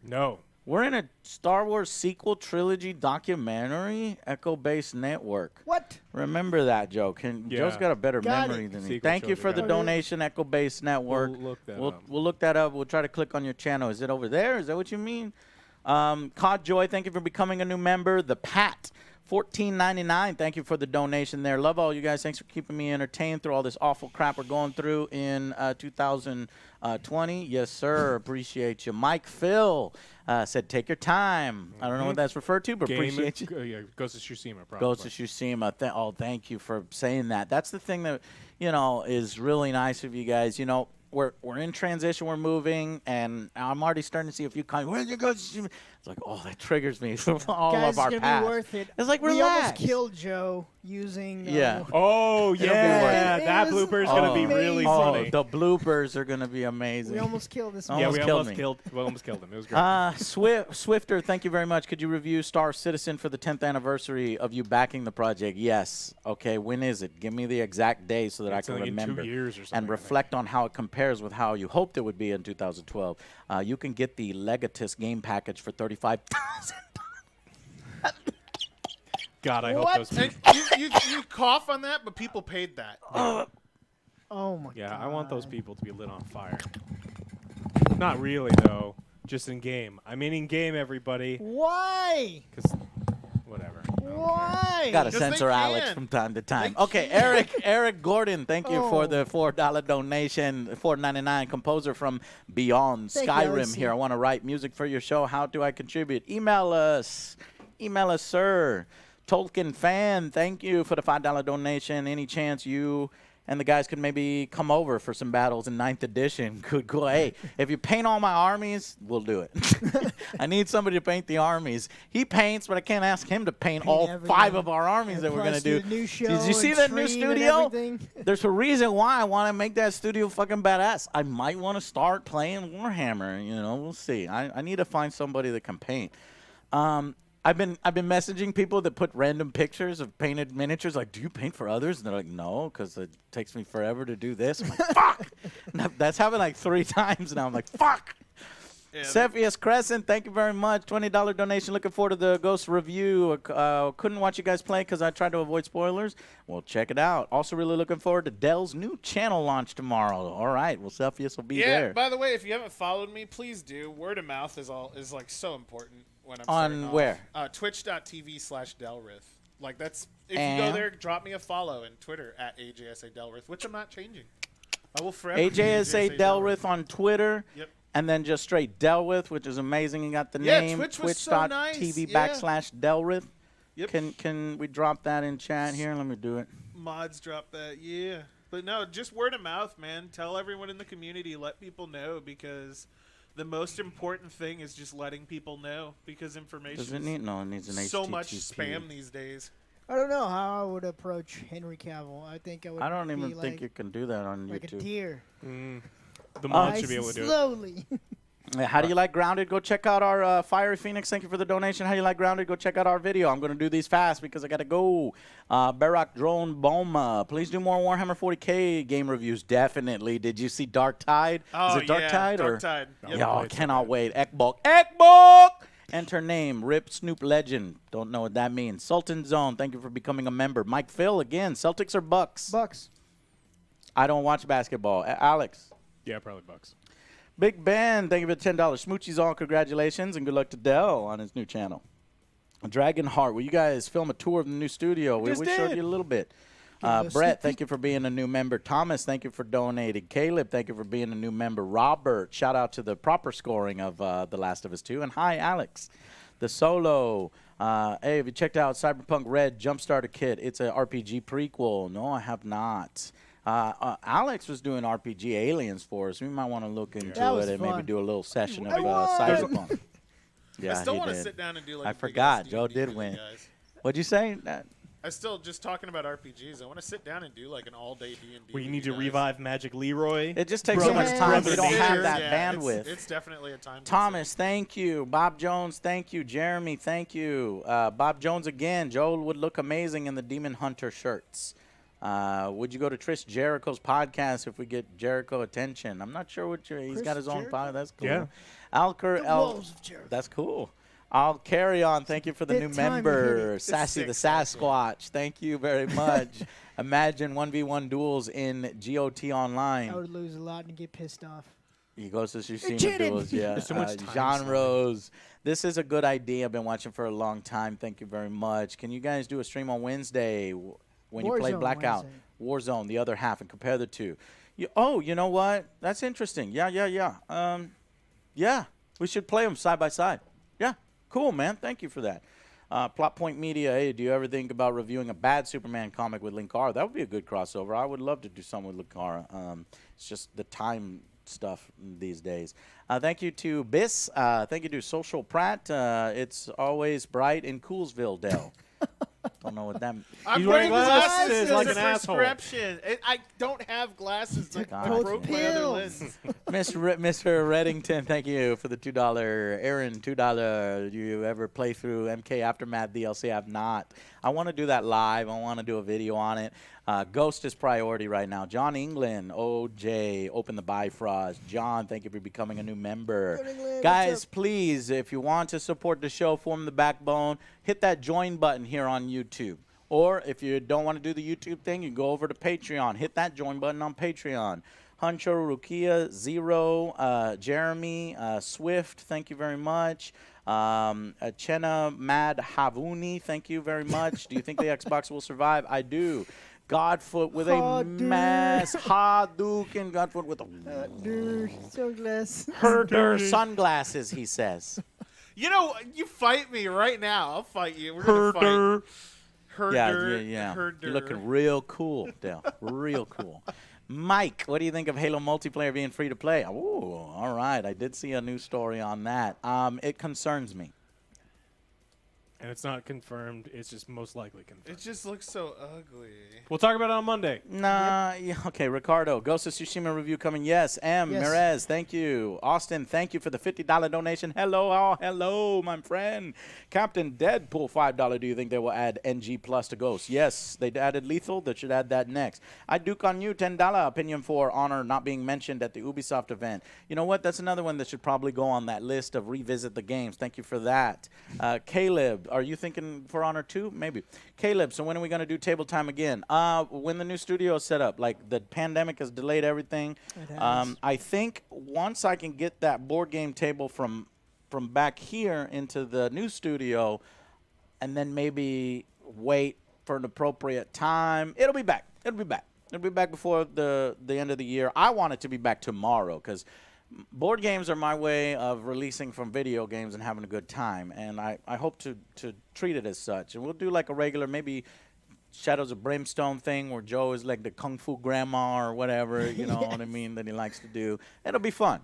No. We're in a Star Wars sequel trilogy documentary? Echo Base Network. What? Remember that, Joe. Joe's got a better Got memory it. than me. Sequel Thank you for the trilogy. donation, Echo Base Network. We'll look that up. We'll look that up. We'll try to click on your channel. Is it over there? Is that what you mean? Cod Joy, thank you for becoming a new member. The Pat, $14.99. Thank you for the donation there. Love all you guys. Thanks for keeping me entertained through all this awful crap we're going through in 2020. Yes, sir. Appreciate you. Mike Phil said, take your time. I don't know what that's referred to, but appreciate you. Yeah, Ghost of Tsushima, probably. Ghost of Tsushima. Thank you for saying that. That's the thing that, is really nice of you guys. We're in transition, we're moving, and I'm already starting to see a few comments. Where'd you go? It's like, oh, that triggers me from all Guys, of our it's gonna past. be worth it. It's like, we almost relax. killed Joe using. Yeah. Oh, It'll be worth yeah. it. That blooper is going to be really funny. The bloopers are going to be amazing. We almost killed this man. Yeah, we almost me. killed him. It was great. Swifter, thank you very much. Could you review Star Citizen for the 10th anniversary of you backing the project? Yes. Okay, when is it? Give me the exact day so that I can like in 2 remember years or something, and reflect on how it compares with how you hoped it would be in 2012. You can get the Legatus game package for $35,000. God, I hope What? those And people. you cough on that, but people paid that. Oh my Yeah, god. I want those people to be lit on fire. Not really, though. Just in game. I mean, in game, everybody. Why? Because, whatever. Why? Got to censor Alex from time to time. Okay, Eric Gordon, thank you for the $4 donation, $4.99. Composer from Beyond Thank you, Skyrim Alex. here. I want to write music for your show. How do I contribute? Email us, sir. Tolkien fan, thank you for the $5 donation. Any chance you and the guys could maybe come over for some battles in 9th edition? Good, cool. Hey, if you paint all my armies, we'll do it. I need somebody to paint the armies. He paints, but I can't ask him to paint all everything. 5 of our armies that we're going to do. The new show Did you see and that new stream and studio? everything. There's a reason why I want to make that studio fucking badass. I might want to start playing Warhammer. We'll see. I need to find somebody that can paint. I've been messaging people that put random pictures of painted miniatures. Like, do you paint for others? And they're like, no, because it takes me forever to do this. I'm like, fuck. That's happened like 3 times now. I'm like, fuck. Yeah, Cepheus Crescent, thank you very much. $20 donation. Looking forward to the Ghost review. Couldn't watch you guys play because I tried to avoid spoilers. Well, check it out. Also, really looking forward to Dell's new channel launch tomorrow. All right. Well, Cepheus will be there. By the way, if you haven't followed me, please do. Word of mouth is like so important when I'm On starting where? off. Twitch.tv/Delrith. Like that's if you go there, drop me a follow and Twitter at AJS Delrith, which I'm not changing. I will forever. AJS Delrith on Twitter. Yep. And then just straight Delrith, which is amazing. You got the Yeah, name. Twitch was so nice. Twitch.tv/Delrith. Yep. Can we drop that in chat here? Let me do it. Mods drop that, yeah. But no, just word of mouth, man. Tell everyone in the community, let people know, because the most important thing is just letting people know, because information Does it need? No, it needs an so much HTTP. spam these days. I don't know how I would approach Henry Cavill. I think I would. I don't be even like, think you can do that on like YouTube. a deer. The mod should be able to do it. Slowly. How do you like Grounded? Go check out our Fiery Phoenix. Thank you for the donation. How do you like Grounded? Go check out our video. I'm going to do these fast because I got to go. Barak Drone Boma. Please do more Warhammer 40K game reviews. Definitely. Did you see Dark Tide? Oh, Is it Dark yeah, Tide? Dark Tide. Yep. Yeah, I cannot wait. Ekbok! Enter name. Rip Snoop Legend. Don't know what that means. Sultan Zone. Thank you for becoming a member. Mike Phil again. Celtics or Bucks? Bucks. I don't watch basketball. Alex? Yeah, probably Bucks. Big Ben, thank you for the $10. Smoochies on, congratulations, and good luck to Dell on his new channel. Dragonheart, will you guys film a tour of the new studio? We showed you a little bit. Brett, thank you for being a new member. Thomas, thank you for donating. Caleb, thank you for being a new member. Robert, shout out to the proper scoring of The Last of Us 2. And hi, Alex. The Solo. Hey, have you checked out Cyberpunk Red Jumpstarter Kit? It's an RPG prequel. No, I have not. Alex was doing RPG Aliens for us. We might want to look into it and maybe do a little session of Cyberpunk. Yeah, I still he want to did. sit down and do like I a big forgot. ass Joe D&D did with win. you guys. What'd you say? I still just talking about RPGs. I want to sit down and do like an all-day D&D. We need to revive Magic Leroy. It just takes so much time. We don't have that bandwidth. It's definitely a time. Thomas, thank you. Bob Jones, thank you. Jeremy, thank you. Bob Jones again. Joel would look amazing in the Demon Hunter shirts. Would you go to Trish Jericho's podcast if we get Jericho attention? I'm not sure what he's got his own podcast. That's cool. Yeah. Alker, that's cool. I'll carry on. Thank you for the new member, Sassy the Sasquatch. Thank you very much. Imagine 1v1 duels in GOT Online. I would lose a lot and get pissed off. He goes to Tsushima duels, yeah. There's so much time. Genres. This is a good idea. I've been watching for a long time. Thank you very much. Can you guys do a stream on Wednesday when you play Blackout? Warzone, the other half, and compare the two. You know what? That's interesting. Yeah. Yeah, we should play them side by side. Yeah. Cool, man. Thank you for that. Plot Point Media, hey, do you ever think about reviewing a bad Superman comic with Linkara? That would be a good crossover. I would love to do something with Linkara. It's just the time stuff these days. Thank you to Biss. Thank you to Social Pratt. It's always bright in Coolsville, Dell. Don't know what that means. I'm wearing glasses like an asshole. I don't have glasses. I broke my other lens. Mr. Reddington, thank you for the $2. Aaron, $2. Do you ever play through MK Aftermath DLC? I have not. I want to do that live. I want to do a video on it. Ghost is priority right now. John England, OJ, open the Bifrost. John, thank you for becoming a new member. Guys, please, if you want to support the show, form the backbone, hit that join button here on YouTube. Or if you don't want to do the YouTube thing, you can go over to Patreon. Hit that join button on Patreon. Huncho, Rukia, Zero, Jeremy, Swift, thank you very much. Chenna Mad Havuni, thank you very much. Do you think the Xbox will survive? I do. Godfoot with a mass Hadouken. Godfoot with a sunglasses. Herder sunglasses, he says. You know, you fight me right now. I'll fight you. We're going to fight. Herder. Yeah. Herder. You're looking real cool, Dale. Real cool. Mike, what do you think of Halo multiplayer being free to play? Ooh, all right. I did see a news story on that. It concerns me. And it's not confirmed. It's just most likely confirmed. It just looks so ugly. We'll talk about it on Monday. Nah, yeah, okay. Ricardo, Ghost of Tsushima review coming. Yes. M. Yes. Mirez, thank you. Austin, thank you for the $50 donation. Hello, my friend. Captain Deadpool, $5. Do you think they will add NG Plus to Ghost? Yes, they added Lethal. They should add that next. I Duke on you, $10. Opinion for Honor not being mentioned at the Ubisoft event. You know what? That's another one that should probably go on that list of revisit the games. Thank you for that. Caleb, are you thinking For Honor 2? Maybe. Caleb, so when are we going to do table time again? When the new studio is set up. Like, the pandemic has delayed everything. I think once I can get that board game table from back here into the new studio and then maybe wait for an appropriate time, it'll be back. It'll be back. It'll be back before the end of the year. I want it to be back tomorrow because board games are my way of releasing from video games and having a good time, and I hope to treat it as such. And we'll do like a regular, maybe Shadows of Brimstone thing where Joe is like the Kung Fu grandma or whatever, you know what I mean, that he likes to do. It'll be fun.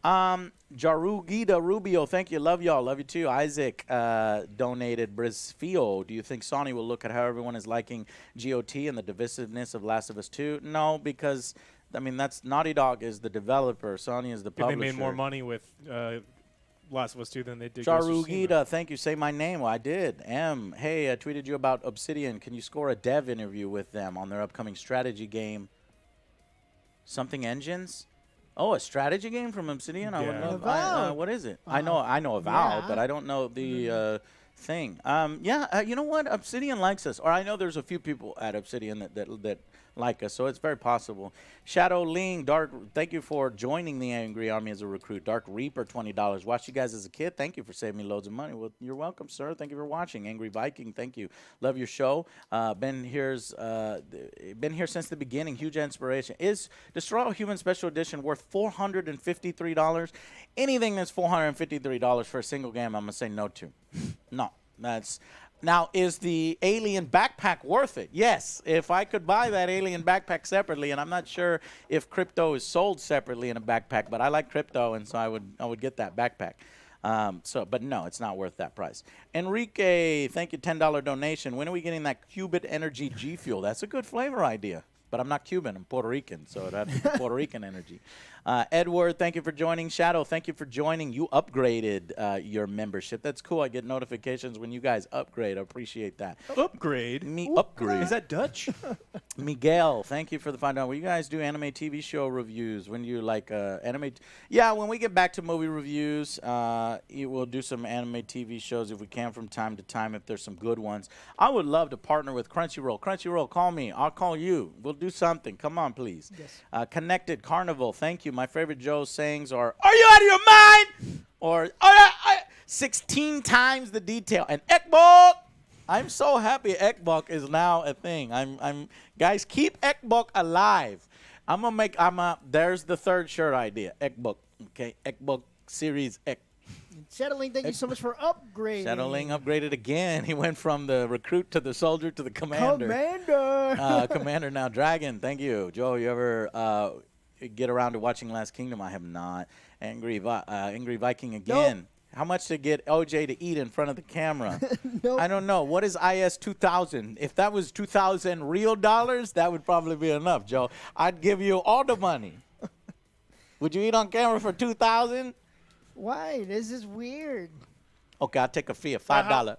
Jarugida Rubio, thank you. Love y'all. Love you too. Isaac donated Brisfio. Do you think Sony will look at how everyone is liking GOT and the divisiveness of Last of Us 2? No, because I mean, that's Naughty Dog is the developer. Sony is the publisher. They made more money with Last of Us 2 than they did. Charugita, thank you. Say my name. Well, I did. Hey, I tweeted you about Obsidian. Can you score a dev interview with them on their upcoming strategy game? Something Engines? Oh, a strategy game from Obsidian? Yeah. I would love. What is it? I know Avowed, but I don't know the thing. You know what? Obsidian likes us, or I know there's a few people at Obsidian that like us, so it's very possible. Shadow Ling, Dark, thank you for joining the Angry Army as a recruit. Dark Reaper, $20. Watched you guys as a kid. Thank you for saving me loads of money. Well, you're welcome, sir. Thank you for watching. Angry Viking, thank you. Love your show. Been here since the beginning. Huge inspiration. Is Destroy All Human Special Edition worth $453? Anything that's $453 for a single game, I'm gonna say no to. No, that's. Now, is the alien backpack worth it? Yes. If I could buy that alien backpack separately, and I'm not sure if crypto is sold separately in a backpack, but I like crypto, and so I would get that backpack. But no, it's not worth that price. Enrique, thank you, $10 donation. When are we getting that Cuban Energy G Fuel? That's a good flavor idea. But I'm not Cuban. I'm Puerto Rican, so it'd have to be Puerto Rican energy. Edward, thank you for joining. Shadow, thank you for joining. You upgraded your membership. That's cool. I get notifications when you guys upgrade. I appreciate that. Upgrade? Upgrade. Is that Dutch? Miguel, thank you for the $5. Will you guys do anime TV show reviews when you like anime? Yeah, when we get back to movie reviews, we'll do some anime TV shows if we can from time to time if there's some good ones. I would love to partner with Crunchyroll. Crunchyroll, call me. I'll call you. We'll do something. Come on, please. Yes. Connected Carnival, thank you. My favorite Joe's sayings are you out of your mind? Or 16 times the detail. And Ekbok. I'm so happy Ekbok is now a thing. Guys, keep Ekbok alive. There's the third shirt idea. Ekbok. Okay, Ekbok series Ek. Shadowling, thank you so much for upgrading. Shadowling upgraded again. He went from the recruit to the soldier to the commander. Commander now. Dragon, thank you. Joe, you ever get around to watching Last Kingdom? I have not. Angry Viking again. Nope. How much to get OJ to eat in front of the camera? Nope. I don't know. What is IS 2000? If that was 2,000 real dollars, that would probably be enough, Joe. I'd give you all the money. Would you eat on camera for 2,000? Why? This is weird. Okay, I'll take a fee of $5.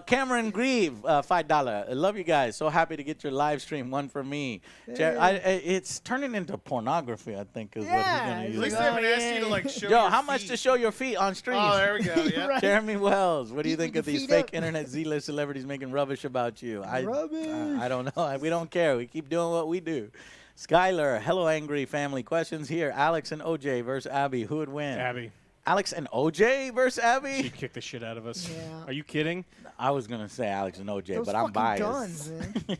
Cameron Grieve, $5. I love you guys. So happy to get your live stream. One for me. It's turning into pornography, I think, is what he's going to use. At least they haven't asked you to like show Joe, your how much feet. to show your feet on stream? Oh, there we go. Yeah. Right. Jeremy Wells, what do you think of these feet fake up. internet Z-list celebrities making rubbish about you? Rubbish. I don't know. We don't care. We keep doing what we do. Skylar, hello, angry family. Questions here. Alex and OJ versus Abby. Who would win? Abby. Alex and OJ versus Abby? She'd kick the shit out of us. Yeah. Are you kidding? I was going to say Alex and OJ, Those but I'm fucking biased. guns,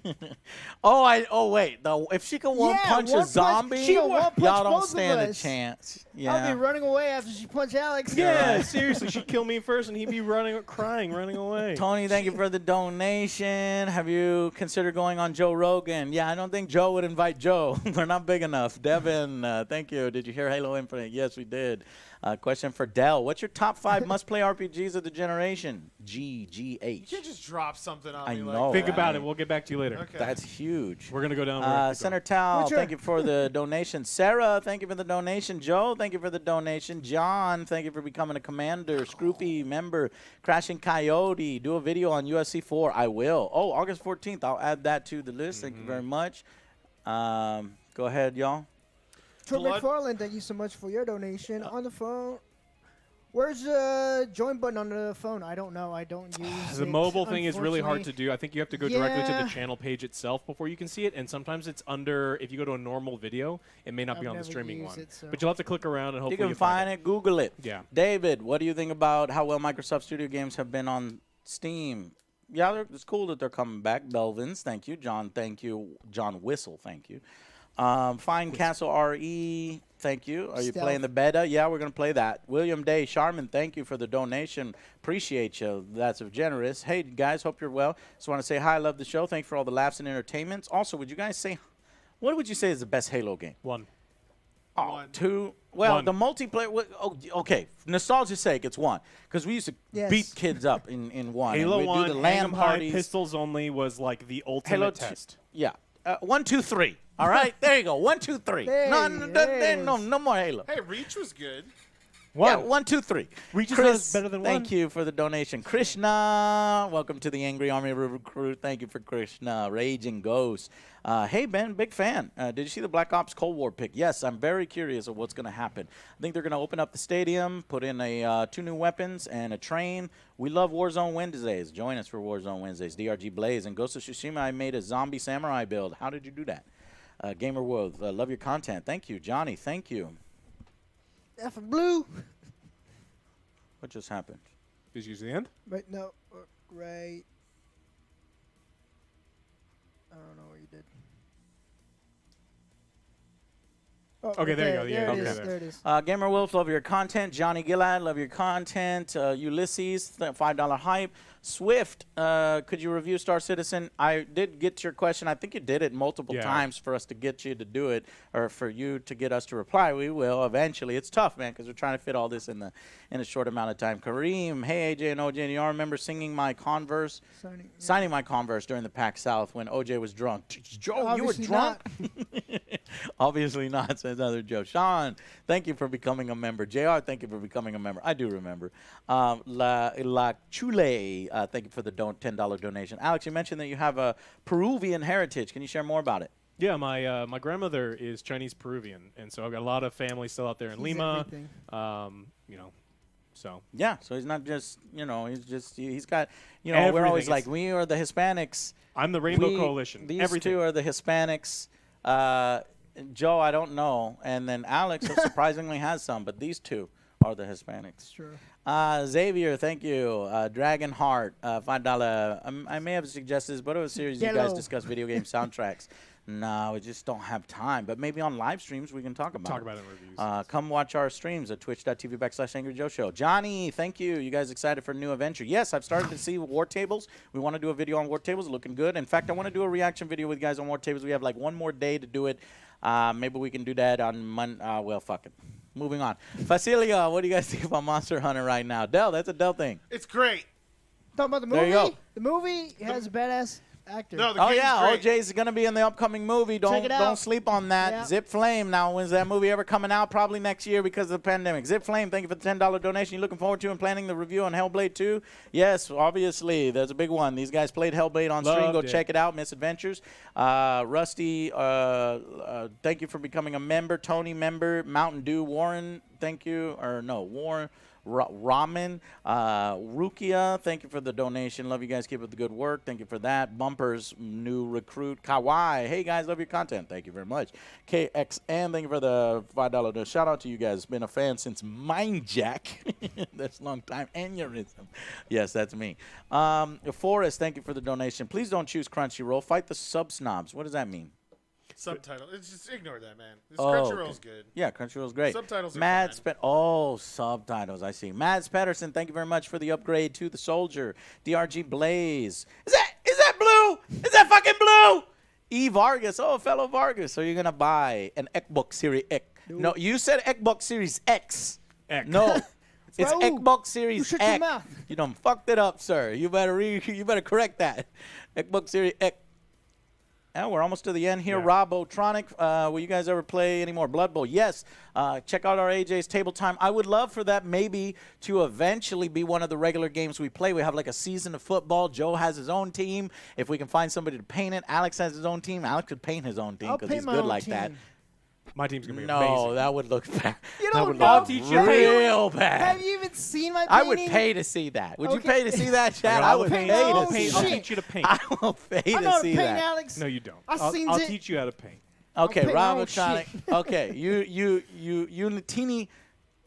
man. Wait. If she can one-punch a zombie, she can one-punch y'all don't both of stand a us. chance. I'll Yeah. be running away after she punched Alex. Yeah, seriously. She'd kill me first, and he'd be running away. Tony, thank you for the donation. Have you considered going on Joe Rogan? Yeah, I don't think Joe would invite Joe. We're not big enough. Devin, thank you. Did you hear Halo Infinite? Yes, we did. Question for Dell. What's your top 5 must-play RPGs of the generation? GGH. You can't just drop something on I me know. like Think that. about it. We'll get back to you later. Okay. That's huge. We're going to go down. Senator Tal, Witcher. thank you for the donation. Sarah, thank you for the donation. Joe, thank you for the donation. John, thank you for becoming a commander. Scroopy, member. Crashing Coyote, do a video on USC 4. I will. Oh, August 14th. I'll add that to the list. Thank you very much. Go ahead, y'all. Troy Blood- McFarland, thank you so much for your donation. On the phone. Where's the join button on the phone? I don't know. I don't use The it, mobile thing is really hard to unfortunately. do. I think you have to go directly to Yeah. the channel page itself before you can see it, and sometimes it's under, if you go to a normal video, it may not be I've on the never streaming used one. it, so- But you'll have to click around and You hopefully can find it. Google it. Yeah. David, what do you think about how well Microsoft Studio games have been on Steam? Yeah, it's cool that they're coming back. Belvins, thank you. John, thank you. John Whistle, thank you. Fine Castle RE, thank you. Are you Stealth. playing the beta? Yeah, we're going to play that. William Day Sharman, thank you for the donation. Appreciate you. That's generous. Hey, guys, hope you're well. Just want to say hi. I love the show. Thanks for all the laughs and entertainments. Also, would you guys say, what would you say is the best Halo game? 1. Oh, One. 2. Well, 1. the multiplayer. Okay, for nostalgia's sake, it's 1 because we used to Yes. beat kids up in 1. Halo We'd 1, do the hang 'em LAN high, parties. pistols only was like the Halo ultimate 2 test. Yeah, 1, 2, 3. All right, there you go. 1, 2, 3. There No more Halo. Hey, Reach was good. Yeah, 1, 2, 3. Reach is Chris, better than thank 1. you for the donation. Krishna, welcome to the Angry Army Recruit. Thank you for Krishna. Raging Ghost. Hey, Ben, big fan. Did you see the Black Ops Cold War pick? Yes, I'm very curious of what's going to happen. I think they're going to open up the stadium, put in 2 new weapons and a train. We love Warzone Wednesdays. Join us for Warzone Wednesdays. DRG Blaze. And Ghost of Tsushima, I made a zombie samurai build. How did you do that? Gamer World, love your content. Thank you. Johnny, thank you. F and blue. What just happened? Did you use the end? Wait, no. Right. I don't know what you did. Oh, Okay, there you go. There Yeah, it is. Gamer Wolf, love your content. Johnny Gillard, love your content. Ulysses, $5 hype. Swift, could you review Star Citizen? I did get your question. I think you did it multiple times for us to get you to do it, or for you to get us to reply. We will eventually. It's tough, man, because we're trying to fit all this in a short amount of time. Kareem, hey AJ and OJ, do you all remember singing my Converse, signing my Converse during the PAC South when OJ was drunk? Joe, Obviously you were drunk. Obviously not, says other Joe. Sean, thank you for becoming a member. JR, thank you for becoming a member. I do remember. La Chule, thank you for the $10 donation. Alex, you mentioned that you have a Peruvian heritage. Can you share more about it? Yeah, my grandmother is Chinese Peruvian, and so I've got a lot of family still out there in Lima. You know, so yeah, so he's not just he's got we're everything. always like we are the Hispanics. I'm the Rainbow Coalition. These everything. two are the Hispanics. Joe, I don't know, and then Alex surprisingly has some, but these two are the Hispanics. Sure. Xavier, thank you. Dragon Heart, $5. I may have suggested this, but it was a series you guys discuss video game soundtracks. No, we just don't have time. But maybe on live streams we can talk about it in reviews. Come watch our streams at twitch.tv/Angry Joe Show. Johnny, thank you. You guys excited for a new adventure? Yes, I've started to see War Tables. We want to do a video on War Tables. Looking good. In fact, I want to do a reaction video with you guys on War Tables. We have like one more day to do it. Maybe we can do that on Monday. Well, fuck it. Moving on. Facilia, what do you guys think about Monster Hunter right now? Dell, that's a Dell thing. It's great. Talking about the movie? There you go. The movie has a badass actor. No, the Oh, game's yeah. great. OJ's going to be in the upcoming movie. Check it out. Don't sleep on that. Yeah. Zip Flame. Now, when's that movie ever coming out? Probably next year because of the pandemic. Zip Flame, thank you for the $10 donation. You looking forward to and planning the review on Hellblade 2? Yes, obviously. There's a big one. These guys played Hellblade on stream. Go check it out. Misadventures. Rusty, thank you for becoming a member. Tony, member. Mountain Dew. Warren, thank you. Or no, Warren. Ramen, Rukia, thank you for the donation. Love you guys. Keep up the good work. Thank you for that. Bumpers, new recruit. Kawai, hey guys, love your content. Thank you very much. KXN, thank you for the $5 donation. Shout out to you guys. Been a fan since Mindjack. That's a long time. Aneurysm. Yes, that's me. Forrest, thank you for the donation. Please don't choose Crunchyroll. Fight the sub snobs. What does that mean? Subtitle. It's just ignore that, man. Crunchyroll's good. Yeah, Crunchyroll's great. Subtitles are fine. Subtitles. I see. Mads Pedersen, thank you very much for the upgrade to the Soldier. DRG Blaze. Is that blue? Is that fucking blue? E Vargas. Oh, fellow Vargas. So you're gonna buy an Xbox Series X? No, you said Xbox Series X. No. It's Xbox Series shut X. your mouth. You done fucked it up, sir. You better correct that. Xbox Series X. Yeah, we're almost to the end here. Yeah. Rob O'Tronic, will you guys ever play any more Blood Bowl? Yes. Check out our AJ's Table Time. I would love for that maybe to eventually be one of the regular games we play. We have like a season of football. Joe has his own team. If we can find somebody to paint it, Alex has his own team. Alex could paint his own team because he's good like that. My team's going to be amazing. No, that would look bad. You that don't would know. look real bad. Have you even seen my painting? I would pay to see that. Would you pay to see that, Chad? I would pay to see that. I'll teach you to paint. I will pay to see that. I know how to paint, Alex. No, you don't. I'll teach you how to paint. Okay, Rob O'Tronic. Okay,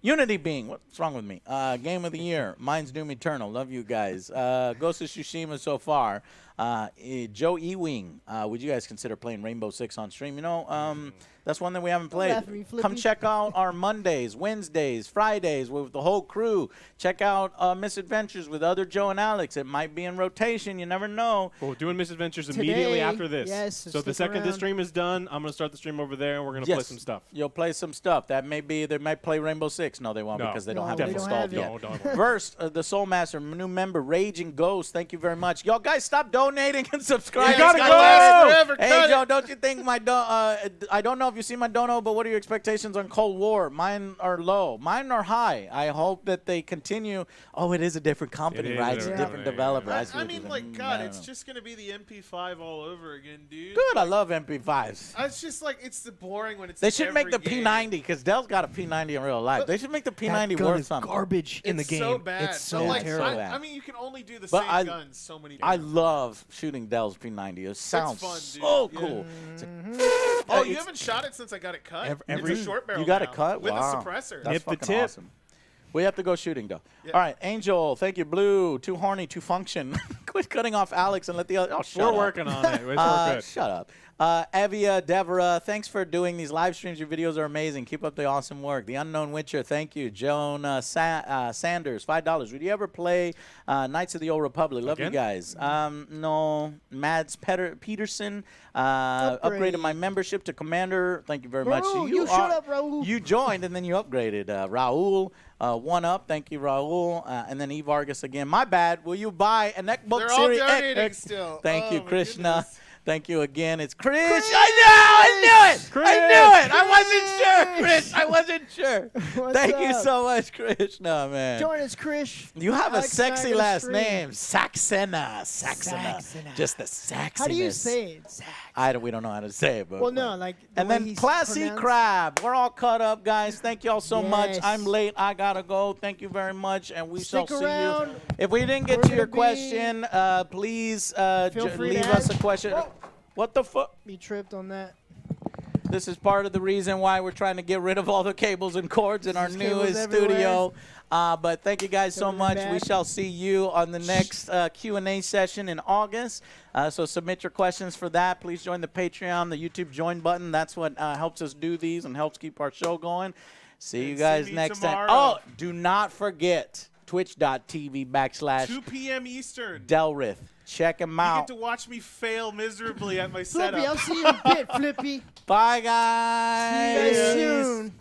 Unity Being. What's wrong with me? Game of the Year. Mine's Doom Eternal. Love you guys. Ghost of Tsushima so far. Joe Ewing. Would you guys consider playing Rainbow Six on stream? You know, that's one that we haven't played. Come check out our Mondays, Wednesdays, Fridays with the whole crew. Check out Misadventures with other Joe and Alex. It might be in rotation. You never know. Well, we're doing Misadventures immediately after this. Yes, so the second this stream is done, I'm going to start the stream over there, and we're going to play some stuff. You'll play some stuff. That may be, they might play Rainbow Six. No, they won't because they don't have it installed yet. First, the Soul Master, new member, Raging Ghost. Thank you very much. Y'all guys, stop donating and subscribing. You gotta go! Hey, Joe, don't you think my I don't know if you see my dono, but what are your expectations on Cold War? Mine are low. Mine are high. I hope that they continue. Oh, it is a different company, right? It's a different developer. I mean, like, God, it's just going to be the MP5 all over again, dude. Good, I love MP5s. It's just like, it's the boring when it's They should make the P90, because Dell's got a P90 in real life. They should make the P90 worth something. Garbage in the game. So bad. It's so terrible. I mean, you can only do the same guns so many times. I love shooting Dell's P90. It sounds fun, so cool. Oh, you haven't shot it since I got it cut? It's a short barrel You got now, it cut? with Wow. a suppressor. That's fucking awesome. We have to go shooting, though. Yeah. All right, Angel, thank you. Blue, too horny, too function. Quit cutting off Alex and let the other. Oh, shut up. We're working on it. We're good. Shut up. Evia, Devra, thanks for doing these live streams. Your videos are amazing. Keep up the awesome work. The Unknown Witcher, thank you. Joan Sanders, $5. Would you ever play Knights of the Old Republic? Love you guys. No. Mads Peterson, upgraded my membership to Commander. Thank you very much. You shut up, Raul. You joined and then you upgraded. Raul, one up. Thank you, Raul. And then E. Vargas again. My bad. Will you buy an Book They're all Series donating X? still. Thank you, my Krishna. goodness. Thank you again. It's Chris. I knew it. Chris. I knew it. I wasn't sure, Chris. I wasn't sure. What's Thank you up? so much, Krishna, man. Join us, Chris. You have Alex a sexy and I last gonna stream. name, Saxena. Just the sexiness. How do you say it? We don't know how to say it, but Well, no, like. The and way then he's Classy pronounced. Crab. We're all caught up, guys. Thank you all so much. Yes. I'm late. I gotta go. Thank you very much, and we shall Stick see around. you. If we didn't get We're to your gonna be- question, please Feel free leave to us a ask. question. Whoa. What the fuck? Be tripped on that. This is part of the reason why we're trying to get rid of all the cables and cords in our There's cables newest everywhere. studio. But thank you guys so Coming much. back. We shall see you on the next Q&A session in August. So submit your questions for that. Please join the Patreon, the YouTube join button. That's what helps us do these and helps keep our show going. See you And guys see me next time. tomorrow. Oh, do not forget twitch.tv/. 2 p.m. Eastern. Delrith. Check him You out. get to watch me fail miserably at my Flippy, setup. I'll see you in a bit, Flippy. Bye, guys. See you guys soon.